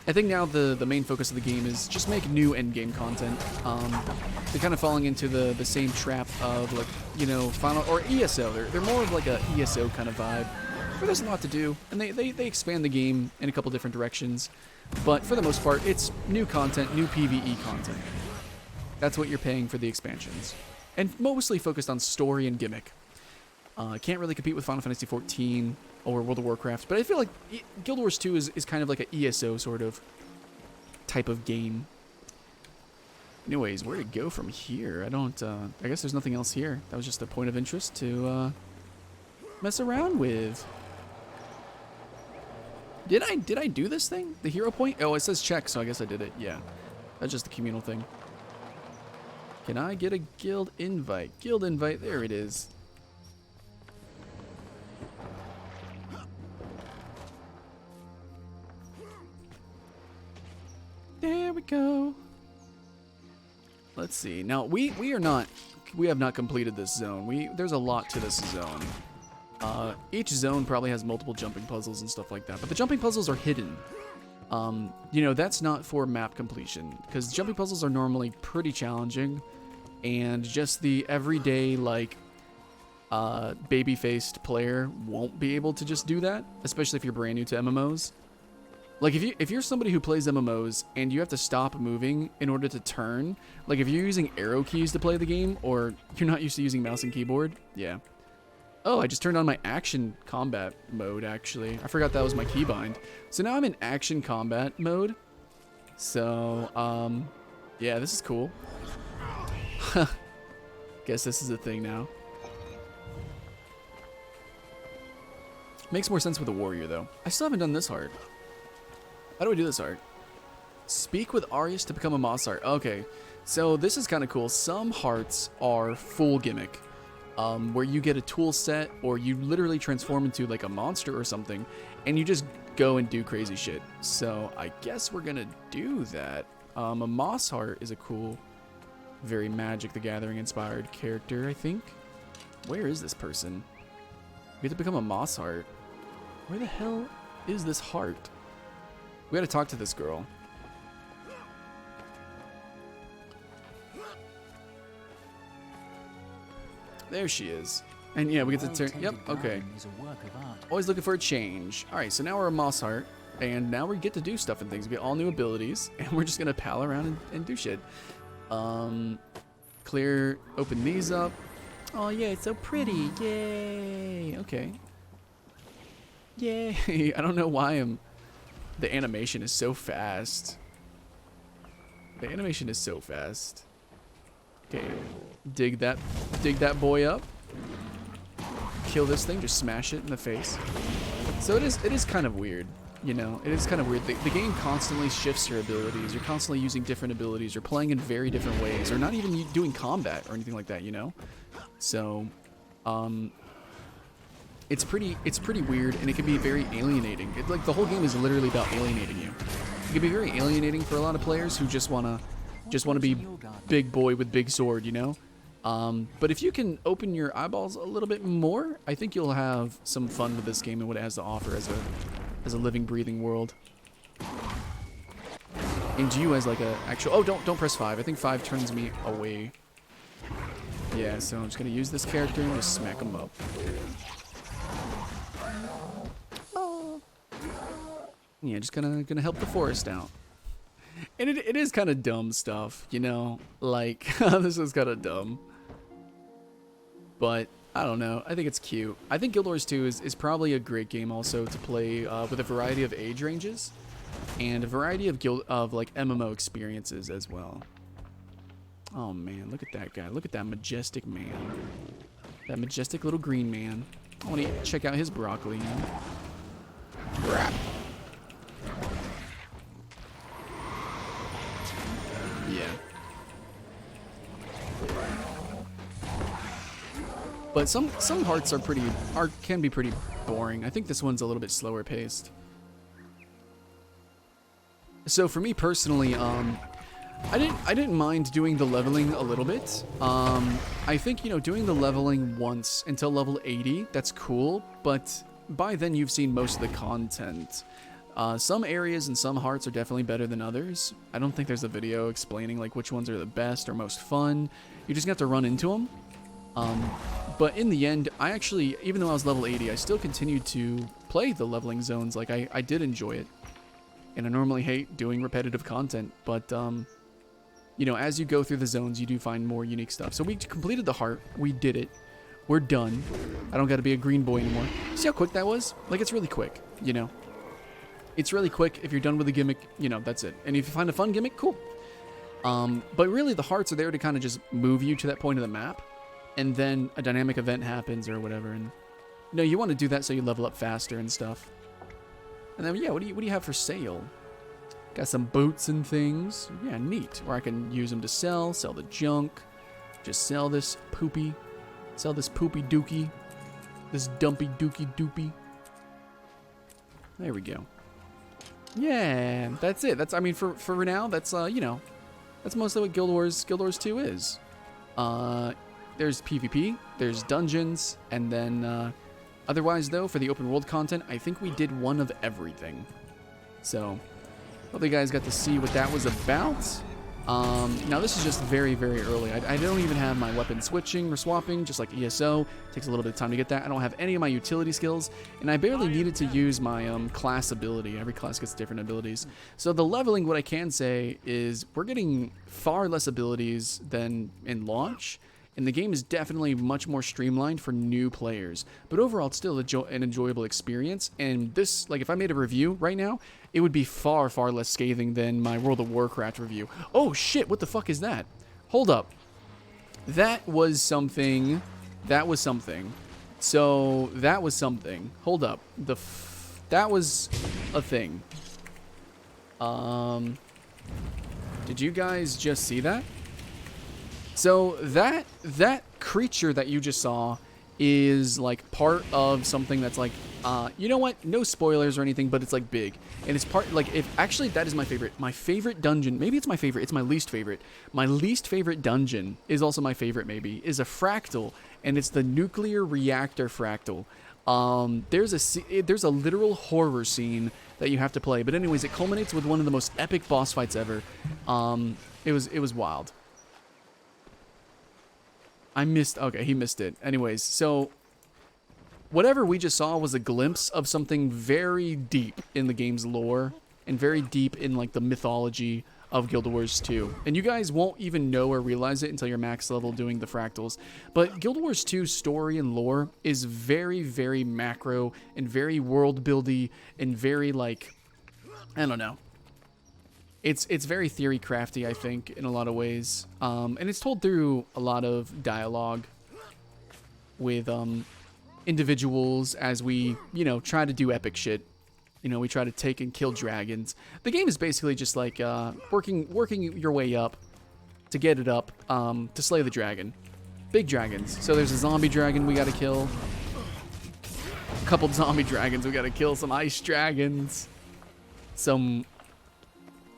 I think now the main focus of the game is just make new endgame content. They're kind of falling into the same trap of, like, you know, Final or ESO. They're more of like a ESO kind of vibe, where there's a lot to do, and they expand the game in a couple different directions. But for the most part, it's new content, new PvE content. That's what you're paying for the expansions, and mostly focused on story and gimmick. Can't really compete with Final Fantasy XIV or World of Warcraft, but I feel like Guild Wars 2 is kind of like an ESO sort of type of game. Anyways, where to go from here? I guess there's nothing else here. That was just a point of interest to mess around with. Did I do this thing? The hero point? Oh, it says check, so I guess I did it. Yeah, that's just the communal thing. Can I get a guild invite? Guild invite, there it is. There we go. Let's see. Now we have not completed this zone. There's a lot to this zone. Each zone probably has multiple jumping puzzles and stuff like that, but the jumping puzzles are hidden. You know, that's not for map completion, because jumping puzzles are normally pretty challenging, and just the everyday, like, baby-faced player won't be able to just do that, especially if you're brand new to MMOs. Like, if you're somebody who plays MMOs and you have to stop moving in order to turn, like if you're using arrow keys to play the game, or you're not used to using mouse and keyboard, yeah. Oh, I just turned on my action combat mode, actually. I forgot that was my keybind. So now I'm in action combat mode. So, yeah, this is cool. Guess this is a thing now. Makes more sense with a warrior, though. I still haven't done this heart. How do I do this art? Speak with Arius to become a Moss art. Okay, so this is kind of cool. Some hearts are full gimmick. where you get a tool set or you literally transform into like a monster or something, and you just go and do crazy shit. So I guess we're gonna do that. A Moss Heart is a cool, very Magic the Gathering inspired character, I think. Where is this person? We have to become a Moss Heart. Where the hell is this heart? We gotta talk to this girl. There she is. And yeah, we get to turn. Yep, okay. Always looking for a change. Alright, so now we're a Moss Heart. And now we get to do stuff and things. We get all new abilities. And we're just gonna pal around and do shit. Clear, open these up. Oh yeah, it's so pretty. Yay. Okay. Yay. I don't know why the animation is so fast. The animation is so fast. Okay. Dig that boy up. Kill this thing, just smash it in the face. So it is kind of weird, you know. It is kind of weird. The game constantly shifts your abilities. You're constantly using different abilities. You're playing in very different ways, or not even doing combat or anything like that, you know. So, it's pretty weird, and it can be very alienating. Like the whole game is literally about alienating you. It can be very alienating for a lot of players who just wanna be big boy with big sword, you know. But if you can open your eyeballs a little bit more, I think you'll have some fun with this game and what it has to offer as a living, breathing world. And you as like a actual. Oh, don't press 5. I think 5 turns me away. Yeah, so I'm just gonna use this character and just smack him up. Oh. Yeah, just gonna help the forest out. And it is kind of dumb stuff, you know. Like this is kind of dumb. But I don't know. I think it's cute. I think Guild Wars 2 is probably a great game also to play with a variety of age ranges and a variety of like MMO experiences as well. Oh man, look at that guy. Look at that majestic man. That majestic little green man. I want to check out his broccoli. Crap. Yeah. But some hearts can be pretty boring. I think this one's a little bit slower paced. So for me personally, I didn't mind doing the leveling a little bit. I think, you know, doing the leveling once until level 80, that's cool, but by then you've seen most of the content. Some areas and some hearts are definitely better than others. I don't think there's a video explaining like which ones are the best or most fun. You just have to run into them. But in the end, I actually, even though I was level 80, I still continued to play the leveling zones. Like I did enjoy it. And I normally hate doing repetitive content, but you know, as you go through the zones, you do find more unique stuff. So we completed the heart. We did it. We're done. I don't got to be a green boy anymore. See how quick that was? Like, it's really quick, you know? It's really quick. If you're done with the gimmick, you know, that's it. And if you find a fun gimmick, cool. But really, the hearts are there to kind of just move you to that point of the map. And then a dynamic event happens or whatever. And, you know, you want to do that so you level up faster and stuff. And then, yeah, what do you have for sale? Got some boots and things. Yeah, neat. Or I can use them to sell the junk. Just sell this poopy. Sell this poopy dookie. This dumpy dookie doopy. There we go. Yeah, that's it. I mean, for now, that's, you know, that's mostly what Guild Wars 2 is. There's PvP, there's dungeons, and then, otherwise, though, for the open world content, I think we did one of everything. So, hope you guys got to see what that was about. Now, this is just very, very early. I don't even have my weapon switching or swapping, just like ESO. It takes a little bit of time to get that. I don't have any of my utility skills, and I barely needed to use my class ability. Every class gets different abilities. So the leveling, what I can say is we're getting far less abilities than in launch, and the game is definitely much more streamlined for new players. But overall, it's still an enjoyable experience. And this, like, if I made a review right now, it would be far, far less scathing than my World of Warcraft review. Oh, shit, what the fuck is that? Hold up. That was something. That was something. So, that was something. Hold up. That was a thing. Did you guys just see that? So that creature that you just saw is like part of something that's like, you know what? No spoilers or anything, but it's like big. And it's part, like, if actually that is my favorite. My favorite dungeon, maybe it's my favorite, it's my least favorite. My least favorite dungeon is also my favorite, maybe, is a fractal, and it's the nuclear reactor fractal. There's a literal horror scene that you have to play. But anyways, it culminates with one of the most epic boss fights ever. It was wild. Okay, he missed it. Anyways, so whatever we just saw was a glimpse of something very deep in the game's lore and very deep in like the mythology of Guild Wars 2. And you guys won't even know or realize it until you're max level doing the fractals. But Guild Wars 2's story and lore is very, very macro and very world buildy and very like, I don't know. It's very theory crafty, I think, in a lot of ways. And it's told through a lot of dialogue with individuals as we, you know, try to do epic shit. You know, we try to take and kill dragons. The game is basically just like working your way up to get it up to slay the dragon. Big dragons. So there's a zombie dragon we gotta kill. A couple zombie dragons we gotta kill. Some ice dragons. Some,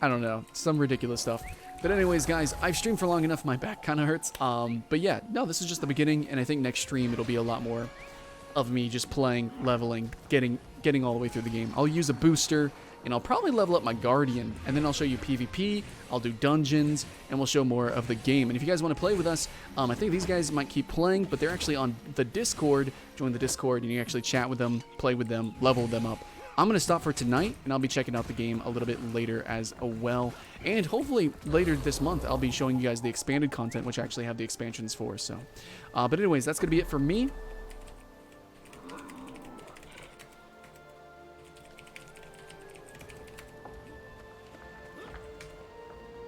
I don't know, some ridiculous stuff. But anyways, guys, I've streamed for long enough. My back kind of hurts. But yeah, no, this is just the beginning. And I think next stream it'll be a lot more of me just playing, leveling, getting all the way through the game. I'll use a booster, and I'll probably level up my Guardian, and then I'll show you PvP, I'll do dungeons, and we'll show more of the game. And if you guys want to play with us, I think these guys might keep playing, but they're actually on the Discord. Join the Discord, and you actually chat with them, play with them, level them up. I'm going to stop for tonight, and I'll be checking out the game a little bit later as well. And hopefully later this month, I'll be showing you guys the expanded content, which I actually have the expansions for. So, but anyways, that's going to be it for me.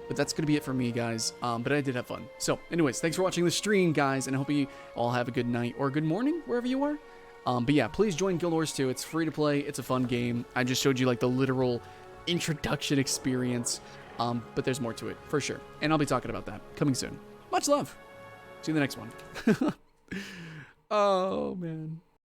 But that's going to be it for me, guys. But I did have fun. So, anyways, thanks for watching the stream, guys, and I hope you all have a good night or good morning, wherever you are. But yeah, please join Guild Wars 2. It's free to play. It's a fun game. I just showed you, like, the literal introduction experience. But there's more to it, for sure. And I'll be talking about that coming soon. Much love. See you in the next one. Oh, man.